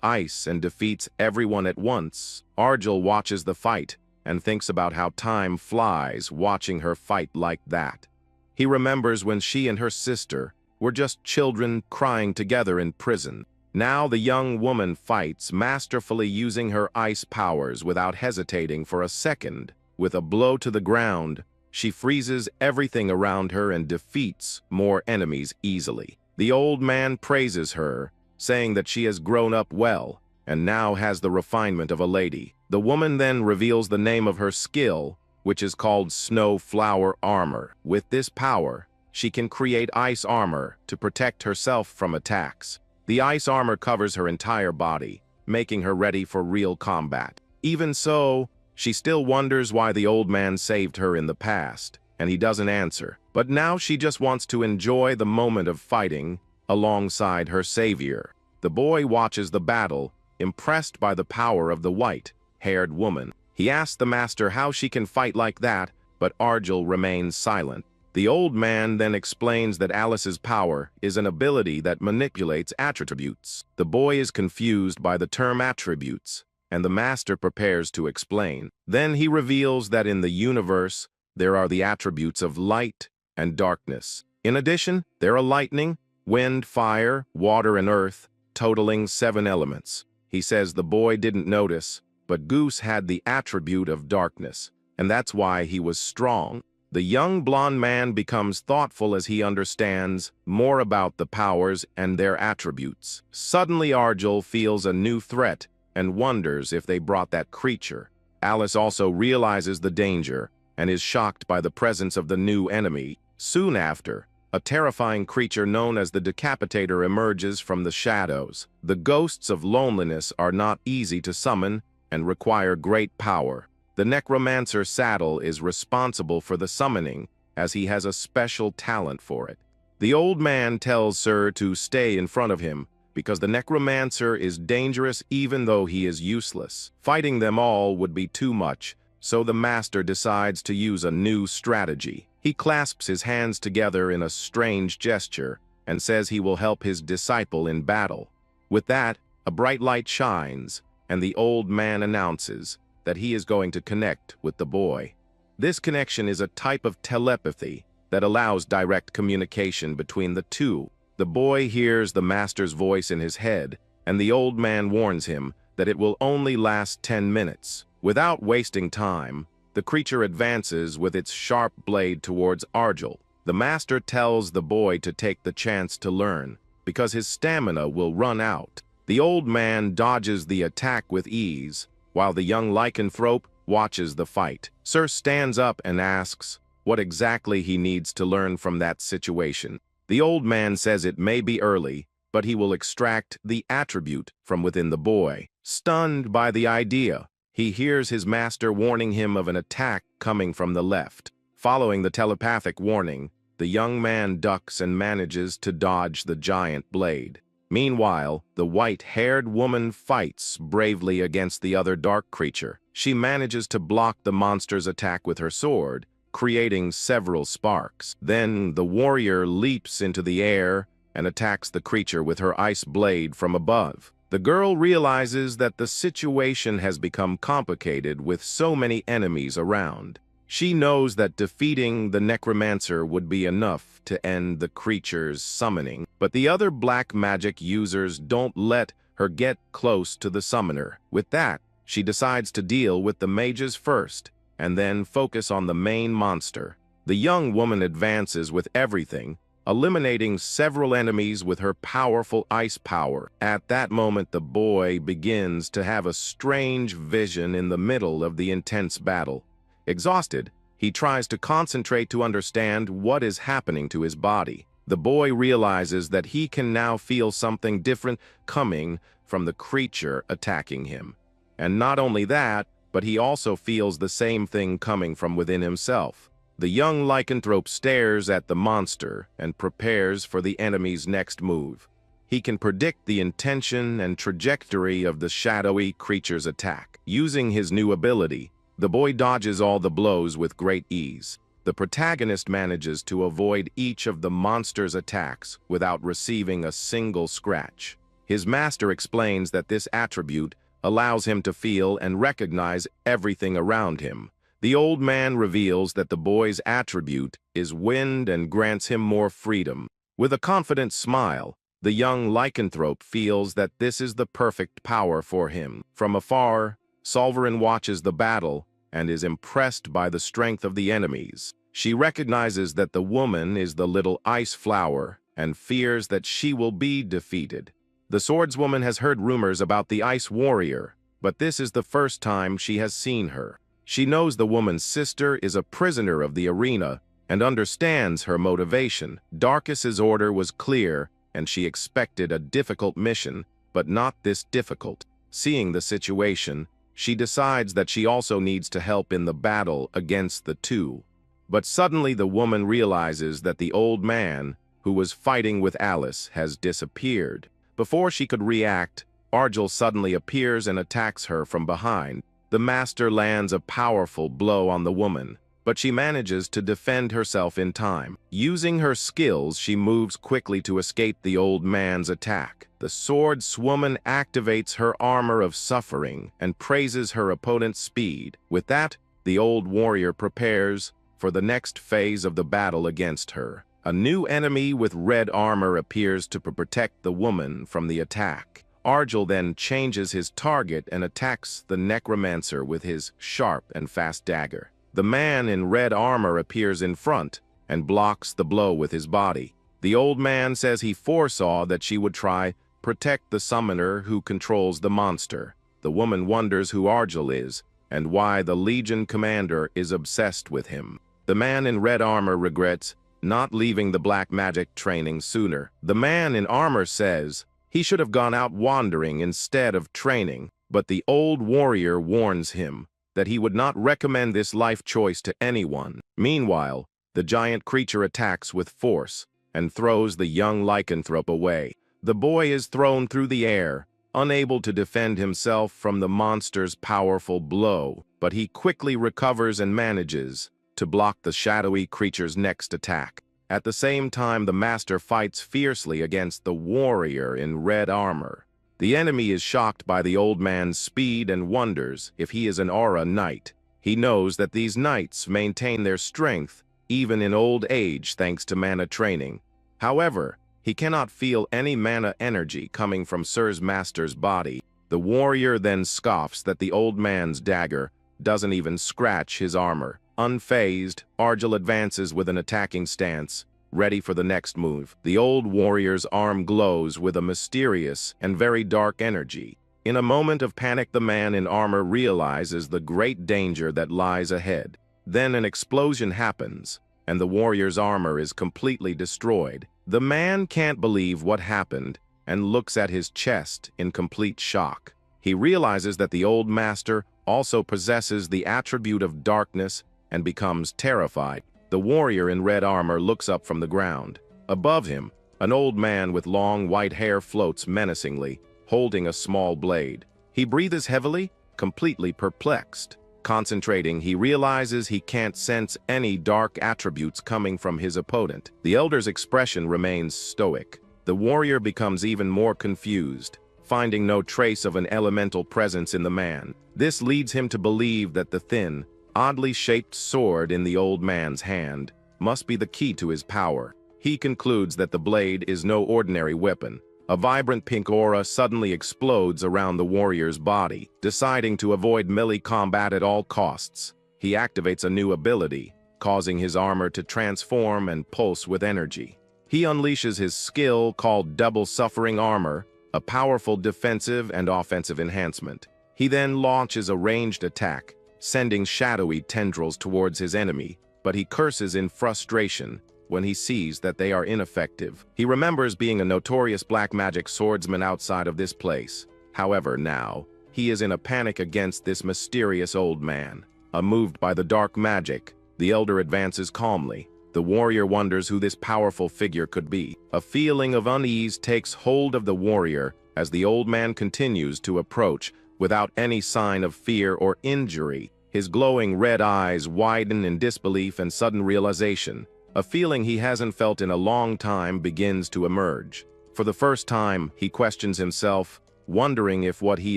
ice and defeats everyone at once. Argel watches the fight and thinks about how time flies watching her fight like that. He remembers when she and her sister were just children crying together in prison. Now the young woman fights masterfully using her ice powers without hesitating for a second. With a blow to the ground, she freezes everything around her and defeats more enemies easily. The old man praises her, saying that she has grown up well and now has the refinement of a lady. The woman then reveals the name of her skill, which is called Snow Flower Armor. With this power, she can create ice armor to protect herself from attacks. The ice armor covers her entire body, making her ready for real combat. Even so, she still wonders why the old man saved her in the past, and he doesn't answer. But now she just wants to enjoy the moment of fighting alongside her savior. The boy watches the battle, impressed by the power of the white-haired woman. He asks the master how she can fight like that, but Argel remains silent. The old man then explains that Alice's power is an ability that manipulates attributes. The boy is confused by the term attributes, and the master prepares to explain. Then he reveals that in the universe, there are the attributes of light and darkness. In addition, there are lightning, wind, fire, water, and earth, totaling 7 elements. He says the boy didn't notice, but Goose had the attribute of darkness, and that's why he was strong. The young blonde man becomes thoughtful as he understands more about the powers and their attributes. Suddenly, Argel feels a new threat and wonders if they brought that creature. Alice also realizes the danger and is shocked by the presence of the new enemy. Soon after, a terrifying creature known as the Decapitator emerges from the shadows. The ghosts of loneliness are not easy to summon and require great power. The necromancer Saddle is responsible for the summoning, as he has a special talent for it. The old man tells Sir to stay in front of him, because the necromancer is dangerous even though he is useless. Fighting them all would be too much, so the master decides to use a new strategy. He clasps his hands together in a strange gesture and says he will help his disciple in battle. With that, a bright light shines, and the old man announces that he is going to connect with the boy. This connection is a type of telepathy that allows direct communication between the two. The boy hears the master's voice in his head, and the old man warns him that it will only last 10 minutes. Without wasting time, the creature advances with its sharp blade towards Argel. The master tells the boy to take the chance to learn, because his stamina will run out. The old man dodges the attack with ease, while the young lycanthrope watches the fight. Sir stands up and asks what exactly he needs to learn from that situation. The old man says it may be early, but he will extract the attribute from within the boy. Stunned by the idea, he hears his master warning him of an attack coming from the left. Following the telepathic warning, the young man ducks and manages to dodge the giant blade. Meanwhile, the white-haired woman fights bravely against the other dark creature. She manages to block the monster's attack with her sword, creating several sparks. Then the warrior leaps into the air and attacks the creature with her ice blade from above. The girl realizes that the situation has become complicated with so many enemies around. She knows that defeating the necromancer would be enough to end the creature's summoning, but the other black magic users don't let her get close to the summoner. With that, she decides to deal with the mages first, and then focus on the main monster. The young woman advances with everything, eliminating several enemies with her powerful ice power. At that moment, the boy begins to have a strange vision in the middle of the intense battle. Exhausted, he tries to concentrate to understand what is happening to his body. The boy realizes that he can now feel something different coming from the creature attacking him. And not only that, but he also feels the same thing coming from within himself. The young lycanthrope stares at the monster and prepares for the enemy's next move. He can predict the intention and trajectory of the shadowy creature's attack. Using his new ability, the boy dodges all the blows with great ease. The protagonist manages to avoid each of the monster's attacks without receiving a single scratch. His master explains that this attribute allows him to feel and recognize everything around him. The old man reveals that the boy's attribute is wind and grants him more freedom. With a confident smile, the young lycanthrope feels that this is the perfect power for him. From afar, Solverin watches the battle and is impressed by the strength of the enemies. She recognizes that the woman is the little ice flower and fears that she will be defeated. The swordswoman has heard rumors about the ice warrior, but this is the first time she has seen her. She knows the woman's sister is a prisoner of the arena and understands her motivation. Darkus's order was clear, and she expected a difficult mission, but not this difficult. Seeing the situation, she decides that she also needs to help in the battle against the two. But suddenly the woman realizes that the old man, who was fighting with Alice, has disappeared. Before she could react, Argel suddenly appears and attacks her from behind. The master lands a powerful blow on the woman, but she manages to defend herself in time. Using her skills, she moves quickly to escape the old man's attack. The swordswoman activates her armor of suffering and praises her opponent's speed. With that, the old warrior prepares for the next phase of the battle against her. A new enemy with red armor appears to protect the woman from the attack. Argel then changes his target and attacks the necromancer with his sharp and fast dagger. The man in red armor appears in front and blocks the blow with his body. The old man says he foresaw that she would try protect the summoner who controls the monster. The woman wonders who Argel is and why the Legion commander is obsessed with him. The man in red armor regrets not leaving the black magic training sooner. The man in armor says he should have gone out wandering instead of training, but the old warrior warns him that he would not recommend this life choice to anyone. Meanwhile, the giant creature attacks with force and throws the young lycanthrope away. The boy is thrown through the air, unable to defend himself from the monster's powerful blow, but he quickly recovers and manages to block the shadowy creature's next attack. At the same time, the master fights fiercely against the warrior in red armor. The enemy is shocked by the old man's speed and wonders if he is an aura knight. He knows that these knights maintain their strength even in old age thanks to mana training. However, he cannot feel any mana energy coming from Sir's master's body. The warrior then scoffs that the old man's dagger doesn't even scratch his armor. Unfazed, Argel advances with an attacking stance, ready for the next move. The old warrior's arm glows with a mysterious and very dark energy. In a moment of panic, the man in armor realizes the great danger that lies ahead. Then an explosion happens, and the warrior's armor is completely destroyed. The man can't believe what happened and looks at his chest in complete shock. He realizes that the old master also possesses the attribute of darkness and becomes terrified. The warrior in red armor looks up from the ground. Above him, An old man with long white hair floats menacingly, holding a small blade. He breathes heavily, completely perplexed. Concentrating, he realizes he can't sense any dark attributes coming from his opponent. The elder's expression remains stoic. The warrior becomes even more confused, finding no trace of an elemental presence in the man. This leads him to believe that the thin, oddly shaped sword in the old man's hand must be the key to his power. He concludes that the blade is no ordinary weapon. A vibrant pink aura suddenly explodes around the warrior's body. Deciding to avoid melee combat at all costs, he activates a new ability, causing his armor to transform and pulse with energy. He unleashes his skill called Double Suffering Armor, a powerful defensive and offensive enhancement. He then launches a ranged attack, sending shadowy tendrils towards his enemy, but he curses in frustration when he sees that they are ineffective. He remembers being a notorious black magic swordsman outside of this place. However, now, he is in a panic against this mysterious old man. Unmoved by the dark magic, the elder advances calmly. The warrior wonders who this powerful figure could be. A feeling of unease takes hold of the warrior as the old man continues to approach without any sign of fear or injury. His glowing red eyes widen in disbelief and sudden realization. A feeling he hasn't felt in a long time begins to emerge. For the first time, he questions himself, wondering if what he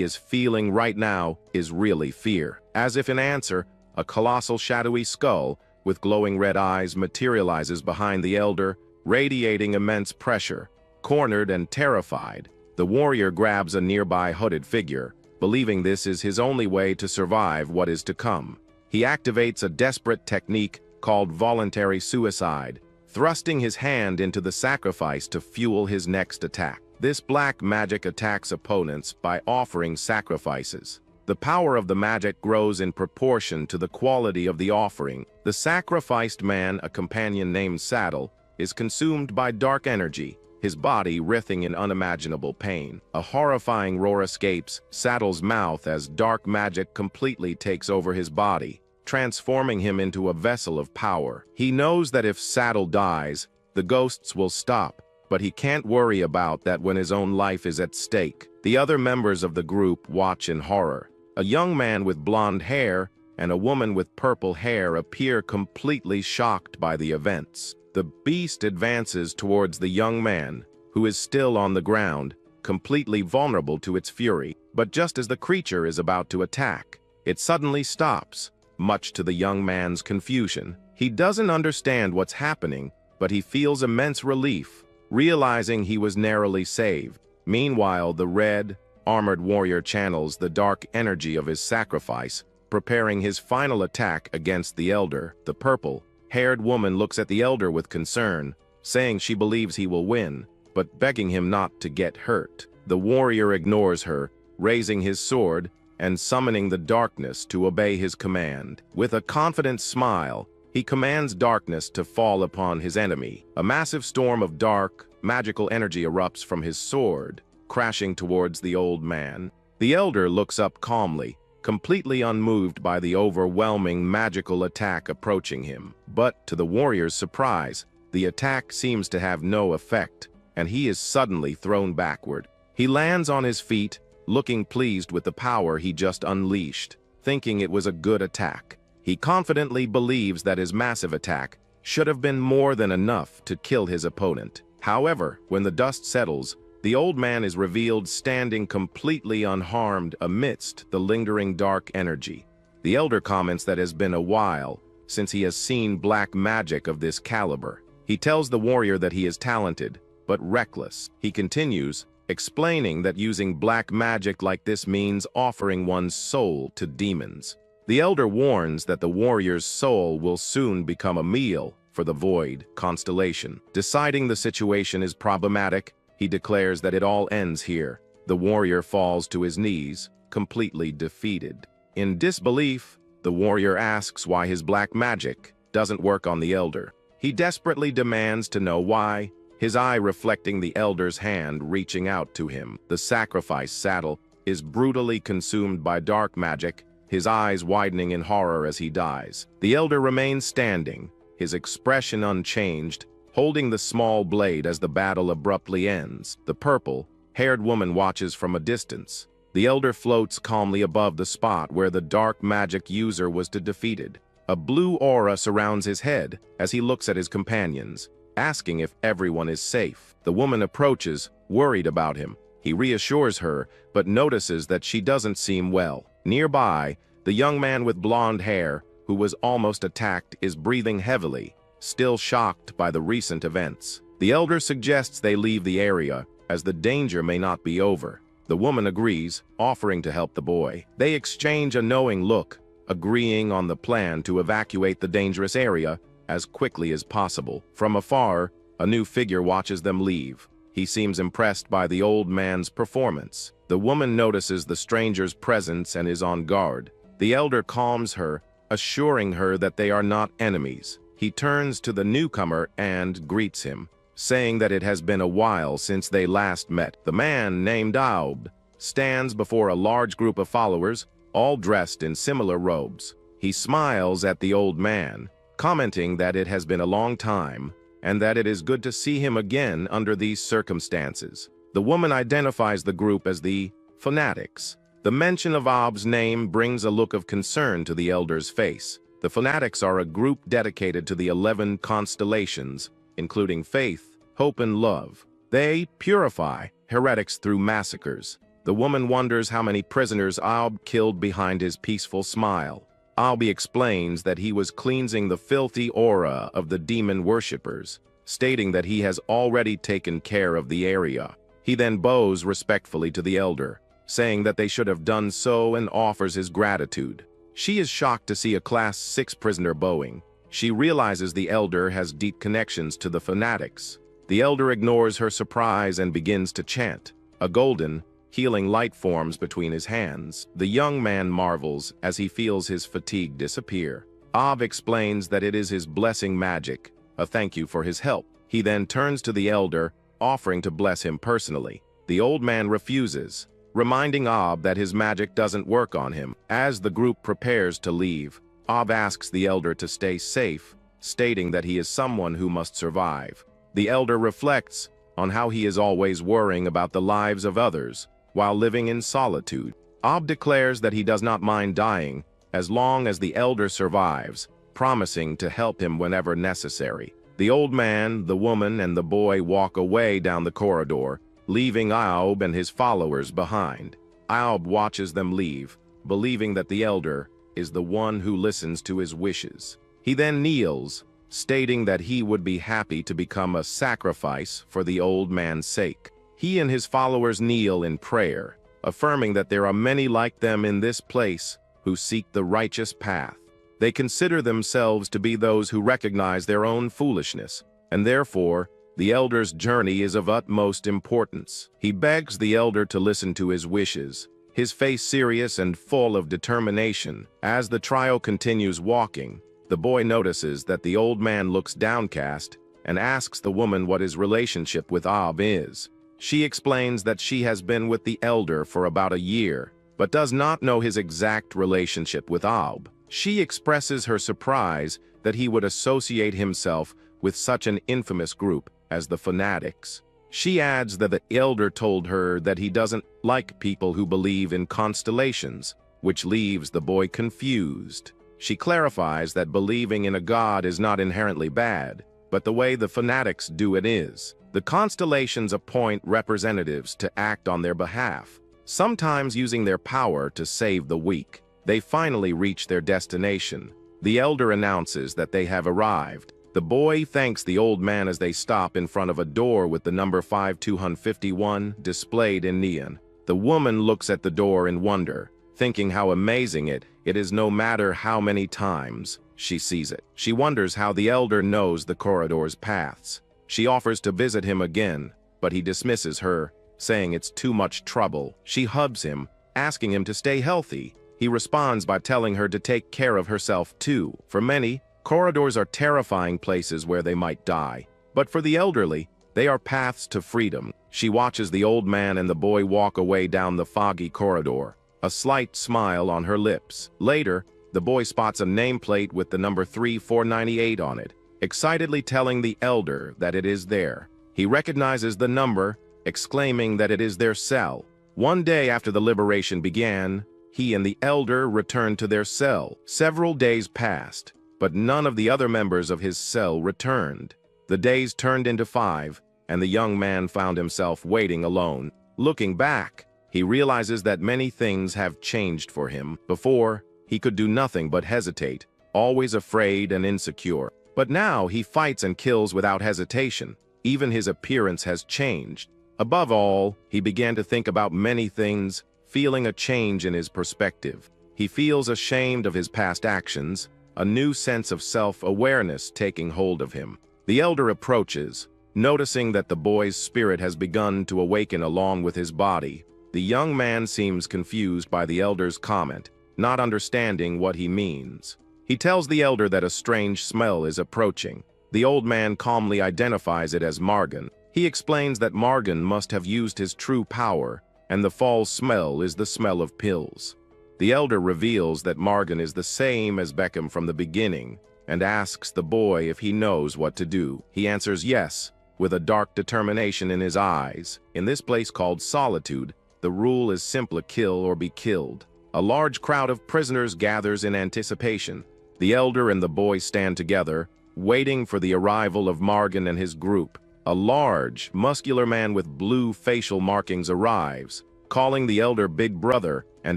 is feeling right now is really fear. As if in answer, a colossal shadowy skull with glowing red eyes materializes behind the elder, radiating immense pressure. Cornered and terrified, the warrior grabs a nearby hooded figure, believing this is his only way to survive what is to come. He activates a desperate technique called voluntary suicide, thrusting his hand into the sacrifice to fuel his next attack. This black magic attacks opponents by offering sacrifices. The power of the magic grows in proportion to the quality of the offering. The sacrificed man, a companion named Saddle, is consumed by dark energy, his body writhing in unimaginable pain. A horrifying roar escapes Saddle's mouth as dark magic completely takes over his body, transforming him into a vessel of power. He knows that if Saddle dies, the ghosts will stop, but he can't worry about that when his own life is at stake. The other members of the group watch in horror. A young man with blonde hair and a woman with purple hair appear completely shocked by the events. The beast advances towards the young man, who is still on the ground, completely vulnerable to its fury. But just as the creature is about to attack, it suddenly stops, much to the young man's confusion. He doesn't understand what's happening, but he feels immense relief, realizing he was narrowly saved. Meanwhile, the red, armored warrior channels the dark energy of his sacrifice, preparing his final attack against the elder. The purple-haired woman looks at the elder with concern, saying she believes he will win, but begging him not to get hurt. The warrior ignores her, raising his sword and summoning the darkness to obey his command. With a confident smile, he commands darkness to fall upon his enemy. A massive storm of dark, magical energy erupts from his sword, crashing towards the old man. The elder looks up calmly, completely unmoved by the overwhelming magical attack approaching him. But to the warrior's surprise, the attack seems to have no effect, and he is suddenly thrown backward. He lands on his feet, looking pleased with the power he just unleashed, thinking it was a good attack. He confidently believes that his massive attack should have been more than enough to kill his opponent. However, when the dust settles, the old man is revealed standing completely unharmed amidst the lingering dark energy. The elder comments that it has been a while since he has seen black magic of this caliber. He tells the warrior that he is talented, but reckless. He continues, explaining that using black magic like this means offering one's soul to demons. The elder warns that the warrior's soul will soon become a meal for the Void constellation. Deciding the situation is problematic, he declares that it all ends here. The warrior falls to his knees, completely defeated. In disbelief, the warrior asks why his black magic doesn't work on the elder. He desperately demands to know why, his eye reflecting the elder's hand reaching out to him. The sacrifice Saddle is brutally consumed by dark magic, his eyes widening in horror as he dies. The elder remains standing, his expression unchanged, holding the small blade as the battle abruptly ends. The purple-haired woman watches from a distance. The elder floats calmly above the spot where the dark magic user was defeated. A blue aura surrounds his head as he looks at his companions, asking if everyone is safe. The woman approaches, worried about him. He reassures her, but notices that she doesn't seem well. Nearby, the young man with blonde hair, who was almost attacked, is breathing heavily, still shocked by the recent events. The elder suggests they leave the area, as the danger may not be over. The woman agrees, offering to help the boy. They exchange a knowing look, agreeing on the plan to evacuate the dangerous area as quickly as possible. From afar, a new figure watches them leave. He seems impressed by the old man's performance. The woman notices the stranger's presence and is on guard. The elder calms her, assuring her that they are not enemies. He turns to the newcomer and greets him, saying that it has been a while since they last met. The man, named Aub, stands before a large group of followers, all dressed in similar robes. He smiles at the old man, commenting that it has been a long time and that it is good to see him again under these circumstances. The woman identifies the group as the Fanatics. The mention of Aub's name brings a look of concern to the elder's face. The Fanatics are a group dedicated to the 11 constellations, including faith, hope, and love. They purify heretics through massacres. The woman wonders how many prisoners Aub killed behind his peaceful smile. Aub explains that he was cleansing the filthy aura of the demon worshippers, stating that he has already taken care of the area. He then bows respectfully to the elder, saying that they should have done so, and offers his gratitude. She is shocked to see a Class 6 prisoner bowing. She realizes the elder has deep connections to the Fanatics. The elder ignores her surprise and begins to chant. A golden, healing light forms between his hands. The young man marvels as he feels his fatigue disappear. Aub explains that it is his blessing magic, a thank you for his help. He then turns to the elder, offering to bless him personally. The old man refuses, reminding Aub that his magic doesn't work on him. As the group prepares to leave, Aub asks the elder to stay safe, stating that he is someone who must survive. The elder reflects on how he is always worrying about the lives of others while living in solitude. Aub declares that he does not mind dying as long as the elder survives, promising to help him whenever necessary. The old man, the woman, and the boy walk away down the corridor, leaving Aub and his followers behind. Aub watches them leave, believing that the elder is the one who listens to his wishes. He then kneels, stating that he would be happy to become a sacrifice for the old man's sake. He and his followers kneel in prayer, affirming that there are many like them in this place who seek the righteous path. They consider themselves to be those who recognize their own foolishness, and therefore, the elder's journey is of utmost importance. He begs the elder to listen to his wishes, his face serious and full of determination. As the trio continues walking, the boy notices that the old man looks downcast and asks the woman what his relationship with Aub is. She explains that she has been with the elder for about a year, but does not know his exact relationship with Aub. She expresses her surprise that he would associate himself with such an infamous group as the Fanatics. She adds that the elder told her that he doesn't like people who believe in constellations, which leaves the boy confused. She clarifies that believing in a god is not inherently bad, but the way the Fanatics do it is. The constellations appoint representatives to act on their behalf, sometimes using their power to save the weak. They finally reach their destination. The elder announces that they have arrived. The boy thanks the old man as they stop in front of a door with the number 5251 displayed in neon. The woman looks at the door in wonder, thinking how amazing it is no matter how many times she sees it. She wonders how the elder knows the corridor's paths. She offers to visit him again, but he dismisses her, saying it's too much trouble. She hugs him, asking him to stay healthy. He responds by telling her to take care of herself too. For many, corridors are terrifying places where they might die, but for the elderly, they are paths to freedom. She watches the old man and the boy walk away down the foggy corridor, a slight smile on her lips. Later, the boy spots a nameplate with the number 3498 on it, excitedly telling the elder that it is there. He recognizes the number, exclaiming that it is their cell. One day after the liberation began, he and the elder returned to their cell. Several days passed, but none of the other members of his cell returned. The days turned into 5, and the young man found himself waiting alone. Looking back, he realizes that many things have changed for him. Before, he could do nothing but hesitate, always afraid and insecure. But now he fights and kills without hesitation. Even his appearance has changed. Above all, he began to think about many things, feeling a change in his perspective. He feels ashamed of his past actions, a new sense of self-awareness taking hold of him. The elder approaches, noticing that the boy's spirit has begun to awaken along with his body. The young man seems confused by the elder's comment, not understanding what he means. He tells the elder that a strange smell is approaching. The old man calmly identifies it as Margan. He explains that Margan must have used his true power, and the foul smell is the smell of pills. The elder reveals that Margan is the same as Beckham from the beginning, and asks the boy if he knows what to do. He answers yes, with a dark determination in his eyes. In this place called Solitude, the rule is simply kill or be killed. A large crowd of prisoners gathers in anticipation. The elder and the boy stand together, waiting for the arrival of Margan and his group. A large, muscular man with blue facial markings arrives, calling the elder Big Brother and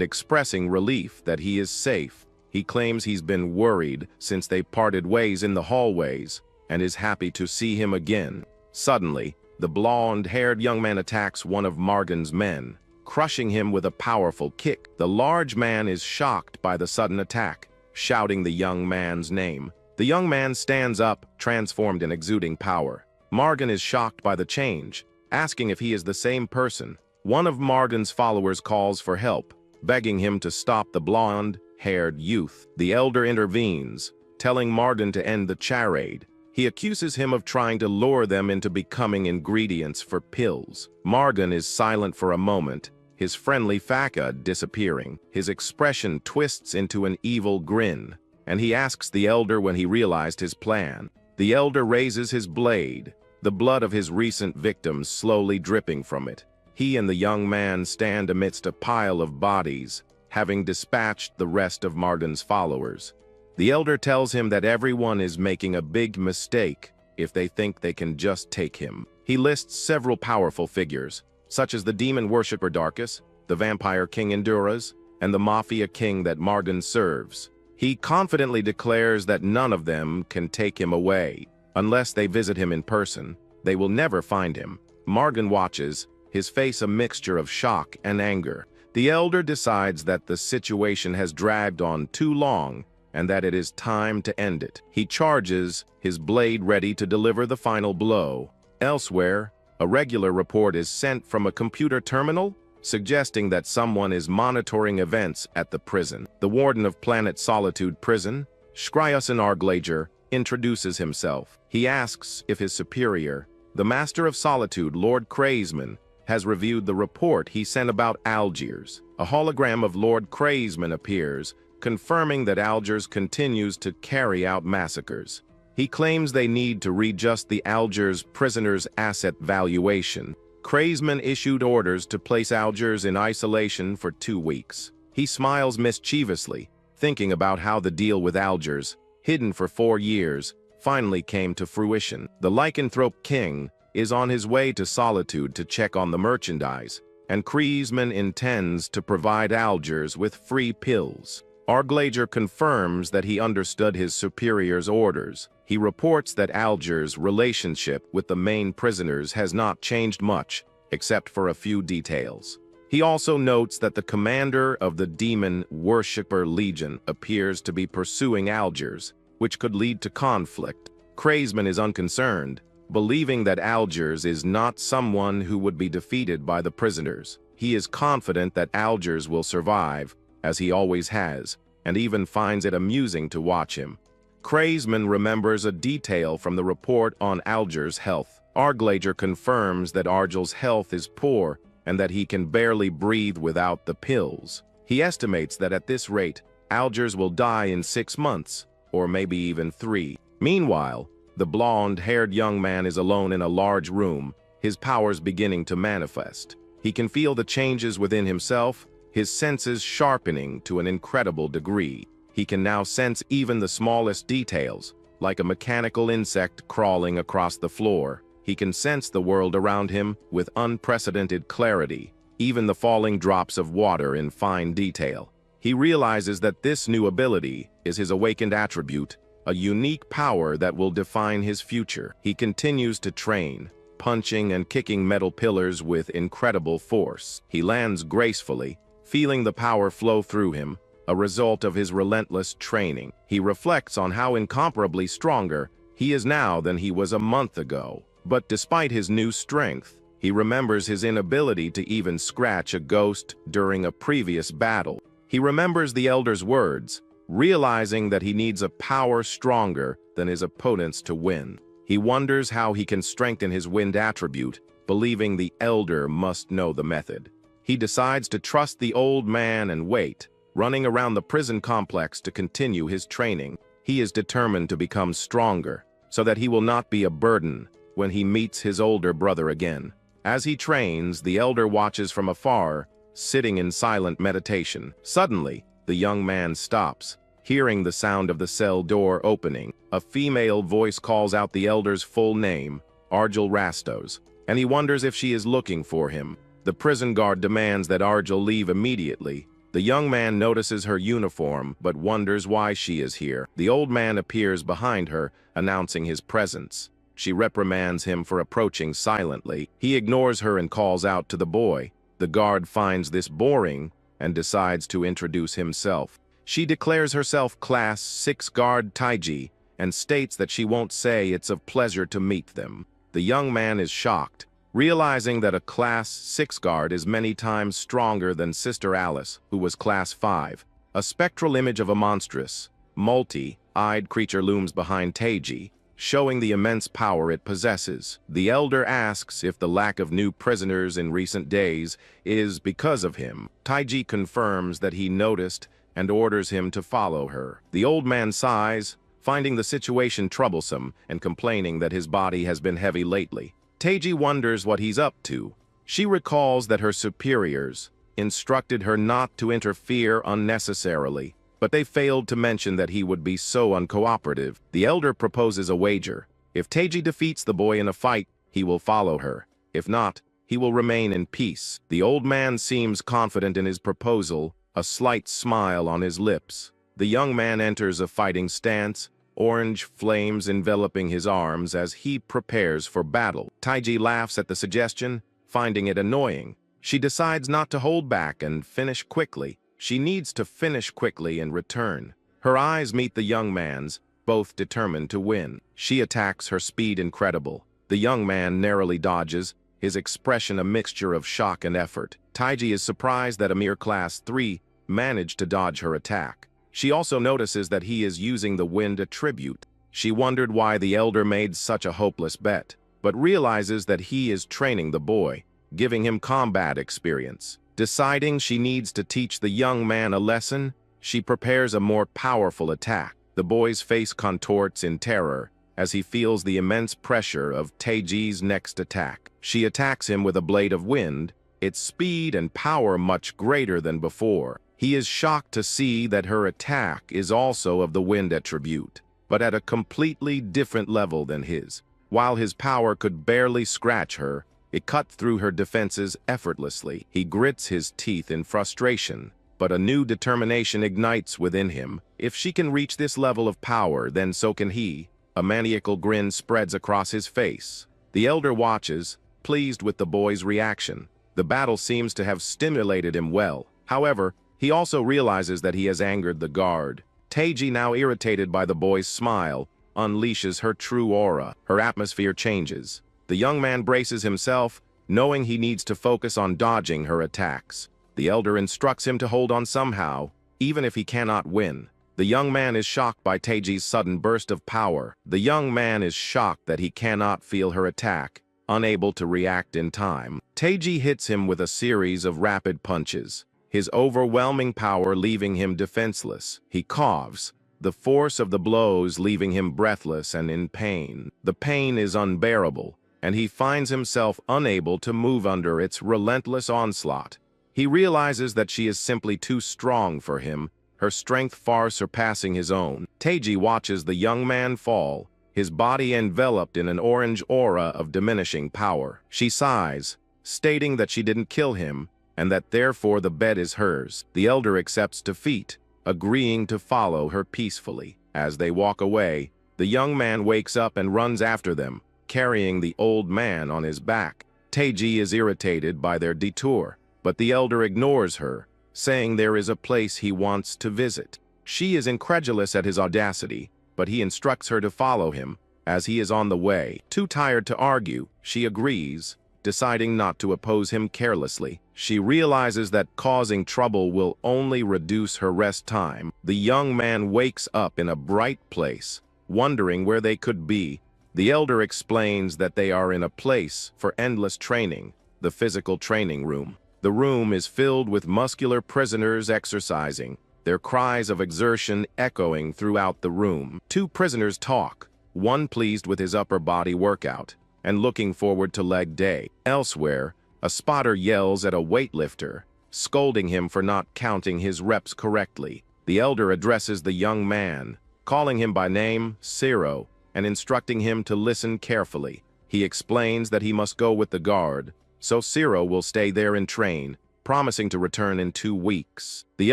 expressing relief that he is safe. He claims he's been worried since they parted ways in the hallways and is happy to see him again. Suddenly, the blonde-haired young man attacks one of Margan's men, crushing him with a powerful kick. The large man is shocked by the sudden attack, shouting the young man's name. The young man stands up, transformed and exuding power. Margan is shocked by the change, asking if he is the same person. One of Margan's followers calls for help, begging him to stop the blonde-haired youth. The elder intervenes, telling Margan to end the charade. He accuses him of trying to lure them into becoming ingredients for pills. Margan is silent for a moment, his friendly facade disappearing. His expression twists into an evil grin, and he asks the elder when he realized his plan. The elder raises his blade, the blood of his recent victims slowly dripping from it. He and the young man stand amidst a pile of bodies, having dispatched the rest of Margan's followers. The elder tells him that everyone is making a big mistake if they think they can just take him. He lists several powerful figures, such as the demon worshipper Darkus, the vampire king Enduras, and the mafia king that Margan serves. He confidently declares that none of them can take him away. Unless they visit him in person, they will never find him. Margan watches, his face a mixture of shock and anger. The elder decides that the situation has dragged on too long and that it is time to end it. He charges, his blade ready to deliver the final blow. Elsewhere, a regular report is sent from a computer terminal, suggesting that someone is monitoring events at the prison. The warden of Planet Solitude prison, Shkryasen Arglager, introduces himself. He asks if his superior, the Master of Solitude, Lord Kraisman, has reviewed the report he sent about Algiers. A hologram of Lord Kraisman appears, confirming that Algiers continues to carry out massacres. He claims they need to readjust the Algiers prisoners' asset valuation. Kraisman issued orders to place Algiers in isolation for 2 weeks. He smiles mischievously, thinking about how the deal with Algiers, hidden for 4 years, finally came to fruition. The lycanthrope king is on his way to Solitude to check on the merchandise, and Kraisman intends to provide Algiers with free pills. Arglager confirms that he understood his superior's orders. He reports that Algiers' relationship with the main prisoners has not changed much, except for a few details. He also notes that the commander of the Demon Worshipper Legion appears to be pursuing Algiers, which could lead to conflict. Kraisman is unconcerned, believing that Algiers is not someone who would be defeated by the prisoners. He is confident that Algiers will survive, as he always has, and even finds it amusing to watch him. Kraisman remembers a detail from the report on Algiers' health. Arglager confirms that Argel's health is poor and that he can barely breathe without the pills. He estimates that at this rate, Algiers will die in 6 months, or maybe even 3. Meanwhile, The blonde-haired young man is alone in a large room, his powers beginning to manifest. He can feel the changes within himself, his senses sharpening to an incredible degree. He can now sense even the smallest details, like a mechanical insect crawling across the floor. He can sense the world around him with unprecedented clarity, even the falling drops of water in fine detail. He realizes that this new ability is his awakened attribute, a unique power that will define his future. He continues to train, punching and kicking metal pillars with incredible force. He lands gracefully, feeling the power flow through him, a result of his relentless training. He reflects on how incomparably stronger he is now than he was a month ago. But despite his new strength, he remembers his inability to even scratch a ghost during a previous battle. He remembers the elder's words, realizing that he needs a power stronger than his opponents to win. He wonders how he can strengthen his wind attribute, believing the elder must know the method. He decides to trust the old man and wait, running around the prison complex to continue his training. He is determined to become stronger, so that he will not be a burden when he meets his older brother again. As he trains, the elder watches from afar, sitting in silent meditation. Suddenly, the young man stops, hearing the sound of the cell door opening. A female voice calls out the elder's full name, Argel Rastos, and he wonders if she is looking for him. The prison guard demands that Argel leave immediately. The young man notices her uniform, but wonders why she is here. The old man appears behind her, announcing his presence. She reprimands him for approaching silently. He ignores her and calls out to the boy. The guard finds this boring and decides to introduce himself. She declares herself Class 6 Guard Taiji and states that she won't say it's a pleasure to meet them. The young man is shocked, realizing that a Class 6 guard is many times stronger than Sister Alice, who was Class 5. A spectral image of a monstrous, multi-eyed creature looms behind Taiji, showing the immense power it possesses. The elder asks if the lack of new prisoners in recent days is because of him. Taiji confirms that he noticed and orders him to follow her. The old man sighs, finding the situation troublesome and complaining that his body has been heavy lately. Taiji wonders what he's up to. She recalls that her superiors instructed her not to interfere unnecessarily, but they failed to mention that he would be so uncooperative. The elder proposes a wager. If Taiji defeats the boy in a fight, he will follow her. If not, he will remain in peace. The old man seems confident in his proposal, a slight smile on his lips. The young man enters a fighting stance, orange flames enveloping his arms as he prepares for battle. Taiji laughs at the suggestion, finding it annoying. She decides not to hold back and finish quickly. She needs to finish quickly and return. Her eyes meet the young man's, both determined to win. She attacks, her speed incredible. The young man narrowly dodges, his expression a mixture of shock and effort. Taiji is surprised that a mere Class 3 managed to dodge her attack. She also notices that he is using the wind attribute. She wondered why the elder made such a hopeless bet, but realizes that he is training the boy, giving him combat experience. Deciding she needs to teach the young man a lesson, she prepares a more powerful attack. The boy's face contorts in terror as he feels the immense pressure of Taiji's next attack. She attacks him with a blade of wind, its speed and power much greater than before. He is shocked to see that her attack is also of the wind attribute, but at a completely different level than his. While his power could barely scratch her, it cut through her defenses effortlessly. He grits his teeth in frustration, but a new determination ignites within him. If she can reach this level of power, then so can he. A maniacal grin spreads across his face. The elder watches, pleased with the boy's reaction. The battle seems to have stimulated him well. However, he also realizes that he has angered the guard. Taiji, now irritated by the boy's smile, unleashes her true aura. Her atmosphere changes. The young man braces himself, knowing he needs to focus on dodging her attacks. The elder instructs him to hold on somehow, even if he cannot win. The young man is shocked by Taiji's sudden burst of power. The young man is shocked that he cannot feel her attack, unable to react in time. Taiji hits him with a series of rapid punches, his overwhelming power leaving him defenseless. He coughs, the force of the blows leaving him breathless and in pain. The pain is unbearable, and he finds himself unable to move under its relentless onslaught. He realizes that she is simply too strong for him, her strength far surpassing his own. Teiji watches the young man fall, his body enveloped in an orange aura of diminishing power. She sighs, stating that she didn't kill him, and that therefore the bed is hers. The elder accepts defeat, agreeing to follow her peacefully. As they walk away, the young man wakes up and runs after them, carrying the old man on his back. Teiji is irritated by their detour, but the elder ignores her, saying there is a place he wants to visit. She is incredulous at his audacity, but he instructs her to follow him as he is on the way. Too tired to argue, she agrees, deciding not to oppose him carelessly. She realizes that causing trouble will only reduce her rest time. The young man wakes up in a bright place, wondering where they could be. The elder explains that they are in a place for endless training, the physical training room. The room is filled with muscular prisoners exercising, their cries of exertion echoing throughout the room. Two prisoners talk, one pleased with his upper body workout and looking forward to leg day. Elsewhere, a spotter yells at a weightlifter, scolding him for not counting his reps correctly. The elder addresses the young man, calling him by name, Zero, and instructing him to listen carefully. He explains that he must go with the guard, so Zero will stay there and train, promising to return in 2 weeks. The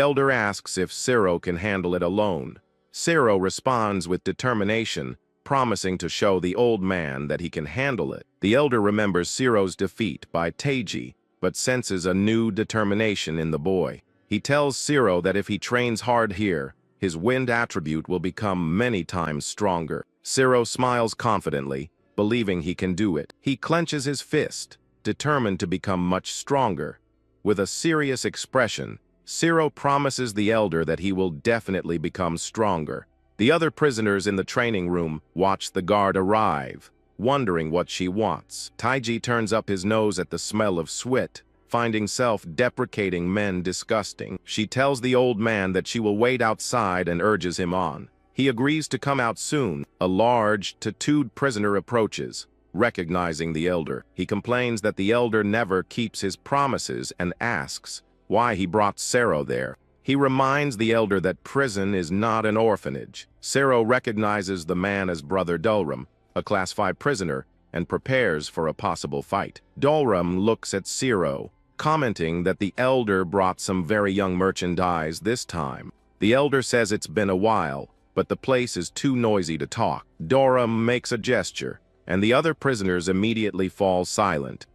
elder asks if Zero can handle it alone. Zero responds with determination, promising to show the old man that he can handle it. The elder remembers Zero's defeat by Teiji, but senses a new determination in the boy. He tells Zero that if he trains hard here, his wind attribute will become many times stronger. Zero smiles confidently, believing he can do it. He clenches his fist, determined to become much stronger. With a serious expression, Zero promises the elder that he will definitely become stronger. The other prisoners in the training room watch the guard arrive, wondering what she wants. Teiji turns up his nose at the smell of sweat, finding self-deprecating men disgusting. She tells the old man that she will wait outside and urges him on. He agrees to come out soon. A large, tattooed prisoner approaches, recognizing the elder. He complains that the elder never keeps his promises and asks why he brought Zero there. He reminds the elder that prison is not an orphanage. Zero recognizes the man as Brother Dulram, a Class 5 prisoner, and prepares for a possible fight. Dulram looks at Zero, commenting that the elder brought some very young merchandise this time. The elder says it's been a while, but the place is too noisy to talk. Dulram makes a gesture, and the other prisoners immediately fall silent.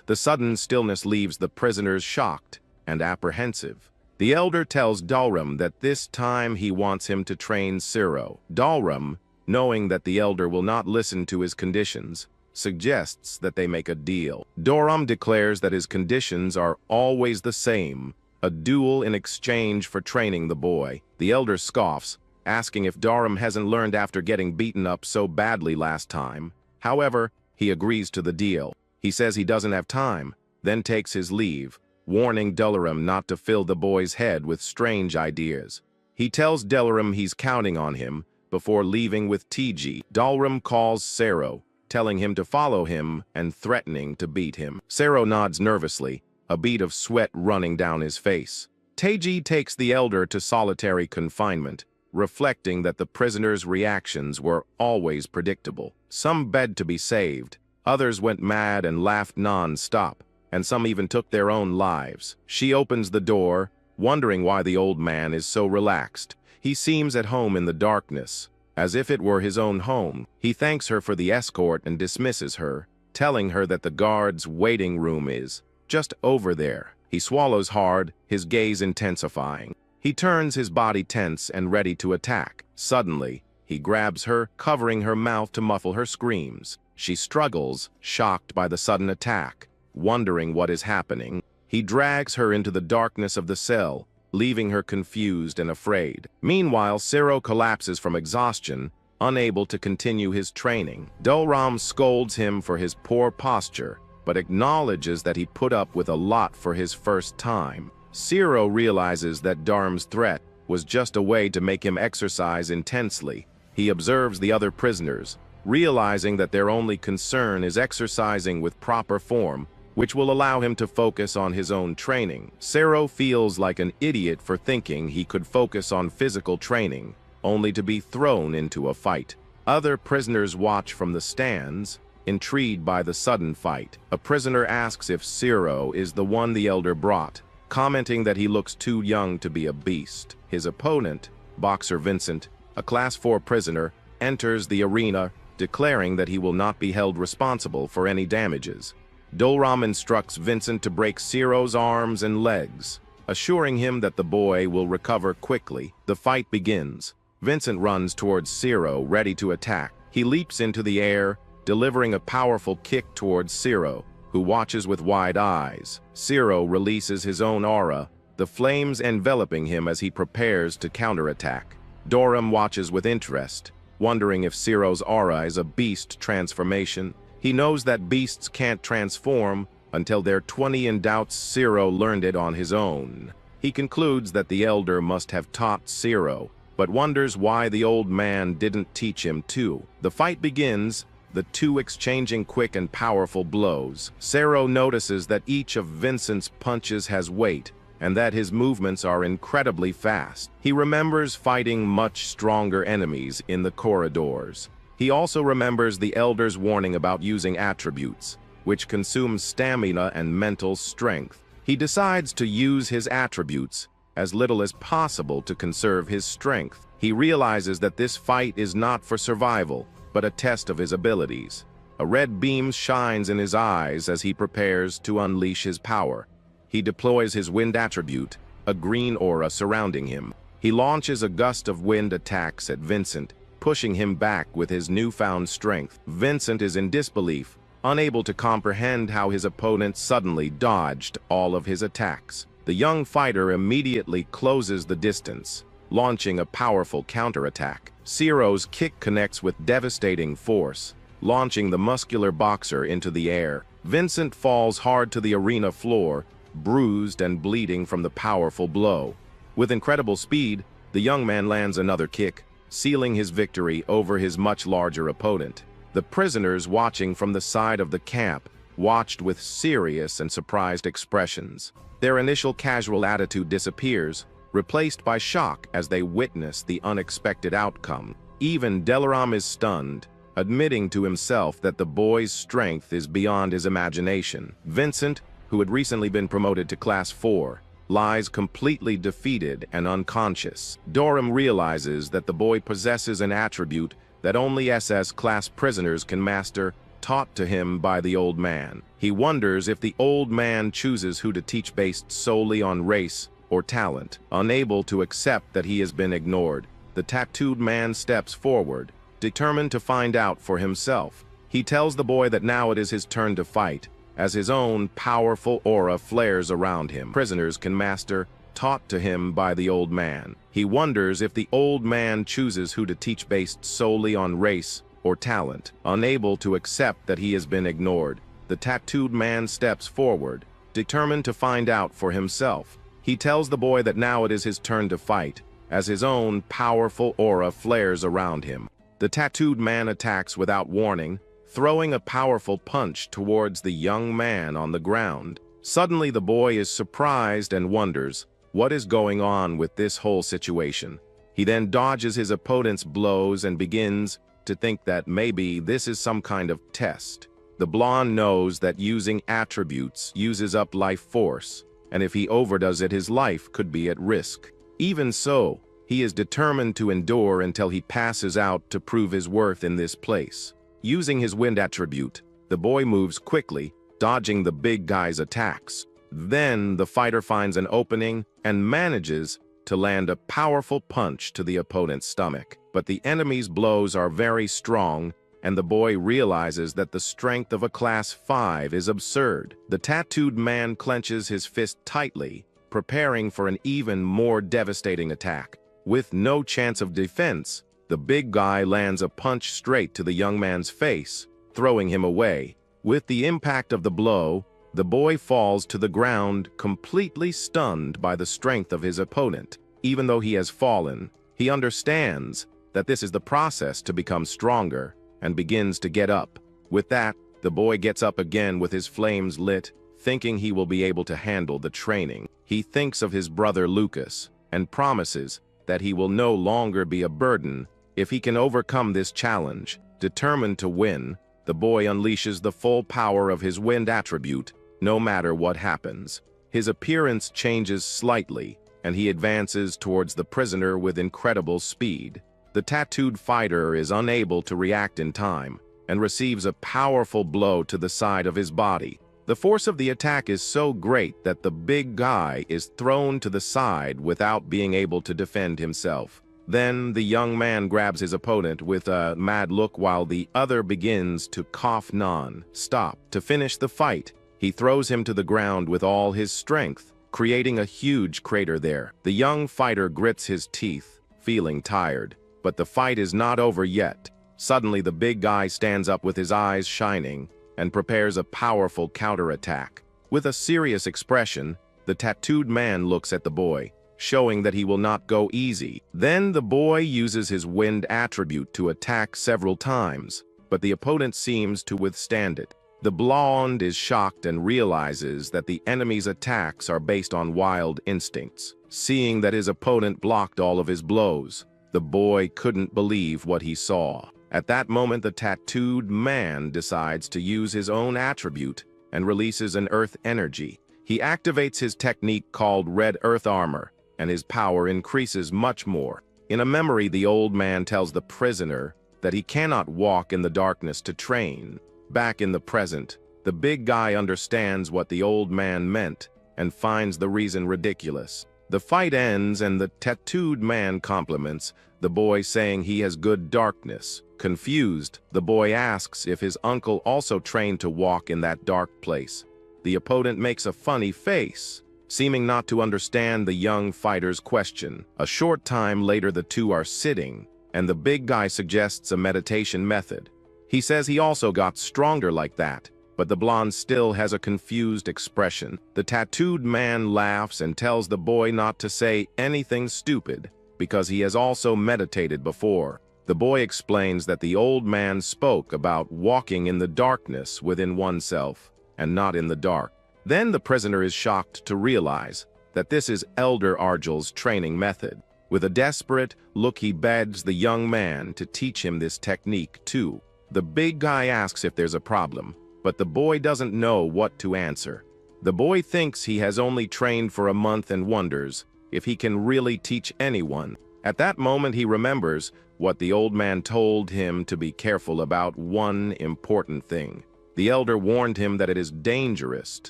The sudden stillness leaves the prisoners shocked and apprehensive. The elder tells Dulram that this time he wants him to train Zero. Dulram, knowing that the elder will not listen to his conditions, suggests that they make a deal. Dulram declares that his conditions are always the same, a duel in exchange for training the boy. The elder scoffs, asking if Dulram hasn't learned after getting beaten up so badly last time. However, he agrees to the deal. He says he doesn't have time, then takes his leave, warning Dulram not to fill the boy's head with strange ideas. He tells Dulram he's counting on him before leaving with Teiji. Dulram calls Zero, telling him to follow him and threatening to beat him. Zero nods nervously, a bead of sweat running down his face. Teiji takes the elder to solitary confinement, reflecting that the prisoner's reactions were always predictable. Some begged to be saved, others went mad and laughed non-stop, and some even took their own lives. She opens the door, wondering why the old man is so relaxed. He seems at home in the darkness, as if it were his own home. He thanks her for the escort and dismisses her, telling her that the guard's waiting room is just over there. He swallows hard, his gaze intensifying. He turns his body tense and ready to attack. Suddenly, he grabs her, covering her mouth to muffle her screams. She struggles, shocked by the sudden attack. Wondering what is happening, he drags her into the darkness of the cell, leaving her confused and afraid. Meanwhile, Zero collapses from exhaustion, unable to continue his training. Dulram scolds him for his poor posture, but acknowledges that he put up with a lot for his first time. Zero realizes that Dulram's threat was just a way to make him exercise intensely. He observes the other prisoners, realizing that their only concern is exercising with proper form, which will allow him to focus on his own training. Sero feels like an idiot for thinking he could focus on physical training, only to be thrown into a fight. Other prisoners watch from the stands, intrigued by the sudden fight. A prisoner asks if Sero is the one the elder brought, commenting that he looks too young to be a beast. His opponent, boxer Vincent, a Class 4 prisoner, enters the arena, declaring that he will not be held responsible for any damages. Dolram instructs Vincent to break Sero's arms and legs, assuring him that the boy will recover quickly. The fight begins. Vincent runs towards Sero, ready to attack. He leaps into the air, delivering a powerful kick towards Sero, who watches with wide eyes. Sero releases his own aura, the flames enveloping him as he prepares to counterattack. Doram watches with interest, wondering if Sero's aura is a beast transformation. He knows that beasts can't transform until they're 20 and doubts Sero learned it on his own. He concludes that the elder must have taught Sero, but wonders why the old man didn't teach him too. The fight begins, the two exchanging quick and powerful blows. Sero notices that each of Vincent's punches has weight, and that his movements are incredibly fast. He remembers fighting much stronger enemies in the corridors. He also remembers the elder's warning about using attributes, which consume stamina and mental strength. He decides to use his attributes as little as possible to conserve his strength. He realizes that this fight is not for survival, but a test of his abilities. A red beam shines in his eyes as he prepares to unleash his power. He deploys his wind attribute, a green aura surrounding him. He launches a gust of wind attacks at Vincent, pushing him back with his newfound strength. Vincent is in disbelief, unable to comprehend how his opponent suddenly dodged all of his attacks. The young fighter immediately closes the distance, launching a powerful counterattack. Sero's kick connects with devastating force, launching the muscular boxer into the air. Vincent falls hard to the arena floor, bruised and bleeding from the powerful blow. With incredible speed, the young man lands another kick, sealing his victory over his much larger opponent. The prisoners watching from the side of the camp watched with serious and surprised expressions. Their initial casual attitude disappears, replaced by shock as they witness the unexpected outcome. Even Delaram is stunned, admitting to himself that the boy's strength is beyond his imagination. Vincent, who had recently been promoted to Class 4, lies completely defeated and unconscious. Doram realizes that the boy possesses an attribute that only SS class prisoners can master, taught to him by the old man. He wonders if the old man chooses who to teach based solely on race or talent. Unable to accept that he has been ignored, the tattooed man steps forward, determined to find out for himself. He tells the boy that now it is his turn to fight, as his own powerful aura flares around him. Prisoners can master, taught to him by the old man. He wonders if the old man chooses who to teach based solely on race or talent. Unable to accept that he has been ignored, the tattooed man steps forward, determined to find out for himself. He tells the boy that now it is his turn to fight, as his own powerful aura flares around him. The tattooed man attacks without warning, throwing a powerful punch towards the young man on the ground. Suddenly the boy is surprised and wonders what is going on with this whole situation. He then dodges his opponent's blows and begins to think that maybe this is some kind of test. The blonde knows that using attributes uses up life force, and if he overdoes it, his life could be at risk. Even so, he is determined to endure until he passes out to prove his worth in this place. Using his wind attribute, the boy moves quickly, dodging the big guy's attacks. Then the fighter finds an opening and manages to land a powerful punch to the opponent's stomach. But the enemy's blows are very strong, and the boy realizes that the strength of a Class 5 is absurd. The tattooed man clenches his fist tightly, preparing for an even more devastating attack. With no chance of defense, the big guy lands a punch straight to the young man's face, throwing him away. With the impact of the blow, the boy falls to the ground, completely stunned by the strength of his opponent. even though he has fallen, he understands that this is the process to become stronger and begins to get up. With that, the boy gets up again with his flames lit, thinking he will be able to handle the training. He thinks of his brother Lucas and promises that he will no longer be a burden if he can overcome this challenge. Determined to win, the boy unleashes the full power of his wind attribute, no matter what happens. His appearance changes slightly, and he advances towards the prisoner with incredible speed. The tattooed fighter is unable to react in time, and receives a powerful blow to the side of his body. The force of the attack is so great that the big guy is thrown to the side without being able to defend himself. Then the young man grabs his opponent with a mad look while the other begins to cough non-stop. To finish the fight, he throws him to the ground with all his strength, creating a huge crater there. The young fighter grits his teeth, feeling tired, but the fight is not over yet. Suddenly the big guy stands up with his eyes shining and prepares a powerful counterattack. With a serious expression, the tattooed man looks at the boy, showing that he will not go easy. Then the boy uses his wind attribute to attack several times, but the opponent seems to withstand it. The blonde is shocked and realizes that the enemy's attacks are based on wild instincts. Seeing that his opponent blocked all of his blows, the boy couldn't believe what he saw. At that moment, the tattooed man decides to use his own attribute and releases an earth energy. He activates his technique called Red Earth Armor, and his power increases much more. In a memory, the old man tells the prisoner that he cannot walk in the darkness to train. Back in the present, the big guy understands what the old man meant and finds the reason ridiculous. The fight ends and the tattooed man compliments the boy, saying he has good darkness. Confused, the boy asks if his uncle also trained to walk in that dark place. The opponent makes a funny face, seeming not to understand the young fighter's question. A short time later, the two are sitting, and the big guy suggests a meditation method. He says he also got stronger like that, but the blonde still has a confused expression. The tattooed man laughs and tells the boy not to say anything stupid, because he has also meditated before. The boy explains that the old man spoke about walking in the darkness within oneself, and not in the dark. Then the prisoner is shocked to realize that this is Elder Argel's training method. With a desperate look, he begs the young man to teach him this technique too. The big guy asks if there's a problem, but the boy doesn't know what to answer. The boy thinks he has only trained for a month and wonders if he can really teach anyone. At that moment, he remembers what the old man told him to be careful about one important thing. The elder warned him that it is dangerous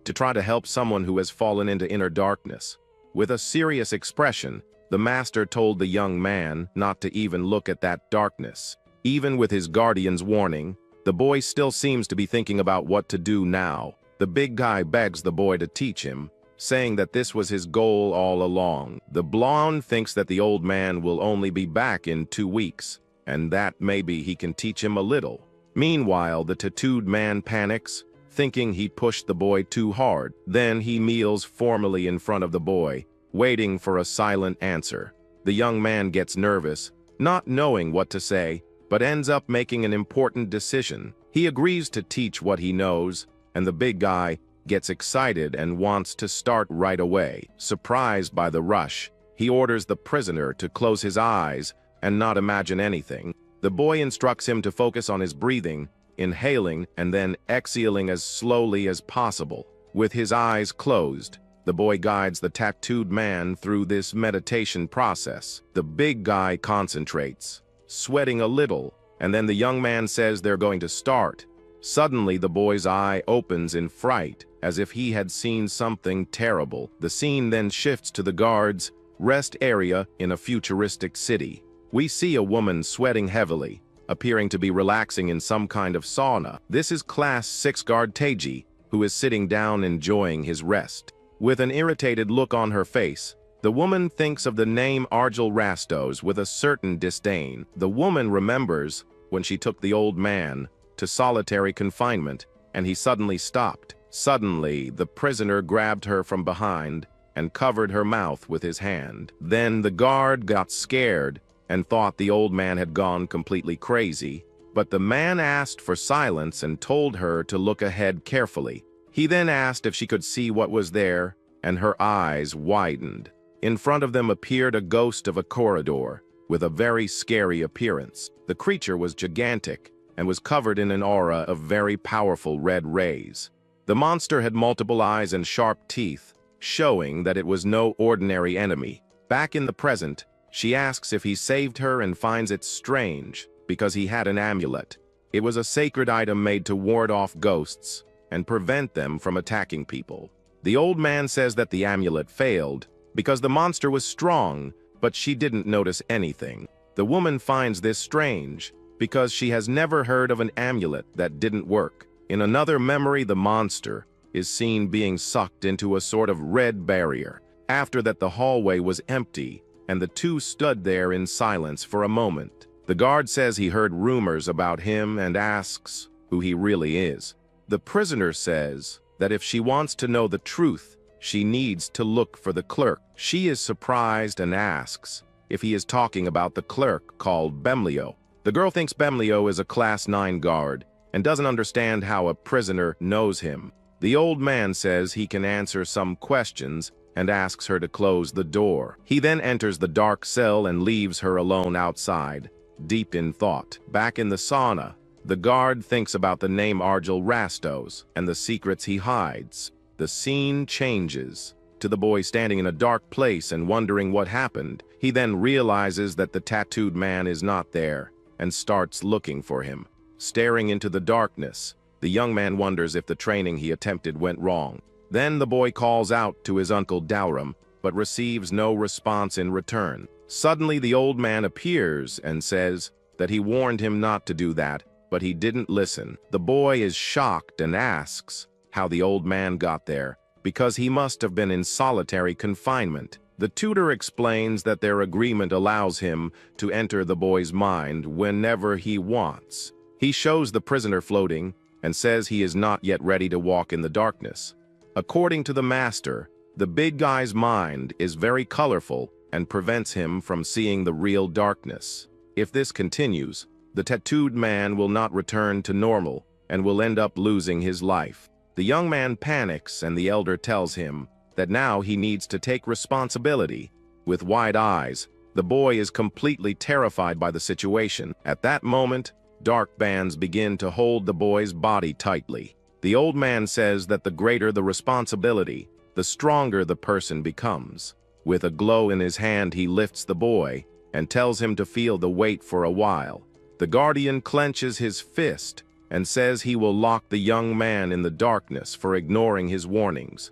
to try to help someone who has fallen into inner darkness. With a serious expression, the master told the young man not to even look at that darkness. Even with his guardian's warning, the boy still seems to be thinking about what to do now. The big guy begs the boy to teach him, saying that this was his goal all along. The blonde thinks that the old man will only be back in 2 weeks, and that maybe he can teach him a little. Meanwhile, the tattooed man panics, thinking he pushed the boy too hard. Then he kneels formally in front of the boy, waiting for a silent answer. The young man gets nervous, not knowing what to say, but ends up making an important decision. He agrees to teach what he knows, and the big guy gets excited and wants to start right away. Surprised by the rush, he orders the prisoner to close his eyes and not imagine anything. The boy instructs him to focus on his breathing, inhaling and then exhaling as slowly as possible. With his eyes closed, the boy guides the tattooed man through this meditation process. The big guy concentrates, sweating a little, and then the young man says they're going to start. Suddenly, the boy's eye opens in fright, as if he had seen something terrible. The scene then shifts to the guards' rest area in a futuristic city. We see a woman sweating heavily, appearing to be relaxing in some kind of sauna. This is Class 6 guard Teiji, who is sitting down enjoying his rest. With an irritated look on her face, the woman thinks of the name Argel Rastos with a certain disdain. The woman remembers when she took the old man to solitary confinement, and he suddenly stopped. Suddenly, the prisoner grabbed her from behind and covered her mouth with his hand. Then the guard got scared and thought the old man had gone completely crazy, but the man asked for silence and told her to look ahead carefully. He then asked if she could see what was there, and her eyes widened. In front of them appeared a ghost of a corridor, with a very scary appearance. The creature was gigantic and was covered in an aura of very powerful red rays. The monster had multiple eyes and sharp teeth, showing that it was no ordinary enemy. Back in the present, she asks if he saved her and finds it strange because he had an amulet. It was a sacred item made to ward off ghosts and prevent them from attacking people. The old man says that the amulet failed because the monster was strong, but she didn't notice anything. The woman finds this strange because she has never heard of an amulet that didn't work. In another memory, the monster is seen being sucked into a sort of red barrier. After that, the hallway was empty, and the two stood there in silence for a moment. The guard says he heard rumors about him and asks who he really is. The prisoner says that if she wants to know the truth, she needs to look for the clerk. She is surprised and asks if he is talking about the clerk called Bemlio. The girl thinks Bemlio is a Class 9 guard and doesn't understand how a prisoner knows him. The old man says he can answer some questions and asks her to close the door. He then enters the dark cell and leaves her alone outside, deep in thought. Back in the sauna, the guard thinks about the name Argel Rastos and the secrets he hides. The scene changes to the boy standing in a dark place and wondering what happened. He then realizes that the tattooed man is not there and starts looking for him. Staring into the darkness, the young man wonders if the training he attempted went wrong. Then the boy calls out to his uncle Daurum, but receives no response in return. Suddenly the old man appears and says that he warned him not to do that, but he didn't listen. The boy is shocked and asks how the old man got there, because he must have been in solitary confinement. The tutor explains that their agreement allows him to enter the boy's mind whenever he wants. He shows the prisoner floating and says he is not yet ready to walk in the darkness. According to the master, the big guy's mind is very colorful and prevents him from seeing the real darkness. If this continues, the tattooed man will not return to normal and will end up losing his life. The young man panics and the elder tells him that now he needs to take responsibility. With wide eyes, the boy is completely terrified by the situation. At that moment, dark bands begin to hold the boy's body tightly. The old man says that the greater the responsibility, the stronger the person becomes. With a glow in his hand, he lifts the boy and tells him to feel the weight for a while. The guardian clenches his fist and says he will lock the young man in the darkness for ignoring his warnings.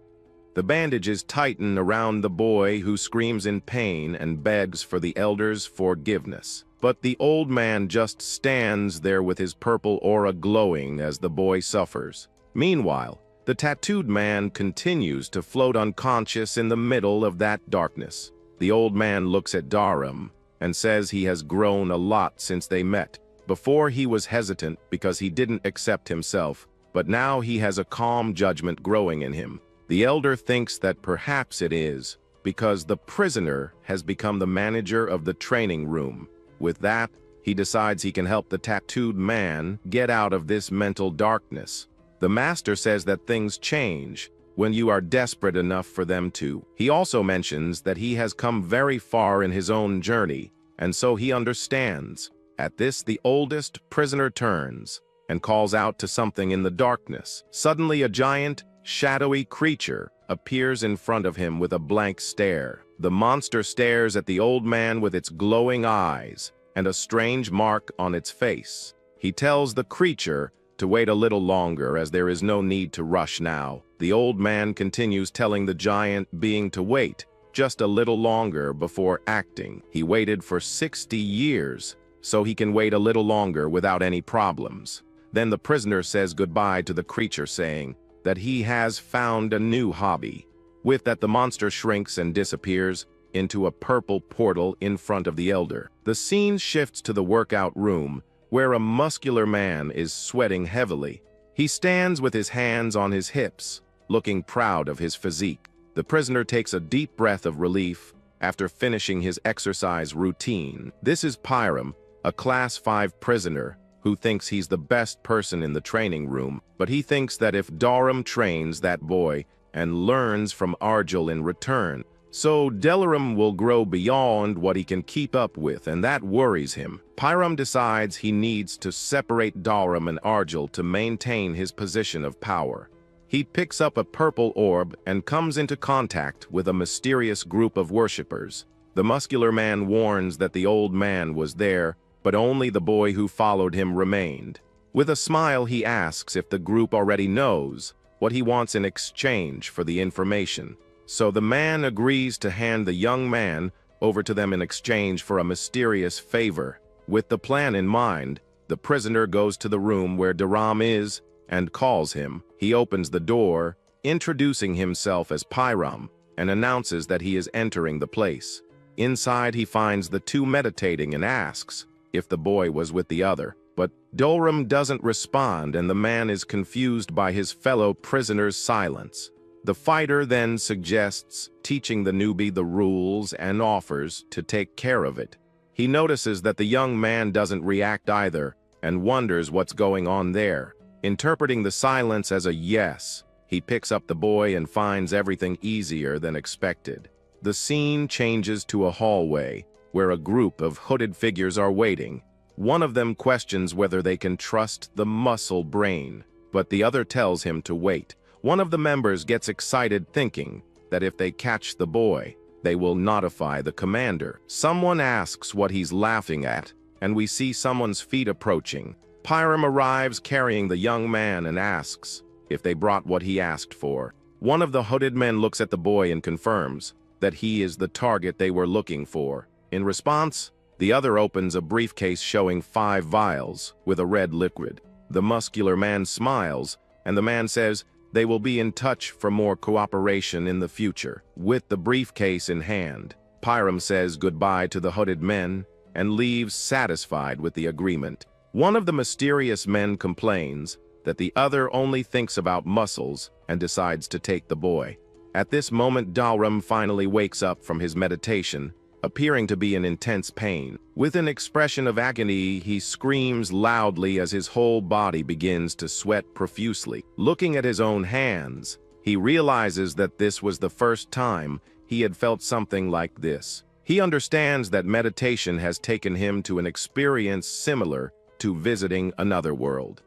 The bandages tighten around the boy, who screams in pain and begs for the elder's forgiveness. But the old man just stands there with his purple aura glowing as the boy suffers. Meanwhile, the tattooed man continues to float unconscious in the middle of that darkness. The old man looks at Daurum and says he has grown a lot since they met. Before he was hesitant because he didn't accept himself, but now he has a calm judgment growing in him. The elder thinks that perhaps it is because the prisoner has become the manager of the training room. With that, he decides he can help the tattooed man get out of this mental darkness. The master says that things change when you are desperate enough for them to. He also mentions that he has come very far in his own journey, and so he understands. At this, the oldest prisoner turns and calls out to something in the darkness. Suddenly, a giant, shadowy creature appears in front of him with a blank stare. The monster stares at the old man with its glowing eyes and a strange mark on its face. He tells the creature to wait a little longer, as there is no need to rush now. The old man continues telling the giant being to wait just a little longer before acting. He waited for 60 years, so he can wait a little longer without any problems. Then the prisoner says goodbye to the creature, saying that he has found a new hobby. With that, the monster shrinks and disappears into a purple portal in front of the elder. The scene shifts to the workout room, where a muscular man is sweating heavily. He stands with his hands on his hips, looking proud of his physique. The The prisoner takes a deep breath of relief after finishing his exercise routine. This is Pyram, a Class 5 prisoner who thinks he's the best person in the training room, but he thinks that if Darum trains that boy and learns from Argel in return, so Delarum will grow beyond what he can keep up with, and that worries him. Pyram decides he needs to separate Darum and Argel to maintain his position of power. He picks up a purple orb and comes into contact with a mysterious group of worshippers. The muscular man warns that the old man was there, but only the boy who followed him remained. With a smile, he asks if the group already knows what he wants in exchange for the information. So the man agrees to hand the young man over to them in exchange for a mysterious favor. With the plan in mind, the prisoner goes to the room where Darum is and calls him. He opens the door, introducing himself as Pyram, and announces that he is entering the place. Inside, he finds the two meditating and asks if the boy was with the other. But Darum doesn't respond, and the man is confused by his fellow prisoner's silence. The fighter then suggests teaching the newbie the rules and offers to take care of it. He notices that the young man doesn't react either and wonders what's going on there. Interpreting the silence as a yes, he picks up the boy and finds everything easier than expected. The scene changes to a hallway where a group of hooded figures are waiting. One of them questions whether they can trust the muscle brain, but the other tells him to wait. One of the members gets excited, thinking that if they catch the boy, they will notify the commander. Someone asks what he's laughing at, and we see someone's feet approaching. Pyram arrives carrying the young man and asks if they brought what he asked for. One of the hooded men looks at the boy and confirms that he is the target they were looking for. In response, the other opens a briefcase showing 5 vials with a red liquid. The muscular man smiles, and the man says they will be in touch for more cooperation in the future. With the briefcase in hand, Pyram says goodbye to the hooded men and leaves satisfied with the agreement. One of the mysterious men complains that the other only thinks about muscles and decides to take the boy. At this moment, Darum finally wakes up from his meditation, appearing to be in intense pain. With an expression of agony, he screams loudly as his whole body begins to sweat profusely. Looking at his own hands, he realizes that this was the first time he had felt something like this. He understands that meditation has taken him to an experience similar to visiting another world.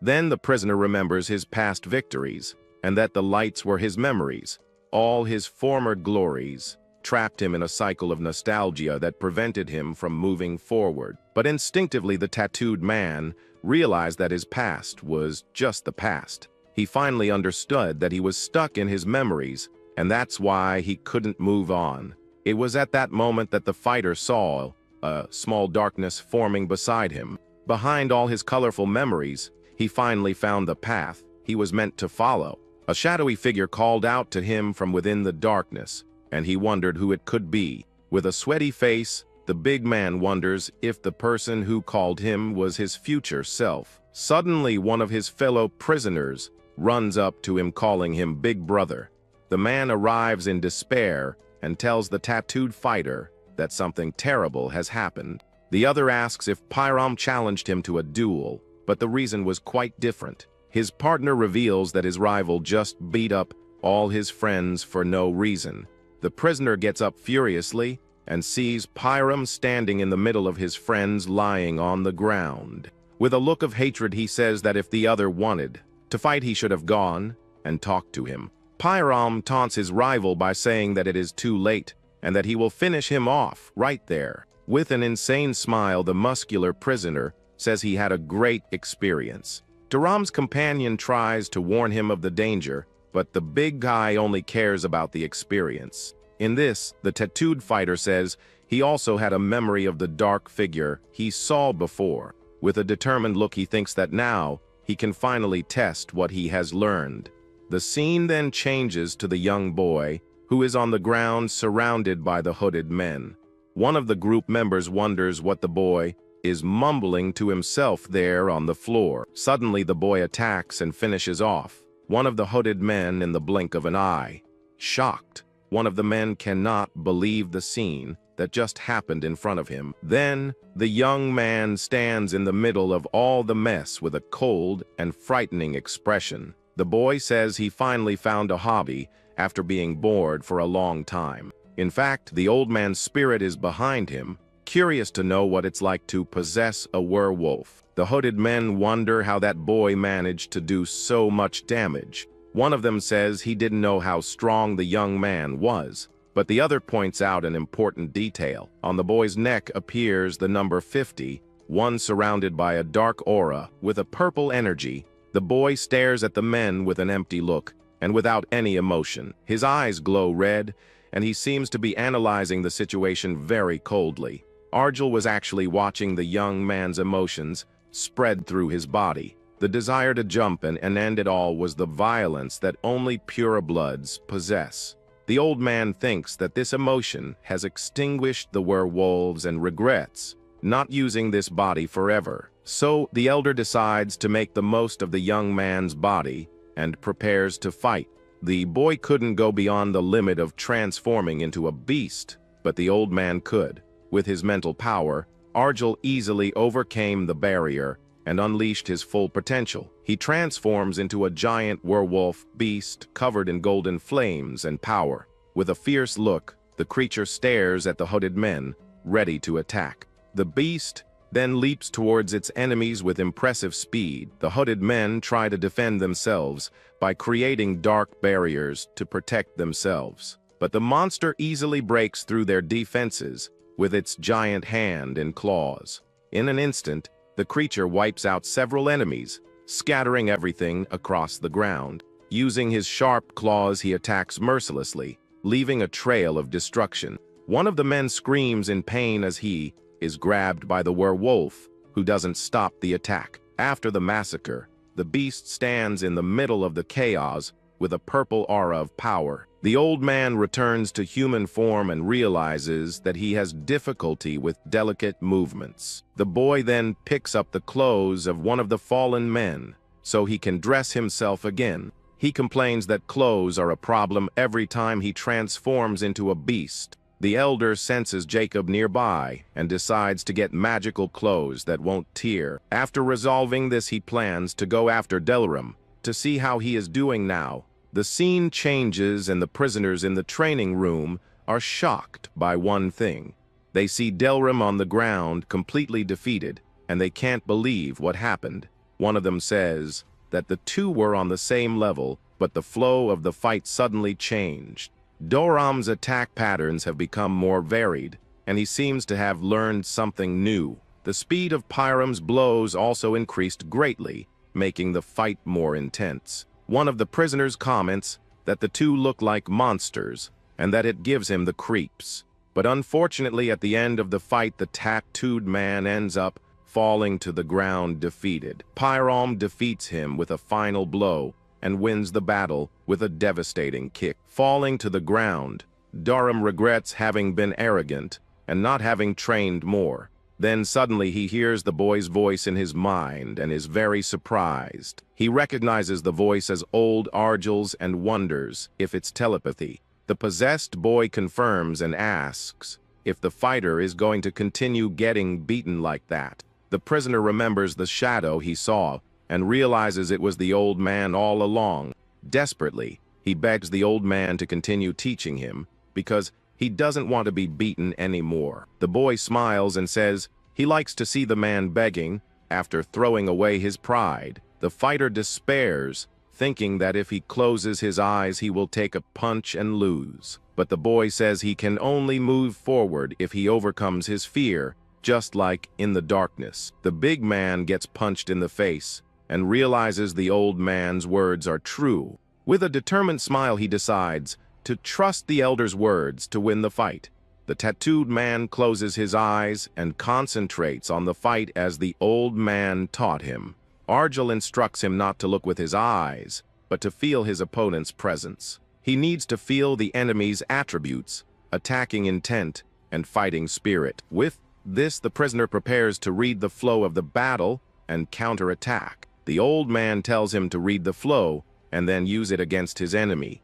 Then the prisoner remembers his past victories, and that the lights were his memories. All his former glories trapped him in a cycle of nostalgia that prevented him from moving forward. But instinctively, the tattooed man realized that his past was just the past. He finally understood that he was stuck in his memories, and that's why he couldn't move on. It was at that moment that the fighter saw a small darkness forming beside him. Behind all his colorful memories, he finally found the path he was meant to follow. A shadowy figure called out to him from within the darkness, and he wondered who it could be. With a sweaty face, the big man wonders if the person who called him was his future self. Suddenly, one of his fellow prisoners runs up to him, calling him Big Brother. The man arrives in despair and tells the tattooed fighter that something terrible has happened. The other asks if Pyram challenged him to a duel, but the reason was quite different. His partner reveals that his rival just beat up all his friends for no reason. The prisoner gets up furiously and sees Pyram standing in the middle of his friends lying on the ground. With a look of hatred, he says that if the other wanted to fight, he should have gone and talked to him. Pyram taunts his rival by saying that it is too late and that he will finish him off right there. With an insane smile, the muscular prisoner says he had a great experience. Darum's companion tries to warn him of the danger, but the big guy only cares about the experience. In this, the tattooed fighter says he also had a memory of the dark figure he saw before. With a determined look, he thinks that now he can finally test what he has learned. The scene then changes to the young boy, who is on the ground surrounded by the hooded men. One of the group members wonders what the boy is mumbling to himself there on the floor. Suddenly, the boy attacks and finishes off one of the hooded men in the blink of an eye. shocked. One of the men cannot believe the scene that just happened in front of him. Then, the young man stands in the middle of all the mess with a cold and frightening expression. The boy says he finally found a hobby after being bored for a long time. In fact, the old man's spirit is behind him, curious to know what it's like to possess a werewolf. The hooded men wonder how that boy managed to do so much damage. One of them says he didn't know how strong the young man was, but the other points out an important detail. On the boy's neck appears the number 50, one surrounded by a dark aura with a purple energy. The boy stares at the men with an empty look and without any emotion. His eyes glow red, and he seems to be analyzing the situation very coldly. Arjel was actually watching the young man's emotions spread through his body. The desire to jump and end it all was the violence that only purebloods possess. The old man thinks that this emotion has extinguished the werewolves and regrets not using this body forever. So the elder decides to make the most of the young man's body and prepares to fight. The boy couldn't go beyond the limit of transforming into a beast, but the old man could. With his mental power, Arjel easily overcame the barrier and unleashed his full potential. He transforms into a giant werewolf beast covered in golden flames and power. With a fierce look, the creature stares at the hooded men, ready to attack. The beast then leaps towards its enemies with impressive speed. The hooded men try to defend themselves by creating dark barriers to protect themselves. But the monster easily breaks through their defenses with its giant hand and claws. In an instant, the creature wipes out several enemies, scattering everything across the ground. Using his sharp claws, he attacks mercilessly, leaving a trail of destruction. One of the men screams in pain as he is grabbed by the werewolf, who doesn't stop the attack. After the massacre, the beast stands in the middle of the chaos with a purple aura of power. The old man returns to human form and realizes that he has difficulty with delicate movements. The boy then picks up the clothes of one of the fallen men so he can dress himself again. He complains that clothes are a problem every time he transforms into a beast. The elder senses Jacob nearby and decides to get magical clothes that won't tear. After resolving this, he plans to go after Delram to see how he is doing now. The scene changes and the prisoners in the training room are shocked by one thing. They see Delram on the ground, completely defeated, and they can't believe what happened. One of them says that the two were on the same level, but the flow of the fight suddenly changed. Delram's attack patterns have become more varied, and he seems to have learned something new. The speed of Pyram's blows also increased greatly, making the fight more intense. One of the prisoners comments that the two look like monsters and that it gives him the creeps. But unfortunately, at the end of the fight, the tattooed man ends up falling to the ground defeated. Pyram defeats him with a final blow and wins the battle with a devastating kick. Falling to the ground, Delram regrets having been arrogant and not having trained more. Then suddenly he hears the boy's voice in his mind and is very surprised. He recognizes the voice as old Arjel's and wonders if it's telepathy. The possessed boy confirms and asks if the fighter is going to continue getting beaten like that. The prisoner remembers the shadow he saw and realizes it was the old man all along. Desperately, he begs the old man to continue teaching him because he doesn't want to be beaten anymore. The boy smiles and says he likes to see the man begging after throwing away his pride. The fighter despairs, thinking that if he closes his eyes he will take a punch and lose. But the boy says he can only move forward if he overcomes his fear, just like in the darkness. The big man gets punched in the face and realizes the old man's words are true. With a determined smile, he decides to trust the elder's words to win the fight. The tattooed man closes his eyes and concentrates on the fight as the old man taught him. Arjel instructs him not to look with his eyes, but to feel his opponent's presence. He needs to feel the enemy's attributes, attacking intent, and fighting spirit. With this, the prisoner prepares to read the flow of the battle and counterattack. The old man tells him to read the flow and then use it against his enemy.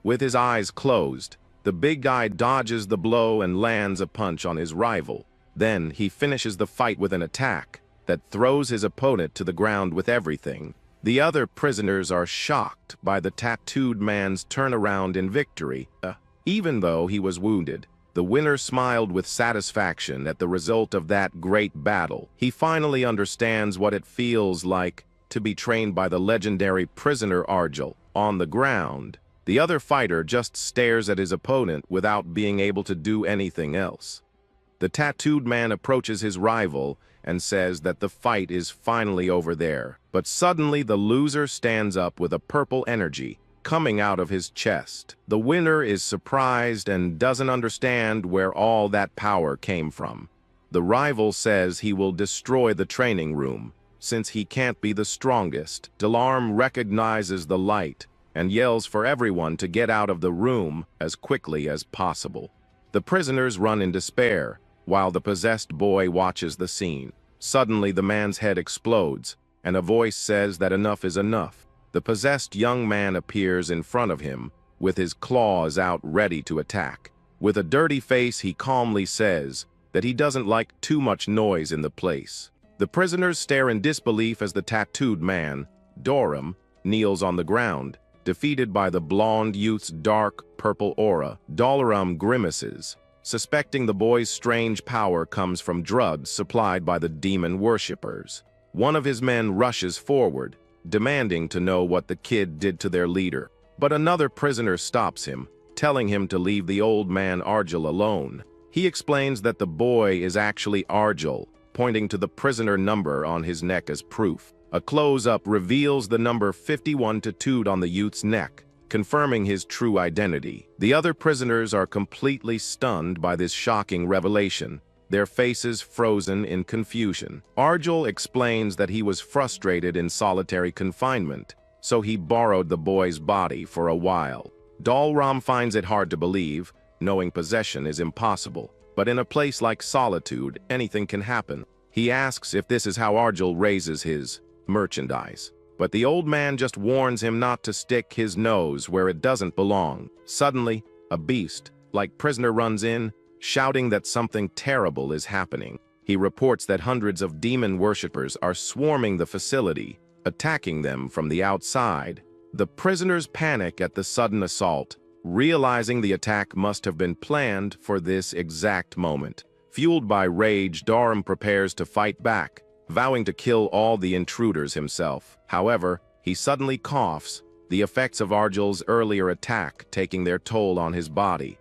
With his eyes closed, the big guy dodges the blow and lands a punch on his rival. Then he finishes the fight with an attack that throws his opponent to the ground with everything. The other prisoners are shocked by the tattooed man's turnaround in victory. Even though he was wounded, the winner smiled with satisfaction at the result of that great battle. He finally understands what it feels like to be trained by the legendary prisoner Argel. On the ground, the other fighter just stares at his opponent without being able to do anything else. The tattooed man approaches his rival and says that the fight is finally over there. But suddenly the loser stands up with a purple energy coming out of his chest. The winner is surprised and doesn't understand where all that power came from. The rival says he will destroy the training room, since he can't be the strongest. Delarm recognizes the light and yells for everyone to get out of the room as quickly as possible. The prisoners run in despair, while the possessed boy watches the scene. Suddenly the man's head explodes, and a voice says that enough is enough. The possessed young man appears in front of him, with his claws out ready to attack. With a dirty face, he calmly says that he doesn't like too much noise in the place. The prisoners stare in disbelief as the tattooed man, Doram, kneels on the ground, defeated by the blonde youth's dark purple aura. Dalaram grimaces, suspecting the boy's strange power comes from drugs supplied by the demon worshippers. One of his men rushes forward, demanding to know what the kid did to their leader. But another prisoner stops him, telling him to leave the old man Argel alone. He explains that the boy is actually Argel, pointing to the prisoner number on his neck as proof. A close-up reveals the number 51 tattooed on the youth's neck, confirming his true identity. The other prisoners are completely stunned by this shocking revelation, their faces frozen in confusion. Argel explains that he was frustrated in solitary confinement, so he borrowed the boy's body for a while. Dalram finds it hard to believe, knowing possession is impossible. But in a place like Solitude, anything can happen. He asks if this is how Argel raises his merchandise. But the old man just warns him not to stick his nose where it doesn't belong. Suddenly, a beast-like prisoner runs in, shouting that something terrible is happening. He reports that hundreds of demon worshippers are swarming the facility, attacking them from the outside. The prisoners panic at the sudden assault, realizing the attack must have been planned for this exact moment. Fueled by rage, Darum prepares to fight back, vowing to kill all the intruders himself. However, he suddenly coughs, the effects of Argel's earlier attack taking their toll on his body.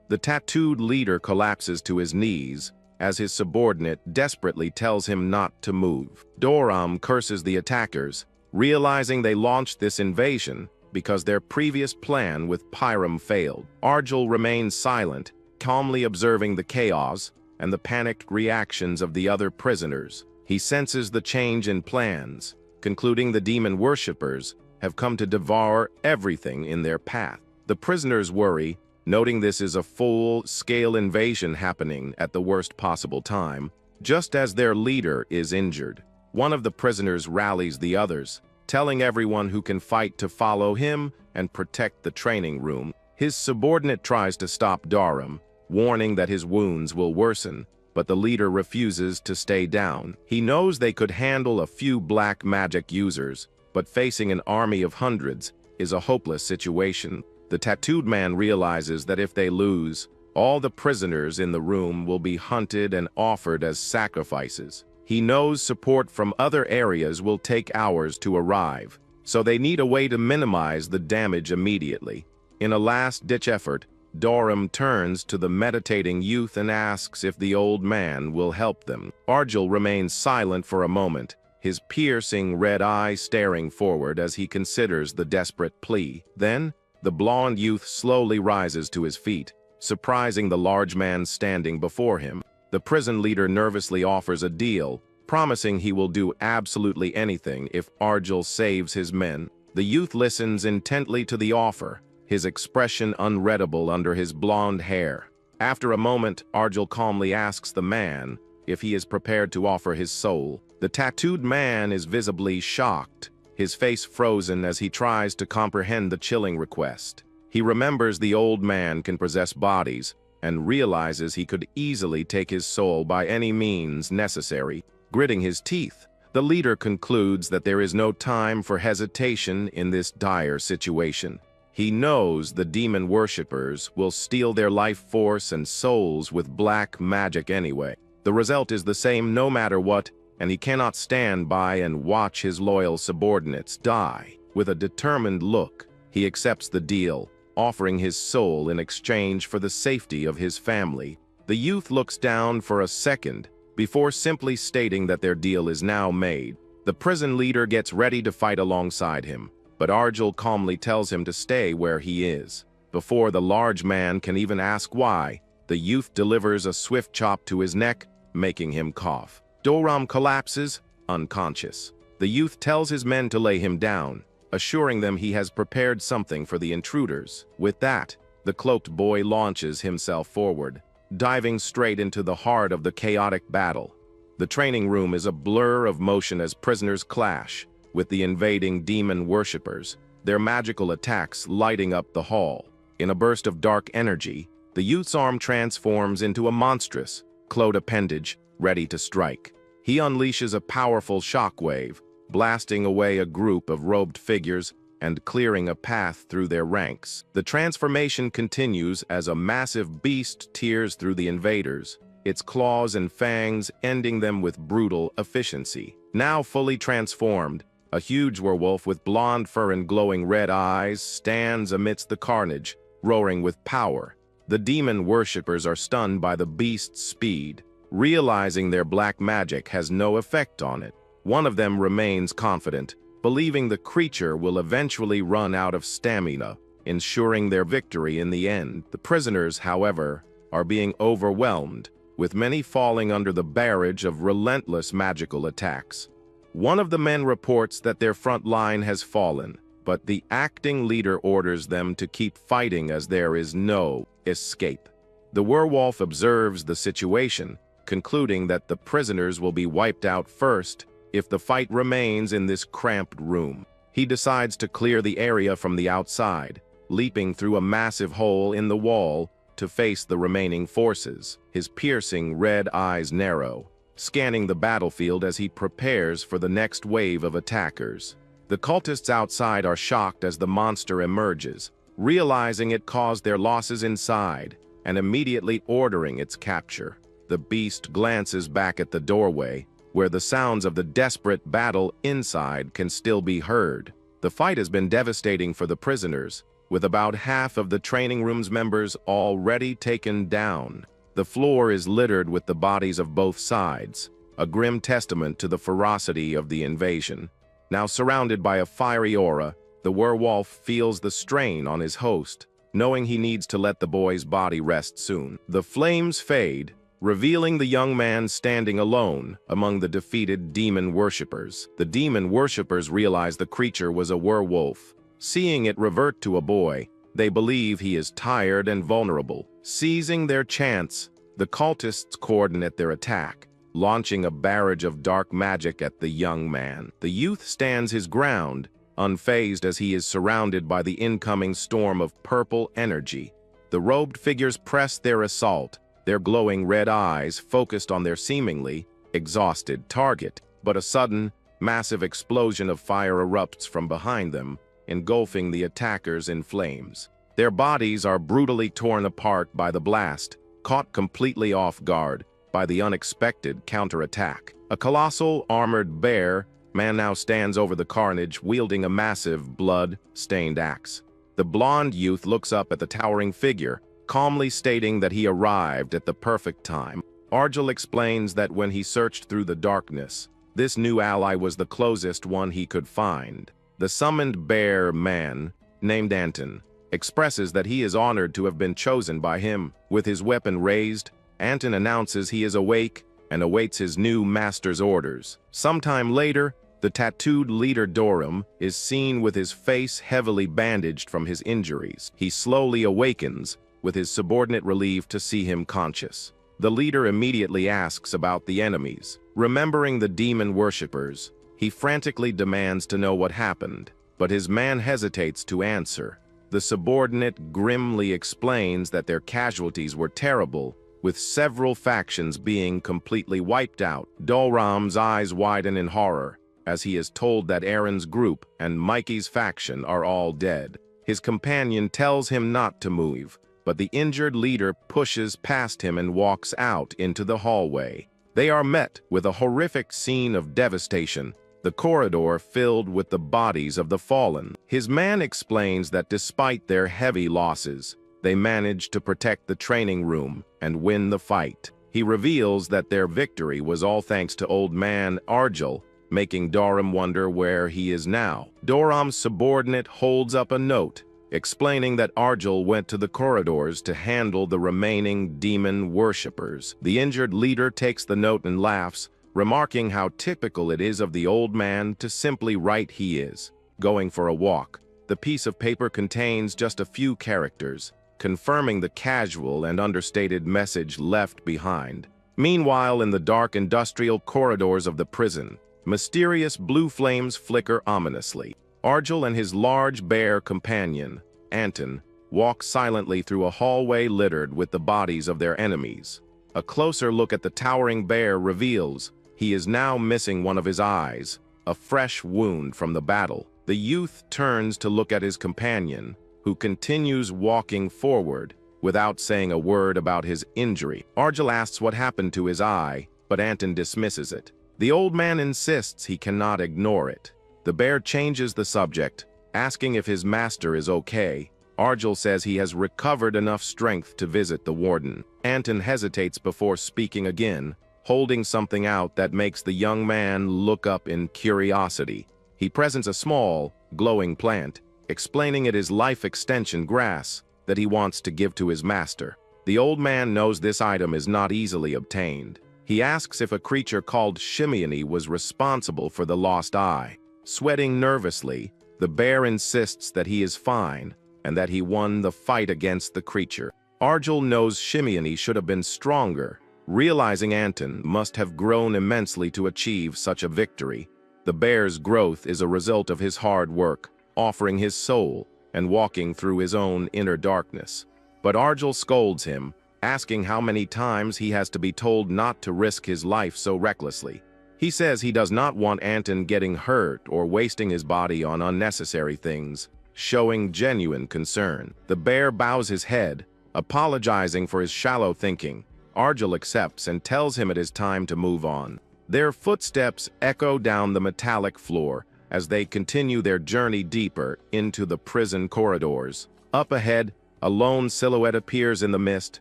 The tattooed leader collapses to his knees, as his subordinate desperately tells him not to move. Doram curses the attackers, realizing they launched this invasion because their previous plan with Pyram failed. Argel remains silent, calmly observing the chaos and the panicked reactions of the other prisoners. He senses the change in plans, concluding the demon worshippers have come to devour everything in their path. The prisoners worry, noting this is a full-scale invasion happening at the worst possible time, just as their leader is injured. One of the prisoners rallies the others, telling everyone who can fight to follow him and protect the training room. His subordinate tries to stop Darum, warning that his wounds will worsen, but the leader refuses to stay down. He knows they could handle a few black magic users, but facing an army of hundreds is a hopeless situation. The tattooed man realizes that if they lose, all the prisoners in the room will be hunted and offered as sacrifices. He knows support from other areas will take hours to arrive, so they need a way to minimize the damage immediately. In a last-ditch effort, Doram turns to the meditating youth and asks if the old man will help them. Argel remains silent for a moment, his piercing red eye staring forward as he considers the desperate plea. Then, the blonde youth slowly rises to his feet, surprising the large man standing before him. The prison leader nervously offers a deal, promising he will do absolutely anything if Argel saves his men. The youth listens intently to the offer, his expression unreadable under his blonde hair. After a moment, Argel calmly asks the man if he is prepared to offer his soul. The tattooed man is visibly shocked, his face frozen as he tries to comprehend the chilling request. He remembers the old man can possess bodies and realizes he could easily take his soul by any means necessary. Gritting his teeth, the leader concludes that there is no time for hesitation in this dire situation. He knows the demon worshippers will steal their life force and souls with black magic anyway. The result is the same no matter what, and he cannot stand by and watch his loyal subordinates die. With a determined look, he accepts the deal, offering his soul in exchange for the safety of his family. The youth looks down for a second before simply stating that their deal is now made. The prison leader gets ready to fight alongside him, but Arjul calmly tells him to stay where he is. Before the large man can even ask why, the youth delivers a swift chop to his neck, making him cough. Doram collapses, unconscious. The youth tells his men to lay him down, assuring them he has prepared something for the intruders. With that, the cloaked boy launches himself forward, diving straight into the heart of the chaotic battle. The training room is a blur of motion as prisoners clash with the invading demon worshippers, their magical attacks lighting up the hall. In a burst of dark energy, the youth's arm transforms into a monstrous, clawed appendage, ready to strike. He unleashes a powerful shockwave, blasting away a group of robed figures and clearing a path through their ranks. The transformation continues as a massive beast tears through the invaders, its claws and fangs ending them with brutal efficiency. Now fully transformed, a huge werewolf with blonde fur and glowing red eyes stands amidst the carnage, roaring with power. The demon worshippers are stunned by the beast's speed, realizing their black magic has no effect on it. One of them remains confident, believing the creature will eventually run out of stamina, ensuring their victory in the end. The prisoners, however, are being overwhelmed, with many falling under the barrage of relentless magical attacks. One of the men reports that their front line has fallen, but the acting leader orders them to keep fighting as there is no escape. The werewolf observes the situation, concluding that the prisoners will be wiped out first if the fight remains in this cramped room. He decides to clear the area from the outside, leaping through a massive hole in the wall to face the remaining forces, his piercing red eyes narrow, scanning the battlefield as he prepares for the next wave of attackers. The cultists outside are shocked as the monster emerges, realizing it caused their losses inside and immediately ordering its capture. The beast glances back at the doorway, where the sounds of the desperate battle inside can still be heard. The fight has been devastating for the prisoners, with about half of the training room's members already taken down. The floor is littered with the bodies of both sides, a grim testament to the ferocity of the invasion. Now surrounded by a fiery aura, the werewolf feels the strain on his host, knowing he needs to let the boy's body rest soon. The flames fade, revealing the young man standing alone among the defeated demon worshippers. The demon worshippers realize the creature was a werewolf. Seeing it revert to a boy, they believe he is tired and vulnerable. Seizing their chance, the cultists coordinate their attack, launching a barrage of dark magic at the young man. The youth stands his ground, unfazed as he is surrounded by the incoming storm of purple energy. The robed figures press their assault, their glowing red eyes focused on their seemingly exhausted target. But a sudden, massive explosion of fire erupts from behind them, engulfing the attackers in flames. Their bodies are brutally torn apart by the blast, caught completely off guard by the unexpected counterattack. A colossal, armored bear man now stands over the carnage, wielding a massive, blood-stained axe. The blonde youth looks up at the towering figure, calmly stating that he arrived at the perfect time. Arjul explains that when he searched through the darkness, this new ally was the closest one he could find. The summoned bear man, named Anton, expresses that he is honored to have been chosen by him. With his weapon raised, Anton announces he is awake and awaits his new master's orders. Sometime later, the tattooed leader Doram is seen with his face heavily bandaged from his injuries. He slowly awakens, with his subordinate relieved to see him conscious. The leader immediately asks about the enemies. Remembering the demon worshippers, he frantically demands to know what happened, but his man hesitates to answer, The subordinate grimly explains that their casualties were terrible, with several factions being completely wiped out. Dolram's eyes widen in horror, as he is told that Aaron's group and Mikey's faction are all dead. His companion tells him not to move, but the injured leader pushes past him and walks out into the hallway. They are met with a horrific scene of devastation, the corridor filled with the bodies of the fallen. His man explains that despite their heavy losses, they managed to protect the training room and win the fight. He reveals that their victory was all thanks to old man Argel, making Doram wonder where he is now. Doram's subordinate holds up a note, explaining that Argel went to the corridors to handle the remaining demon worshippers. The injured leader takes the note and laughs, remarking how typical it is of the old man to simply write he is going for a walk. The piece of paper contains just a few characters, confirming the casual and understated message left behind. Meanwhile, in the dark industrial corridors of the prison, mysterious blue flames flicker ominously. Argel and his large bear companion, Anton, walk silently through a hallway littered with the bodies of their enemies. A closer look at the towering bear reveals he is now missing one of his eyes, a fresh wound from the battle. The youth turns to look at his companion, who continues walking forward without saying a word about his injury. Argel asks what happened to his eye, but Anton dismisses it. The old man insists he cannot ignore it. The bear changes the subject, asking if his master is okay. Argel says he has recovered enough strength to visit the warden. Anton hesitates before speaking again, holding something out that makes the young man look up in curiosity. He presents a small, glowing plant, explaining it is life extension grass that he wants to give to his master. The old man knows this item is not easily obtained. He asks if a creature called Shimiani was responsible for the lost eye. Sweating nervously, the bear insists that he is fine and that he won the fight against the creature. Argel knows Shimiani should have been stronger, realizing Anton must have grown immensely to achieve such a victory. The bear's growth is a result of his hard work, offering his soul and walking through his own inner darkness. But Argel scolds him, asking how many times he has to be told not to risk his life so recklessly. He says he does not want Anton getting hurt or wasting his body on unnecessary things, showing genuine concern. The bear bows his head, apologizing for his shallow thinking. Argel accepts and tells him it is time to move on. Their footsteps echo down the metallic floor as they continue their journey deeper into the prison corridors. Up ahead, a lone silhouette appears in the mist,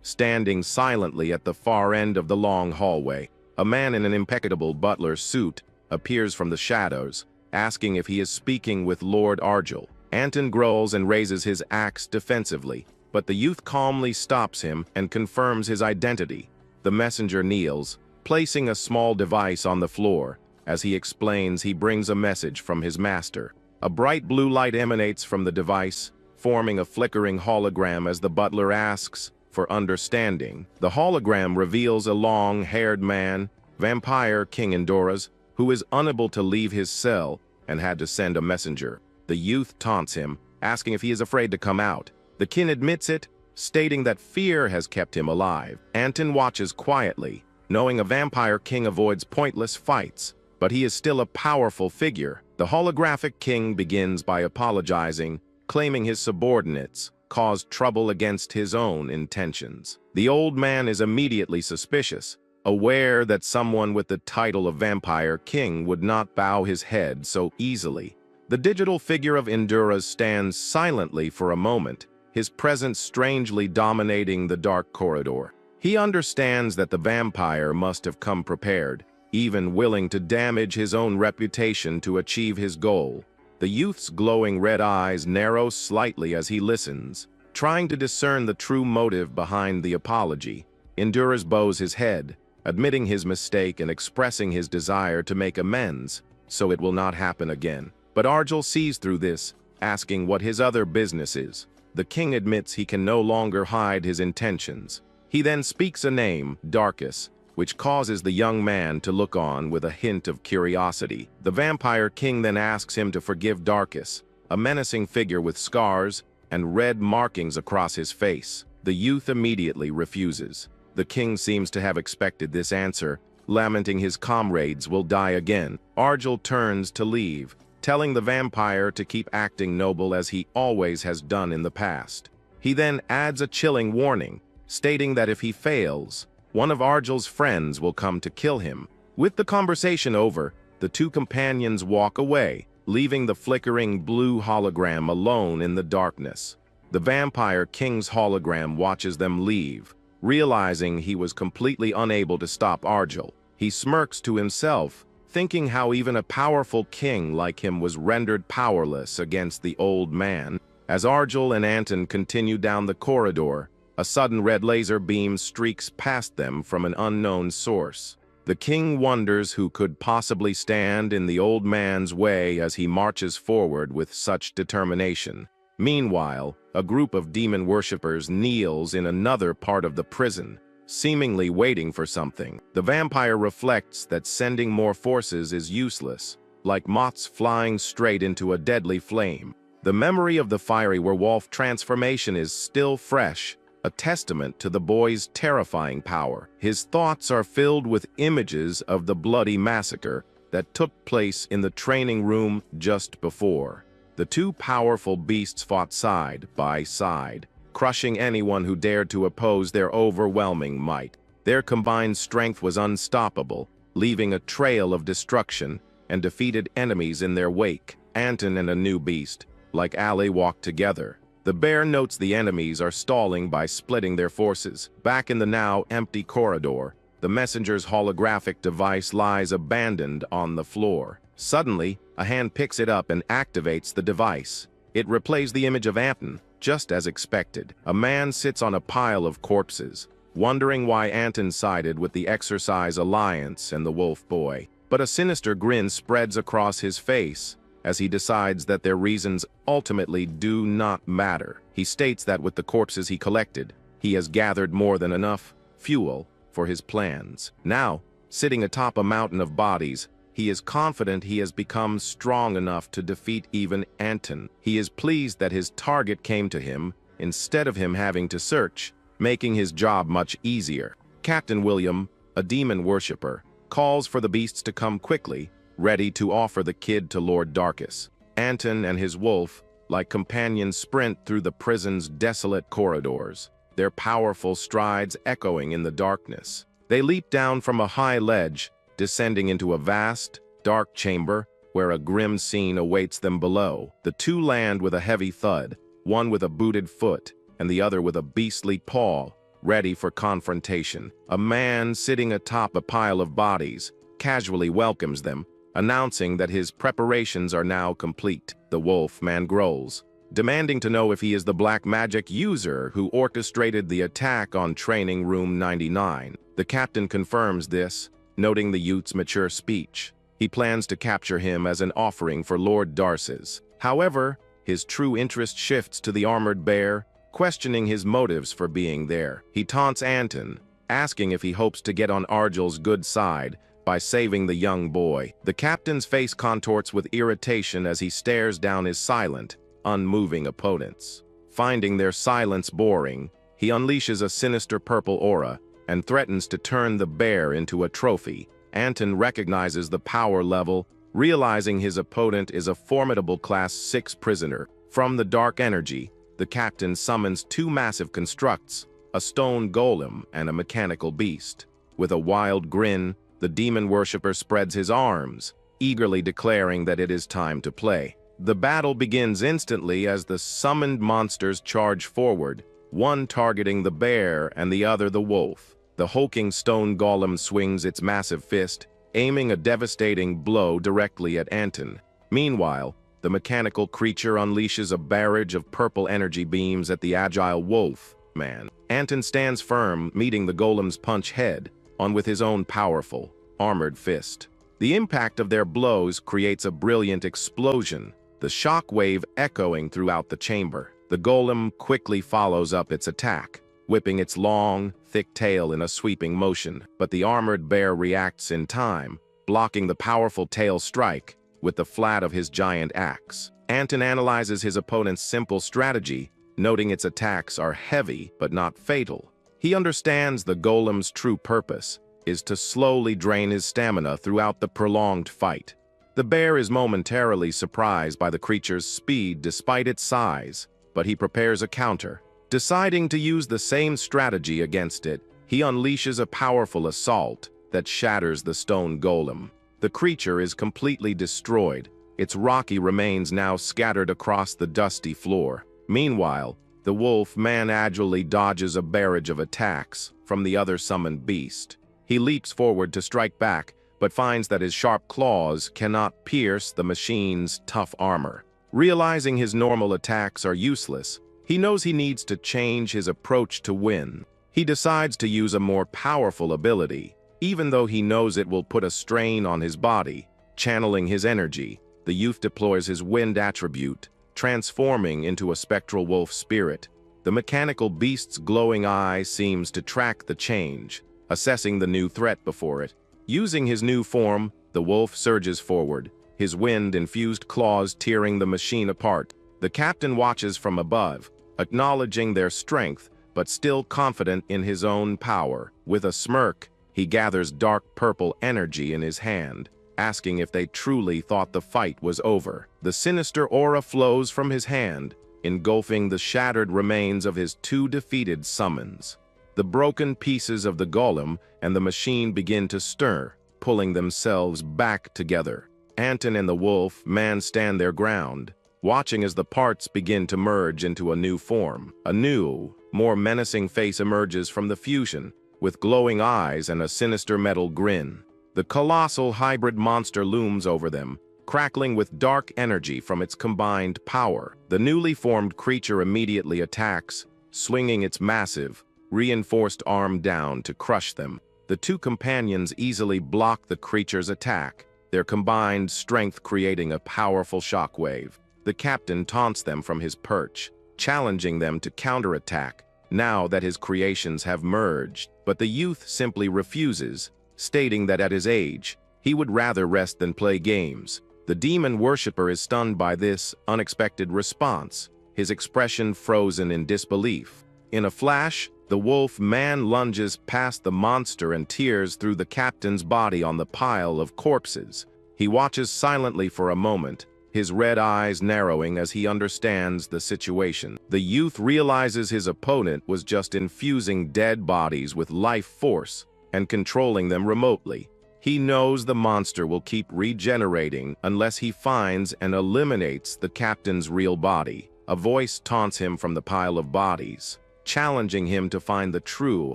standing silently at the far end of the long hallway. A man in an impeccable butler suit appears from the shadows, asking if he is speaking with Lord Argel. Anton growls and raises his axe defensively, but the youth calmly stops him and confirms his identity. The messenger kneels, placing a small device on the floor. As he explains, he brings a message from his master. A bright blue light emanates from the device, forming a flickering hologram as the butler asks for understanding. The hologram reveals a long-haired man, Vampire King Endoras, who is unable to leave his cell and had to send a messenger. The youth taunts him, asking if he is afraid to come out. The kin admits it, stating that fear has kept him alive. Anton watches quietly, knowing a vampire king avoids pointless fights, but he is still a powerful figure. The holographic king begins by apologizing, claiming his subordinates caused trouble against his own intentions. The old man is immediately suspicious, aware that someone with the title of Vampire King would not bow his head so easily. The digital figure of Enduras stands silently for a moment, his presence strangely dominating the dark corridor. He understands that the vampire must have come prepared, even willing to damage his own reputation to achieve his goal. The youth's glowing red eyes narrow slightly as he listens, trying to discern the true motive behind the apology. Enduras bows his head, admitting his mistake and expressing his desire to make amends, so it will not happen again. But Argel sees through this, asking what his other business is. The king admits he can no longer hide his intentions. He then speaks a name, Darkus, which causes the young man to look on with a hint of curiosity. The vampire king then asks him to forgive Darkus, a menacing figure with scars and red markings across his face. The youth immediately refuses. The king seems to have expected this answer, lamenting his comrades will die again. Argel turns to leave, telling the vampire to keep acting noble as he always has done in the past. He then adds a chilling warning, stating that if he fails, one of Argel's friends will come to kill him. With the conversation over, the two companions walk away, leaving the flickering blue hologram alone in the darkness. The vampire king's hologram watches them leave, realizing he was completely unable to stop Argel. He smirks to himself, thinking how even a powerful king like him was rendered powerless against the old man. As Argel and Anton continue down the corridor, a sudden red laser beam streaks past them from an unknown source. The king wonders who could possibly stand in the old man's way as he marches forward with such determination. Meanwhile, a group of demon worshippers kneels in another part of the prison, seemingly waiting for something. The vampire reflects that sending more forces is useless, like moths flying straight into a deadly flame. The memory of the fiery werewolf transformation is still fresh, a testament to the boy's terrifying power. His thoughts are filled with images of the bloody massacre that took place in the training room just before. The two powerful beasts fought side by side, crushing anyone who dared to oppose their overwhelming might. Their combined strength was unstoppable, leaving a trail of destruction and defeated enemies in their wake. Anton and a new beast, like Ali, walked together. The bear notes the enemies are stalling by splitting their forces. Back in the now empty corridor, the messenger's holographic device lies abandoned on the floor. Suddenly, a hand picks it up and activates the device. It replays the image of Anton, just as expected. A man sits on a pile of corpses, wondering why Anton sided with the Exercise Alliance and the Wolf Boy. But a sinister grin spreads across his face as he decides that their reasons ultimately do not matter. He states that with the corpses he collected, he has gathered more than enough fuel for his plans. Now, sitting atop a mountain of bodies, he is confident he has become strong enough to defeat even Anton. He is pleased that his target came to him instead of him having to search, making his job much easier. Captain William, a demon worshipper, calls for the beasts to come quickly, ready to offer the kid to Lord Darkus. Anton and his wolf, like companions, sprint through the prison's desolate corridors, their powerful strides echoing in the darkness. They leap down from a high ledge, descending into a vast, dark chamber where a grim scene awaits them below. The two land with a heavy thud, one with a booted foot and the other with a beastly paw, ready for confrontation. A man sitting atop a pile of bodies casually welcomes them, announcing that his preparations are now complete. The wolf man growls, demanding to know if he is the black magic user who orchestrated the attack on Training Room 99. The captain confirms this, noting the youth's mature speech. He plans to capture him as an offering for Lord Darkus. However, his true interest shifts to the armored bear, questioning his motives for being there. He taunts Anton, asking if he hopes to get on Argel's good side by saving the young boy. The captain's face contorts with irritation as he stares down his silent, unmoving opponents. Finding their silence boring, he unleashes a sinister purple aura and threatens to turn the bear into a trophy. Anton recognizes the power level, realizing his opponent is a formidable Class 6 prisoner. From the dark energy, the captain summons two massive constructs, a stone golem and a mechanical beast. With a wild grin, the demon worshipper spreads his arms, eagerly declaring that it is time to play. The battle begins instantly as the summoned monsters charge forward, one targeting the bear and the other the wolf. The hulking stone golem swings its massive fist, aiming a devastating blow directly at Anton. Meanwhile, the mechanical creature unleashes a barrage of purple energy beams at the agile wolf man. Anton stands firm, meeting the golem's punch head on with his own powerful, armored fist. The impact of their blows creates a brilliant explosion, the shock wave echoing throughout the chamber. The golem quickly follows up its attack, whipping its long, thick tail in a sweeping motion, but the armored bear reacts in time, blocking the powerful tail strike with the flat of his giant axe. Anton analyzes his opponent's simple strategy, noting its attacks are heavy but not fatal. He understands the golem's true purpose is to slowly drain his stamina throughout the prolonged fight. The bear is momentarily surprised by the creature's speed despite its size, but he prepares a counter. Deciding to use the same strategy against it, he unleashes a powerful assault that shatters the stone golem. The creature is completely destroyed, its rocky remains now scattered across the dusty floor. Meanwhile, the wolf man agilely dodges a barrage of attacks from the other summoned beast. He leaps forward to strike back, but finds that his sharp claws cannot pierce the machine's tough armor. Realizing his normal attacks are useless, he knows he needs to change his approach to win. He decides to use a more powerful ability, even though he knows it will put a strain on his body. Channeling his energy, the youth deploys his wind attribute, transforming into a spectral wolf spirit. The mechanical beast's glowing eye seems to track the change, assessing the new threat before it. Using his new form, the wolf surges forward, his wind-infused claws tearing the machine apart. The captain watches from above, acknowledging their strength, but still confident in his own power. With a smirk, he gathers dark purple energy in his hand, asking if they truly thought the fight was over. The sinister aura flows from his hand, engulfing the shattered remains of his two defeated summons. The broken pieces of the golem and the machine begin to stir, pulling themselves back together. Anton and the wolf man stand their ground, watching as the parts begin to merge into a new form. A new, more menacing face emerges from the fusion, with glowing eyes and a sinister metal grin. The colossal hybrid monster looms over them, crackling with dark energy from its combined power. The newly formed creature immediately attacks, swinging its massive, reinforced arm down to crush them. The two companions easily block the creature's attack, their combined strength creating a powerful shockwave. The captain taunts them from his perch, challenging them to counterattack now that his creations have merged. But the youth simply refuses, stating that at his age, he would rather rest than play games. The demon worshipper is stunned by this unexpected response, his expression frozen in disbelief. In a flash, the wolf man lunges past the monster and tears through the captain's body on the pile of corpses. He watches silently for a moment, his red eyes narrowing as he understands the situation. The youth realizes his opponent was just infusing dead bodies with life force and controlling them remotely. He knows the monster will keep regenerating unless he finds and eliminates the captain's real body. A voice taunts him from the pile of bodies, challenging him to find the true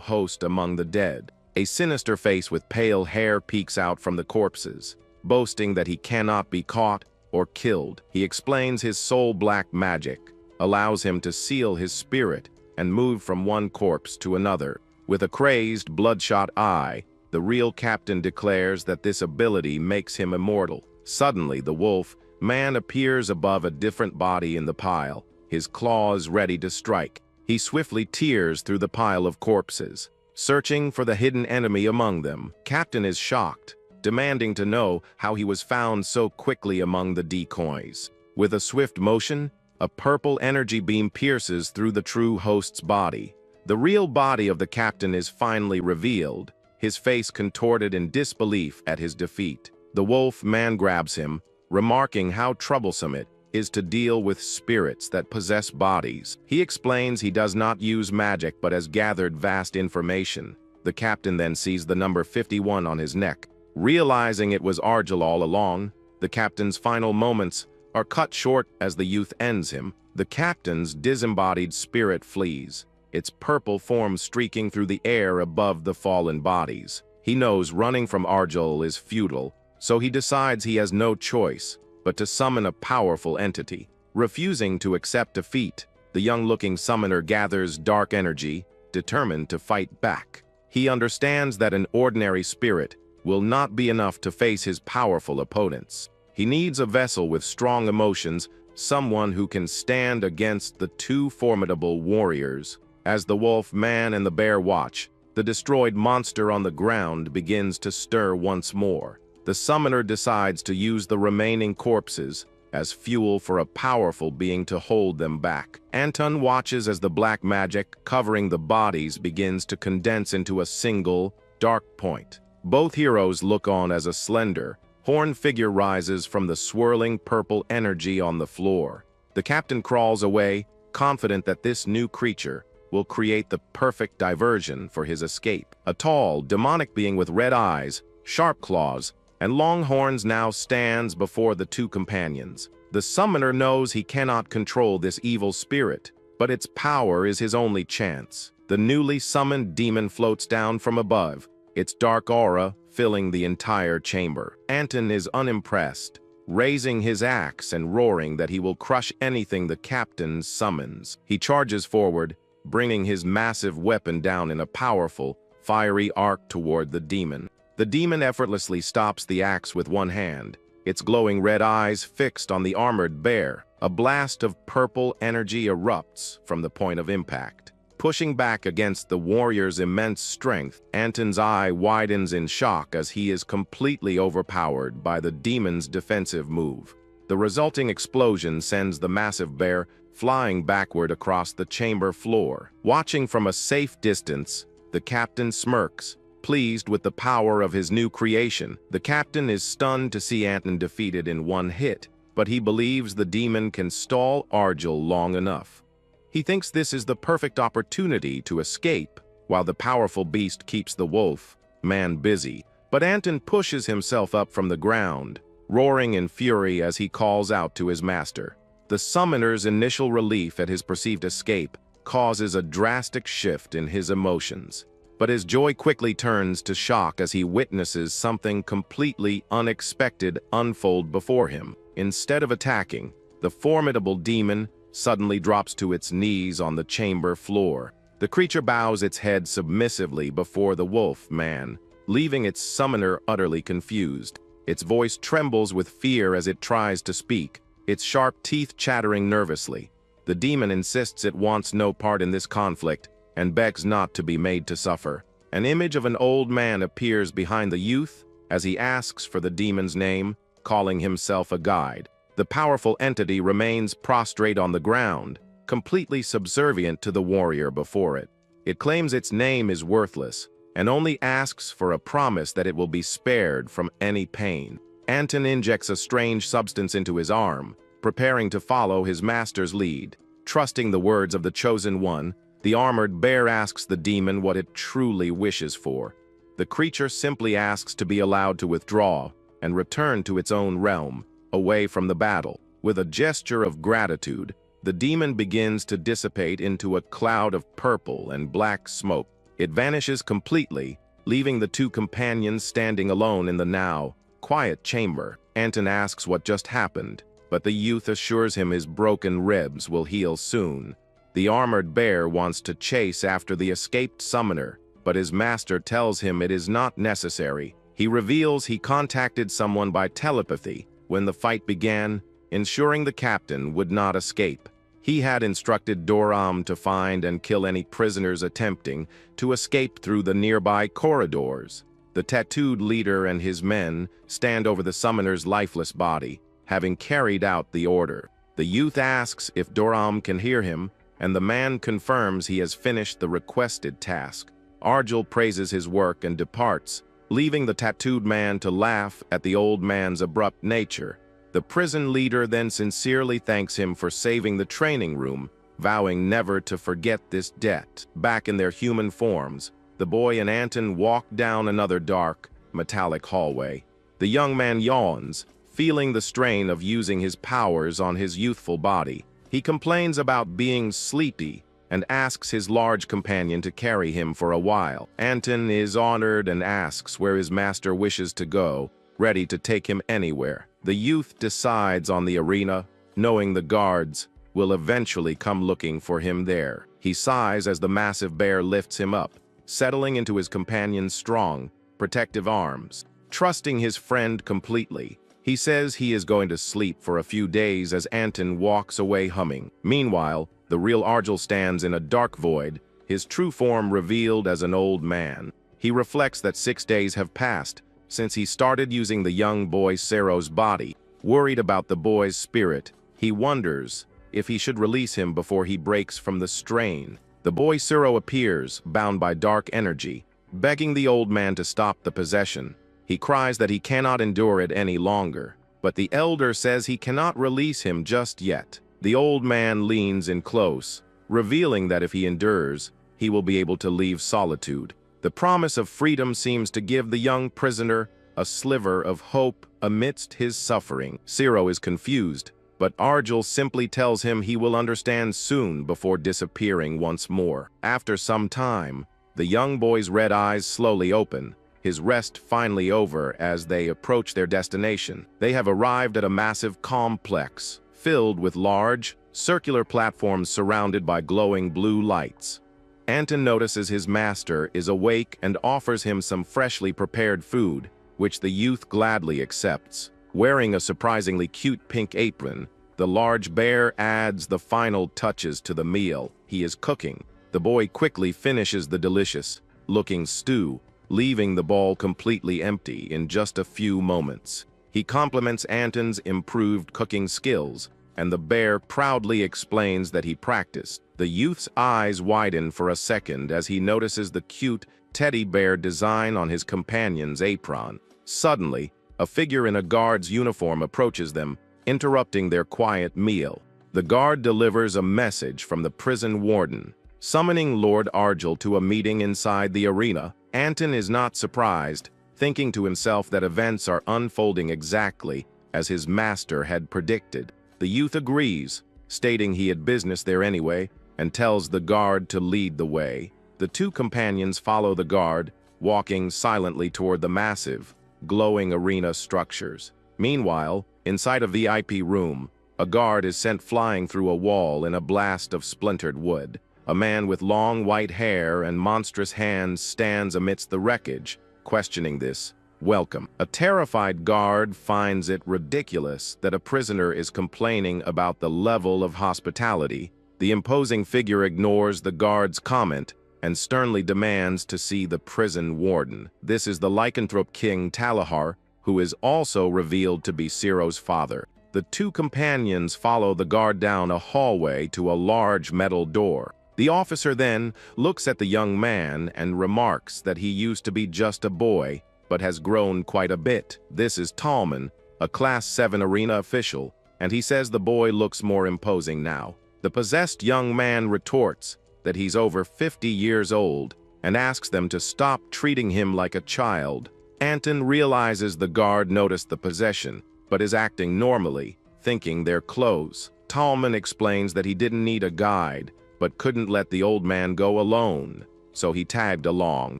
host among the dead. A sinister face with pale hair peeks out from the corpses, boasting that he cannot be caught or killed. He explains his soul-black magic allows him to seal his spirit and move from one corpse to another. With a crazed, bloodshot eye, the real captain declares that this ability makes him immortal. Suddenly, the wolf man appears above a different body in the pile, his claws ready to strike. He swiftly tears through the pile of corpses, searching for the hidden enemy among them. Captain is shocked, demanding to know how he was found so quickly among the decoys. With a swift motion, a purple energy beam pierces through the true host's body. The real body of the captain is finally revealed, his face contorted in disbelief at his defeat. The wolf man grabs him, remarking how troublesome it is to deal with spirits that possess bodies. He explains he does not use magic but has gathered vast information. The captain then sees the number 51 on his neck. Realizing it was Argel all along, the captain's final moments are cut short as the youth ends him. The captain's disembodied spirit flees, its purple form streaking through the air above the fallen bodies. He knows running from Argel is futile, so he decides he has no choice but to summon a powerful entity. Refusing to accept defeat, the young-looking summoner gathers dark energy, determined to fight back. He understands that an ordinary spirit will not be enough to face his powerful opponents. He needs a vessel with strong emotions, someone who can stand against the two formidable warriors. As the wolf man and the bear watch, the destroyed monster on the ground begins to stir once more. The summoner decides to use the remaining corpses as fuel for a powerful being to hold them back. Anton watches as the black magic covering the bodies begins to condense into a single, dark point. Both heroes look on as a slender, horned figure rises from the swirling purple energy on the floor. The captain crawls away, confident that this new creature will create the perfect diversion for his escape. A tall, demonic being with red eyes, sharp claws, and long horns now stands before the two companions. The summoner knows he cannot control this evil spirit, but its power is his only chance. The newly summoned demon floats down from above, its dark aura filling the entire chamber. Anton is unimpressed, raising his axe and roaring that he will crush anything the captain summons. He charges forward, bringing his massive weapon down in a powerful, fiery arc toward the demon. The demon effortlessly stops the axe with one hand, its glowing red eyes fixed on the armored bear. A blast of purple energy erupts from the point of impact. Pushing back against the warrior's immense strength, Anton's eye widens in shock as he is completely overpowered by the demon's defensive move. The resulting explosion sends the massive bear flying backward across the chamber floor. Watching from a safe distance, the captain smirks, pleased with the power of his new creation. The captain is stunned to see Anton defeated in one hit, but he believes the demon can stall Argyll long enough. He thinks this is the perfect opportunity to escape, while the powerful beast keeps the wolf man busy. But Anton pushes himself up from the ground, roaring in fury as he calls out to his master. The summoner's initial relief at his perceived escape causes a drastic shift in his emotions. But his joy quickly turns to shock as he witnesses something completely unexpected unfold before him. Instead of attacking, the formidable demon suddenly drops to its knees on the chamber floor. The creature bows its head submissively before the wolf man, leaving its summoner utterly confused. Its voice trembles with fear as it tries to speak, its sharp teeth chattering nervously. The demon insists it wants no part in this conflict and begs not to be made to suffer. An image of an old man appears behind the youth as he asks for the demon's name, calling himself a guide. The powerful entity remains prostrate on the ground, completely subservient to the warrior before it. It claims its name is worthless and only asks for a promise that it will be spared from any pain. Anton injects a strange substance into his arm, preparing to follow his master's lead. Trusting the words of the chosen one, the armored bear asks the demon what it truly wishes for. The creature simply asks to be allowed to withdraw and return to its own realm, away from the battle. With a gesture of gratitude, the demon begins to dissipate into a cloud of purple and black smoke. It vanishes completely, leaving the two companions standing alone in the now quiet chamber. Anton asks what just happened, but the youth assures him his broken ribs will heal soon. The armored bear wants to chase after the escaped summoner, but his master tells him it is not necessary. He reveals he contacted someone by telepathy when the fight began, ensuring the captain would not escape. He had instructed Doram to find and kill any prisoners attempting to escape through the nearby corridors. The tattooed leader and his men stand over the summoner's lifeless body, having carried out the order. The youth asks if Doram can hear him, and the man confirms he has finished the requested task. Argyll praises his work and departs, leaving the tattooed man to laugh at the old man's abrupt nature. The prison leader then sincerely thanks him for saving the training room, vowing never to forget this debt. Back in their human forms, the boy and Anton walk down another dark, metallic hallway. The young man yawns, feeling the strain of using his powers on his youthful body. He complains about being sleepy and asks his large companion to carry him for a while. Anton is honored and asks where his master wishes to go, ready to take him anywhere. The youth decides on the arena, knowing the guards will eventually come looking for him there. He sighs as the massive bear lifts him up, settling into his companion's strong, protective arms. Trusting his friend completely, he says he is going to sleep for a few days as Anton walks away humming. Meanwhile, the real Argyll stands in a dark void, his true form revealed as an old man. He reflects that 6 days have passed since he started using the young boy Sero's body. Worried about the boy's spirit, he wonders if he should release him before he breaks from the strain. The boy Siro appears, bound by dark energy, begging the old man to stop the possession. He cries that he cannot endure it any longer, but the elder says he cannot release him just yet. The old man leans in close, revealing that if he endures, he will be able to leave Solitude. The promise of freedom seems to give the young prisoner a sliver of hope amidst his suffering. Siro is confused, but Argel simply tells him he will understand soon before disappearing once more. After some time, the young boy's red eyes slowly open, his rest finally over as they approach their destination. They have arrived at a massive complex, filled with large, circular platforms surrounded by glowing blue lights. Anton notices his master is awake and offers him some freshly prepared food, which the youth gladly accepts. Wearing a surprisingly cute pink apron, the large bear adds the final touches to the meal he is cooking. The boy quickly finishes the delicious-looking stew, leaving the bowl completely empty in just a few moments. He compliments Anton's improved cooking skills, and the bear proudly explains that he practiced. The youth's eyes widen for a second as he notices the cute teddy bear design on his companion's apron. Suddenly, a figure in a guard's uniform approaches them, interrupting their quiet meal. The guard delivers a message from the prison warden, summoning Lord Argel to a meeting inside the arena. Anton is not surprised, thinking to himself that events are unfolding exactly as his master had predicted. The youth agrees, stating he had business there anyway, and tells the guard to lead the way. The two companions follow the guard, walking silently toward the massive, glowing arena structures. Meanwhile, inside a VIP room, a guard is sent flying through a wall in a blast of splintered wood. A man with long white hair and monstrous hands stands amidst the wreckage, questioning this welcome. A terrified guard finds it ridiculous that a prisoner is complaining about the level of hospitality. The imposing figure ignores the guard's comment and sternly demands to see the prison warden. This is the lycanthrope King Talahar, who is also revealed to be Siro's father. The two companions follow the guard down a hallway to a large metal door. The officer then looks at the young man and remarks that he used to be just a boy, but has grown quite a bit. This is Talman, a Class 7 arena official, and he says the boy looks more imposing now. The possessed young man retorts that he's over 50 years old and asks them to stop treating him like a child. Anton realizes the guard noticed the possession, but is acting normally, thinking they're close. Talman explains that he didn't need a guide, but couldn't let the old man go alone, so he tagged along.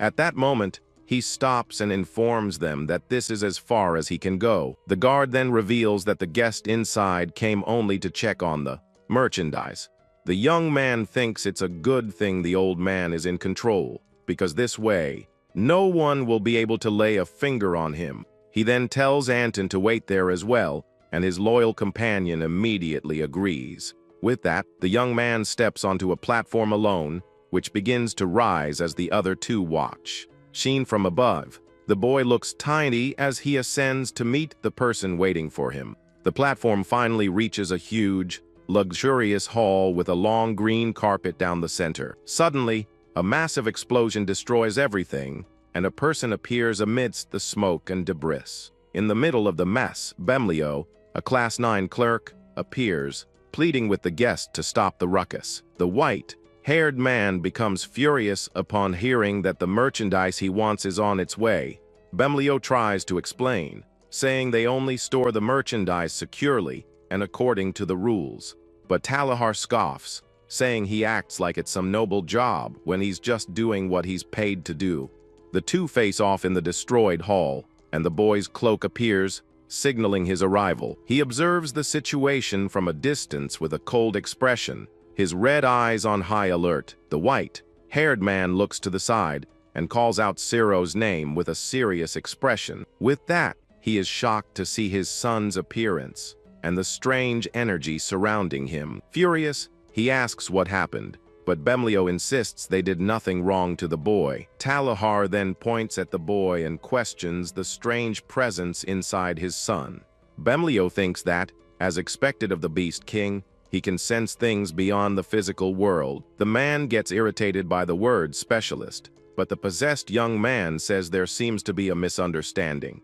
At that moment, he stops and informs them that this is as far as he can go. The guard then reveals that the guest inside came only to check on the merchandise. The young man thinks it's a good thing the old man is in control, because this way, no one will be able to lay a finger on him. He then tells Anton to wait there as well, and his loyal companion immediately agrees. With that, the young man steps onto a platform alone, which begins to rise as the other two watch. Seen from above, the boy looks tiny as he ascends to meet the person waiting for him. The platform finally reaches a huge, luxurious hall with a long green carpet down the center. Suddenly, a massive explosion destroys everything, and a person appears amidst the smoke and debris. In the middle of the mess, Bemlio, a Class 9 clerk, appears, pleading with the guest to stop the ruckus. The white-haired man becomes furious upon hearing that the merchandise he wants is on its way. Bemlio tries to explain, saying they only store the merchandise securely and according to the rules. But Talahar scoffs, saying he acts like it's some noble job when he's just doing what he's paid to do. The two face off in the destroyed hall, and the boy's cloak appears, signaling his arrival. He observes the situation from a distance with a cold expression, his red eyes on high alert. The white-haired man looks to the side and calls out Siro's name with a serious expression. With that, he is shocked to see his son's appearance and the strange energy surrounding him. Furious, he asks what happened, but Bemlio insists they did nothing wrong to the boy. Talahar then points at the boy and questions the strange presence inside his son. Bemlio thinks that, as expected of the Beast King, he can sense things beyond the physical world. The man gets irritated by the word specialist, but the possessed young man says there seems to be a misunderstanding.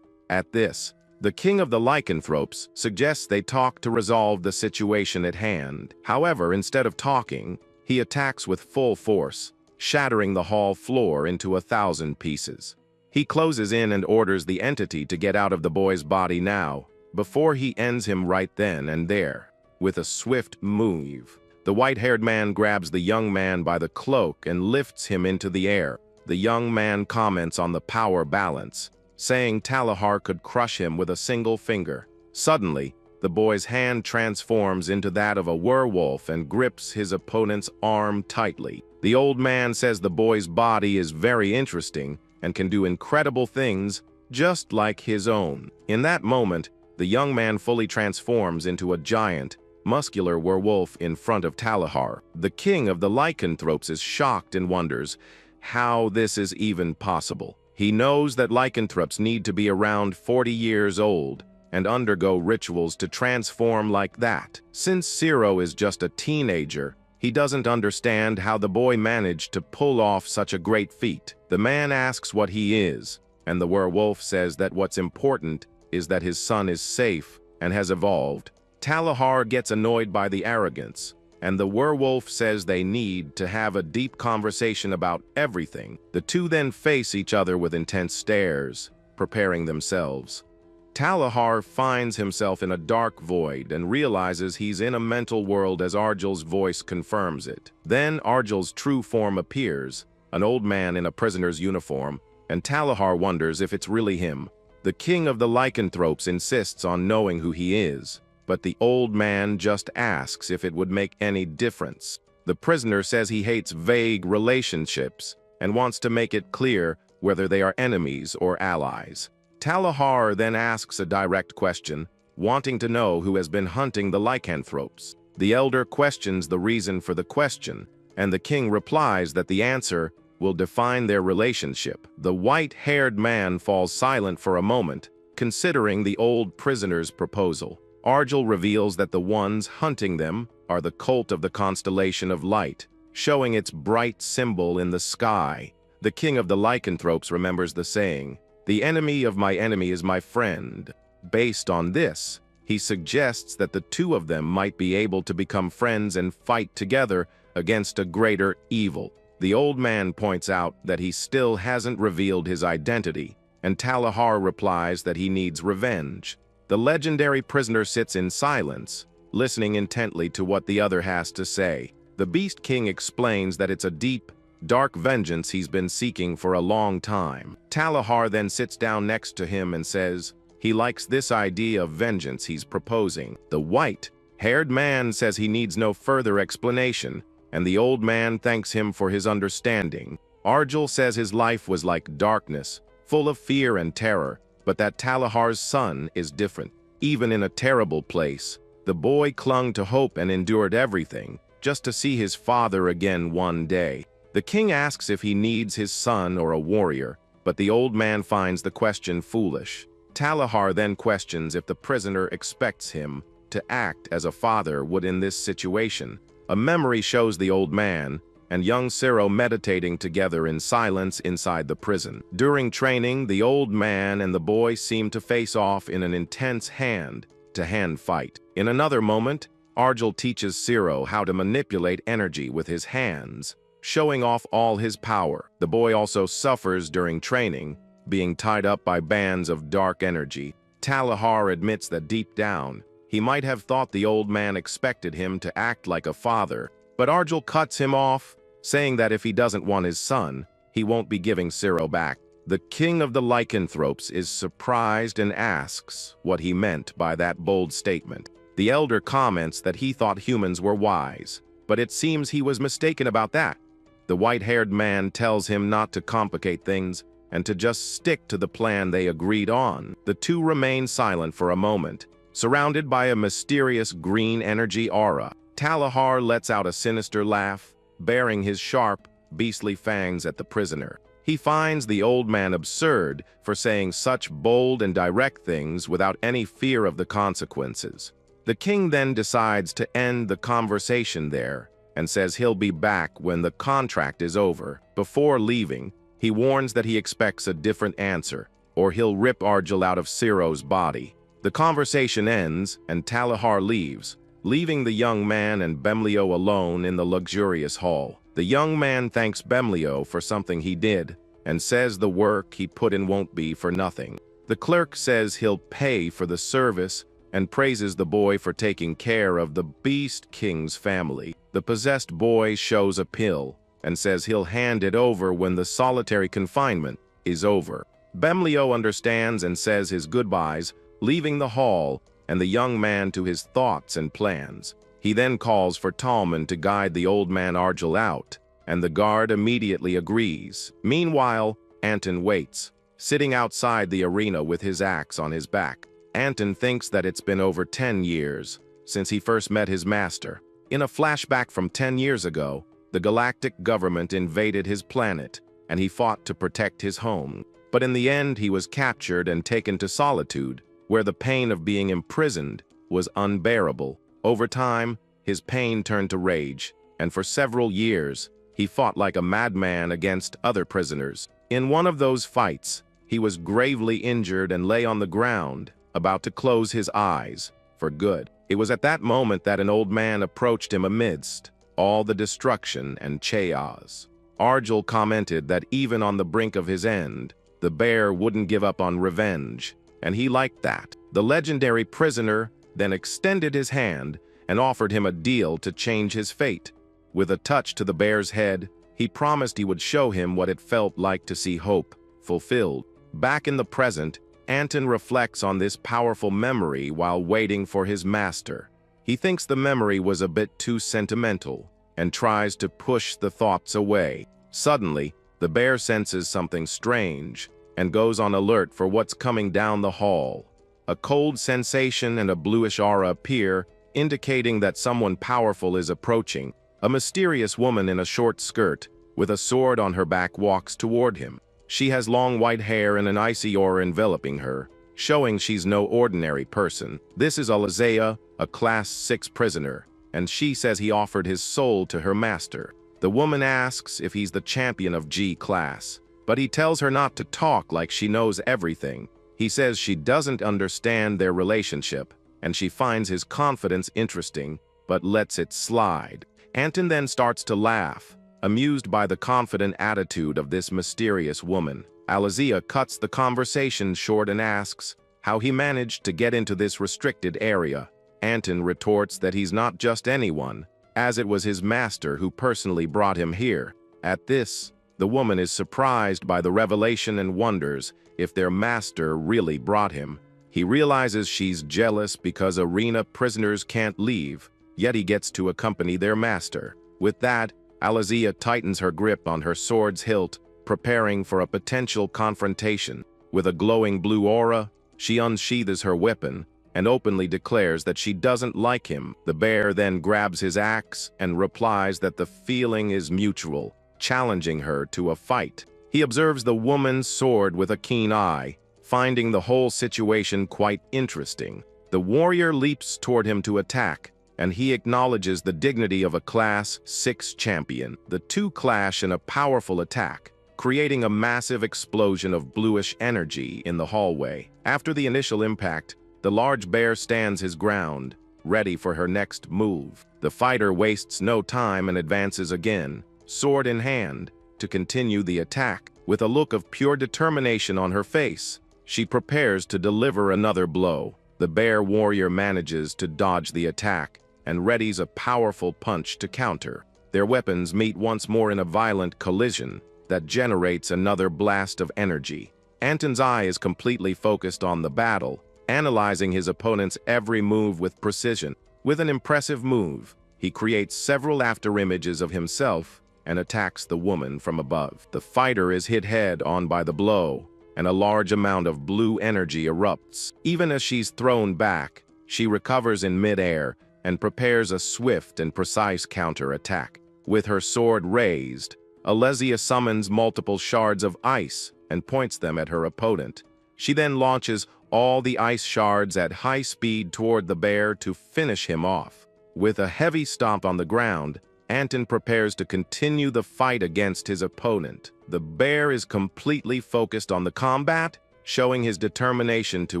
At this, the king of the lycanthropes suggests they talk to resolve the situation at hand. However, instead of talking, he attacks with full force, shattering the hall floor into 1,000 pieces. He closes in and orders the entity to get out of the boy's body now, before he ends him right then and there. With a swift move, the white-haired man grabs the young man by the cloak and lifts him into the air. The young man comments on the power balance, saying Talahar could crush him with a single finger. Suddenly, the boy's hand transforms into that of a werewolf and grips his opponent's arm tightly. The old man says the boy's body is very interesting and can do incredible things just like his own. In that moment, the young man fully transforms into a giant, muscular werewolf in front of Talahar. The king of the lycanthropes is shocked and wonders how this is even possible. He knows that lycanthropes need to be around 40 years old and undergo rituals to transform like that. Since Zero is just a teenager, he doesn't understand how the boy managed to pull off such a great feat. The man asks what he is, and the werewolf says that what's important is that his son is safe and has evolved. Talahar gets annoyed by the arrogance, and the werewolf says they need to have a deep conversation about everything. The two then face each other with intense stares, preparing themselves. Talahar finds himself in a dark void and realizes he's in a mental world as Argel's voice confirms it. Then Argel's true form appears, an old man in a prisoner's uniform, and Talahar wonders if it's really him. The king of the lycanthropes insists on knowing who he is, but the old man just asks if it would make any difference. The prisoner says he hates vague relationships and wants to make it clear whether they are enemies or allies. Talahar then asks a direct question, wanting to know who has been hunting the lycanthropes. The elder questions the reason for the question, and the king replies that the answer will define their relationship. The white-haired man falls silent for a moment, considering the old prisoner's proposal. Argel reveals that the ones hunting them are the cult of the constellation of light, showing its bright symbol in the sky. The king of the lycanthropes remembers the saying, "The enemy of my enemy is my friend." Based on this, he suggests that the two of them might be able to become friends and fight together against a greater evil. The old man points out that he still hasn't revealed his identity, and Talahar replies that he needs revenge. The legendary prisoner sits in silence, listening intently to what the other has to say. The Beast King explains that it's a deep, dark vengeance he's been seeking for a long time. Talahar then sits down next to him and says he likes this idea of vengeance he's proposing. The white-haired man says he needs no further explanation, and the old man thanks him for his understanding. Argel says his life was like darkness, full of fear and terror, but that Talahar's son is different. Even in a terrible place, the boy clung to hope and endured everything, just to see his father again one day. The king asks if he needs his son or a warrior, but the old man finds the question foolish. Talahar then questions if the prisoner expects him to act as a father would in this situation. A memory shows the old man and young Zero meditating together in silence inside the prison. During training, the old man and the boy seem to face off in an intense hand-to-hand fight. In another moment, Argel teaches Zero how to manipulate energy with his hands, showing off all his power. The boy also suffers during training, being tied up by bands of dark energy. Talahar admits that deep down, he might have thought the old man expected him to act like a father, but Argel cuts him off, saying that if he doesn't want his son, he won't be giving Zero back. The king of the lycanthropes is surprised and asks what he meant by that bold statement. The elder comments that he thought humans were wise, but it seems he was mistaken about that. The white-haired man tells him not to complicate things and to just stick to the plan they agreed on. The two remain silent for a moment, surrounded by a mysterious green energy aura. Talahar lets out a sinister laugh, baring his sharp, beastly fangs at the prisoner. He finds the old man absurd for saying such bold and direct things without any fear of the consequences. The king then decides to end the conversation there and says he'll be back when the contract is over. Before leaving, he warns that he expects a different answer, or he'll rip Argel out of Ciro's body. The conversation ends, and Talihar leaves, leaving the young man and Bemlio alone in the luxurious hall. The young man thanks Bemlio for something he did, and says the work he put in won't be for nothing. The clerk says he'll pay for the service, and praises the boy for taking care of the Beast King's family. The possessed boy shows a pill, and says he'll hand it over when the solitary confinement is over. Bemlio understands and says his goodbyes, leaving the hall and the young man to his thoughts and plans. He then calls for Talman to guide the old man Argel out, and the guard immediately agrees. Meanwhile, Anton waits, sitting outside the arena with his axe on his back. Anton thinks that it's been over 10 years since he first met his master. In a flashback from 10 years ago, the galactic government invaded his planet, and he fought to protect his home. But in the end, he was captured and taken to Solitude, where the pain of being imprisoned was unbearable. Over time, his pain turned to rage, and for several years, he fought like a madman against other prisoners. In one of those fights, he was gravely injured and lay on the ground, about to close his eyes for good. It was at that moment that an old man approached him amidst all the destruction and chaos. Argel commented that even on the brink of his end, the bear wouldn't give up on revenge, and he liked that. The legendary prisoner then extended his hand and offered him a deal to change his fate. With a touch to the bear's head, he promised he would show him what it felt like to see hope fulfilled. Back in the present, Anton reflects on this powerful memory while waiting for his master. He thinks the memory was a bit too sentimental and tries to push the thoughts away. Suddenly, the bear senses something strange and goes on alert for what's coming down the hall. A cold sensation and a bluish aura appear, indicating that someone powerful is approaching. A mysterious woman in a short skirt, with a sword on her back, walks toward him. She has long white hair and an icy aura enveloping her, showing she's no ordinary person. This is Alizea, a Class 6 prisoner, and she says he offered his soul to her master. The woman asks if he's the champion of G class, but he tells her not to talk like she knows everything. He says she doesn't understand their relationship, and she finds his confidence interesting, but lets it slide. Anton then starts to laugh, amused by the confident attitude of this mysterious woman. Alizea cuts the conversation short and asks how he managed to get into this restricted area. Anton retorts that he's not just anyone, as it was his master who personally brought him here. At this, the woman is surprised by the revelation and wonders if their master really brought him. He realizes she's jealous because arena prisoners can't leave, yet he gets to accompany their master. With that, Alizea tightens her grip on her sword's hilt, preparing for a potential confrontation. With a glowing blue aura, she unsheathes her weapon and openly declares that she doesn't like him. The bear then grabs his axe and replies that the feeling is mutual, challenging her to a fight. He observes the woman's sword with a keen eye, finding the whole situation quite interesting. The warrior leaps toward him to attack, and he acknowledges the dignity of a Class 6 champion. The two clash in a powerful attack, creating a massive explosion of bluish energy in the hallway. After the initial impact, the large bear stands his ground, ready for her next move. The fighter wastes no time and advances again, sword in hand, to continue the attack. With a look of pure determination on her face, she prepares to deliver another blow. The bear warrior manages to dodge the attack and readies a powerful punch to counter. Their weapons meet once more in a violent collision that generates another blast of energy. Anton's eye is completely focused on the battle, analyzing his opponent's every move with precision. With an impressive move, he creates several afterimages of himself and attacks the woman from above. The fighter is hit head-on by the blow, and a large amount of blue energy erupts. Even as she's thrown back, she recovers in mid-air and prepares a swift and precise counter-attack. With her sword raised, Alesia summons multiple shards of ice and points them at her opponent. She then launches all the ice shards at high speed toward the bear to finish him off. With a heavy stomp on the ground, Anton prepares to continue the fight against his opponent. The bear is completely focused on the combat, showing his determination to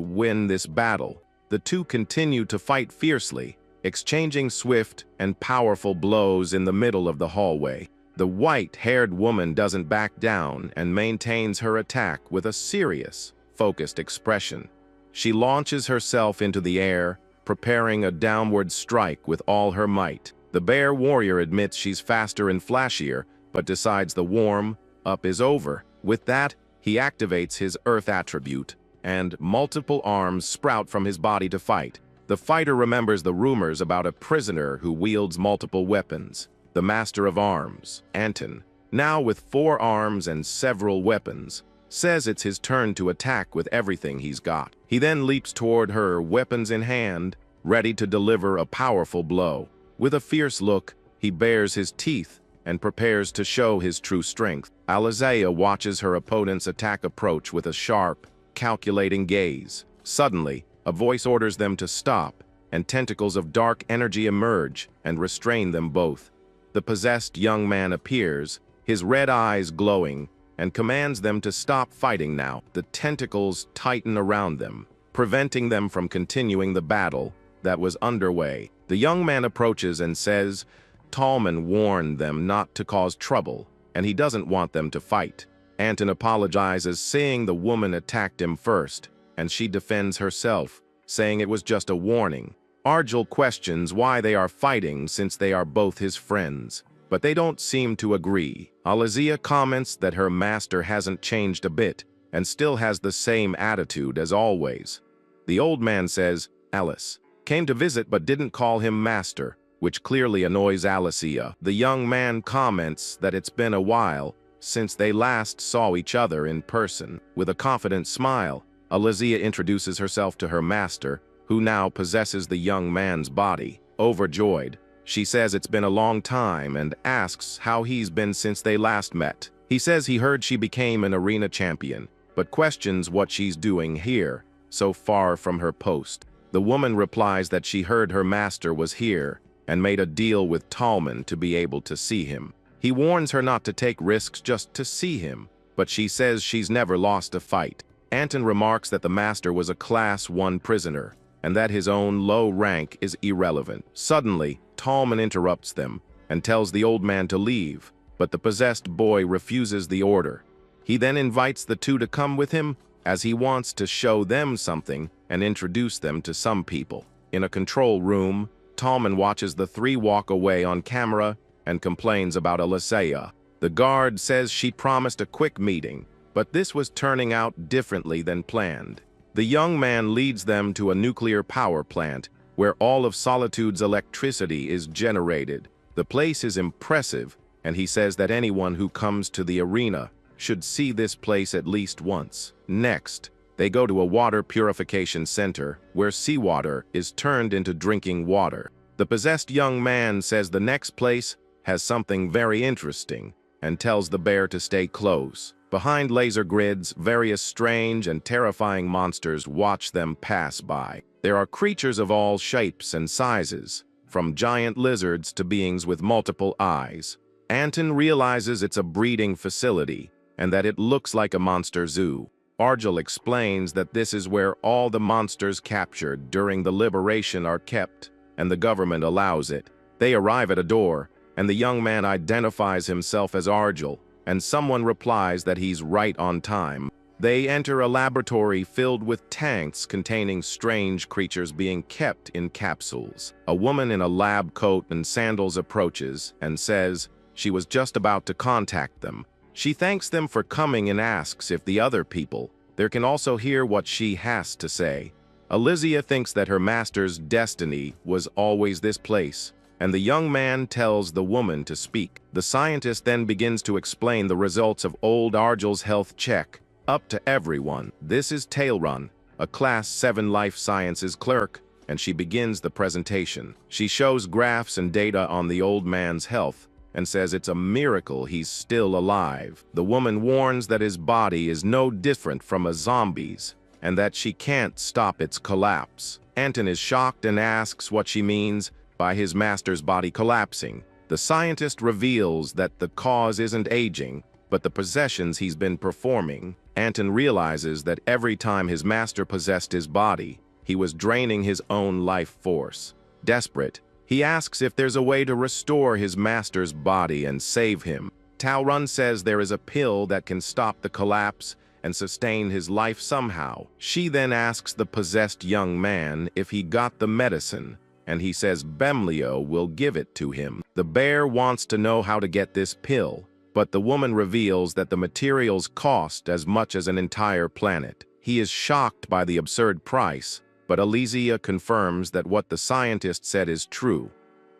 win this battle. The two continue to fight fiercely, exchanging swift and powerful blows in the middle of the hallway. The white-haired woman doesn't back down and maintains her attack with a serious, focused expression. She launches herself into the air, preparing a downward strike with all her might. The bear warrior admits she's faster and flashier, but decides the warm-up is over. With that, he activates his earth attribute, and multiple arms sprout from his body to fight. The fighter remembers the rumors about a prisoner who wields multiple weapons. The Master of Arms, Anton, now with 4 arms and several weapons, says it's his turn to attack with everything he's got. He then leaps toward her, weapons in hand, ready to deliver a powerful blow. With a fierce look, he bares his teeth and prepares to show his true strength. Alesia watches her opponent's attack approach with a sharp, calculating gaze. Suddenly, a voice orders them to stop, and tentacles of dark energy emerge and restrain them both. The possessed young man appears, his red eyes glowing, and commands them to stop fighting now. The tentacles tighten around them, preventing them from continuing the battle that was underway. The young man approaches and says Tallman warned them not to cause trouble, and he doesn't want them to fight. Anton apologizes, saying the woman attacked him first, and she defends herself, saying it was just a warning. Argel questions why they are fighting since they are both his friends, but they don't seem to agree. Alesia comments that her master hasn't changed a bit and still has the same attitude as always. The old man says Alice came to visit but didn't call him master, which clearly annoys Alesia. The young man comments that it's been a while since they last saw each other in person. With a confident smile, Alesia introduces herself to her master, who now possesses the young man's body. Overjoyed, she says it's been a long time and asks how he's been since they last met. He says he heard she became an arena champion, but questions what she's doing here, so far from her post. The woman replies that she heard her master was here and made a deal with Tallman to be able to see him. He warns her not to take risks just to see him, but she says she's never lost a fight. Anton remarks that the master was a Class 1 prisoner, and that his own low rank is irrelevant. Suddenly, Tallman interrupts them and tells the old man to leave, but the possessed boy refuses the order. He then invites the two to come with him, as he wants to show them something and introduce them to some people. In a control room, Tallman watches the three walk away on camera and complains about Alesia. The guard says she promised a quick meeting, but this was turning out differently than planned. The young man leads them to a nuclear power plant where all of Solitude's electricity is generated. The place is impressive, and he says that anyone who comes to the arena should see this place at least once. Next, they go to a water purification center where seawater is turned into drinking water. The possessed young man says the next place has something very interesting and tells the bear to stay close. Behind laser grids, various strange and terrifying monsters watch them pass by. There are creatures of all shapes and sizes, from giant lizards to beings with multiple eyes. Anton realizes it's a breeding facility and that it looks like a monster zoo. Argel explains that this is where all the monsters captured during the liberation are kept, and the government allows it. They arrive at a door, and the young man identifies himself as Argel, and someone replies that he's right on time. They enter a laboratory filled with tanks containing strange creatures being kept in capsules. A woman in a lab coat and sandals approaches and says she was just about to contact them. She thanks them for coming and asks if the other people there can also hear what she has to say. Alesia thinks that her master's destiny was always this place, and the young man tells the woman to speak. The scientist then begins to explain the results of old Argel's health check up to everyone. This is Tailrun, a Class 7 life sciences clerk, and she begins the presentation. She shows graphs and data on the old man's health and says it's a miracle he's still alive. The woman warns that his body is no different from a zombie's, and that she can't stop its collapse. Anton is shocked and asks what she means by his master's body collapsing. The scientist reveals that the cause isn't aging, but the possessions he's been performing. Anton realizes that every time his master possessed his body, he was draining his own life force. Desperate, he asks if there's a way to restore his master's body and save him. Taorun says there is a pill that can stop the collapse and sustain his life somehow. She then asks the possessed young man if he got the medicine, and he says Bemlio will give it to him. The bear wants to know how to get this pill, but the woman reveals that the materials cost as much as an entire planet. He is shocked by the absurd price, but Alizia confirms that what the scientist said is true.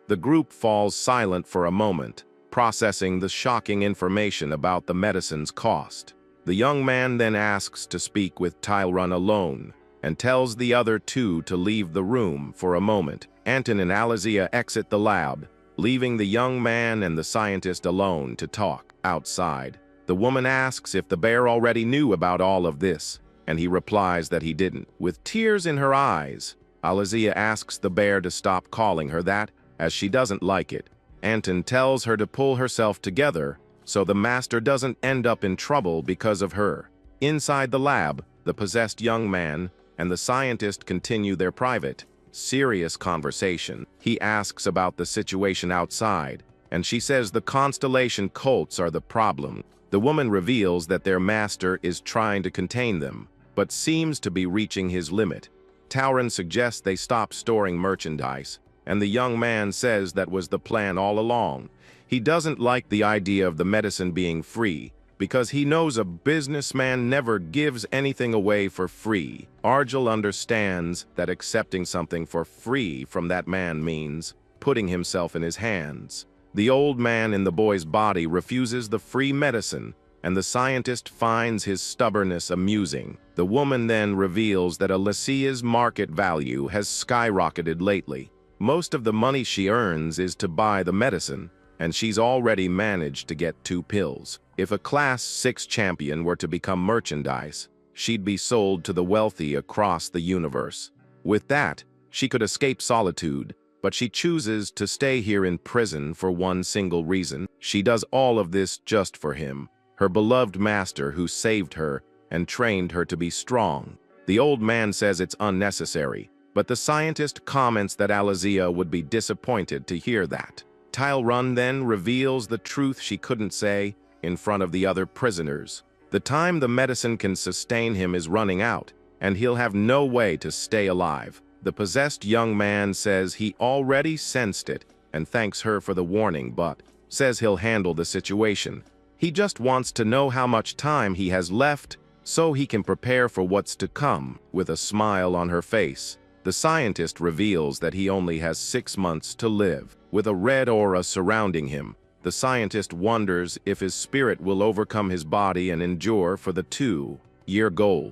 The group falls silent for a moment, processing the shocking information about the medicine's cost. The young man then asks to speak with Taorun alone, and tells the other two to leave the room for a moment. Anton and Alizia exit the lab, leaving the young man and the scientist alone to talk. Outside, the woman asks if the bear already knew about all of this, and he replies that he didn't. With tears in her eyes, Alizia asks the bear to stop calling her that, as she doesn't like it. Anton tells her to pull herself together so the master doesn't end up in trouble because of her. Inside the lab, the possessed young man and the scientist continue their private, serious conversation. He asks about the situation outside, and she says the constellation cults are the problem. The woman reveals that their master is trying to contain them, but seems to be reaching his limit. Taorun suggests they stop storing merchandise, and the young man says that was the plan all along. He doesn't like the idea of the medicine being free, because he knows a businessman never gives anything away for free. Argel understands that accepting something for free from that man means putting himself in his hands. The old man in the boy's body refuses the free medicine, and the scientist finds his stubbornness amusing. The woman then reveals that Alicia's market value has skyrocketed lately. Most of the money she earns is to buy the medicine, and she's already managed to get 2 pills. If a Class 6 champion were to become merchandise, she'd be sold to the wealthy across the universe. With that, she could escape Solitude, but she chooses to stay here in prison for one single reason. She does all of this just for him, her beloved master who saved her and trained her to be strong. The old man says it's unnecessary, but the scientist comments that Alizia would be disappointed to hear that. Taorun then reveals the truth she couldn't say in front of the other prisoners. The time the medicine can sustain him is running out, and he'll have no way to stay alive. The possessed young man says he already sensed it and thanks her for the warning, but says he'll handle the situation. He just wants to know how much time he has left so he can prepare for what's to come. With a smile on her face, the scientist reveals that he only has 6 months to live. With a red aura surrounding him, the scientist wonders if his spirit will overcome his body and endure for the 2-year goal.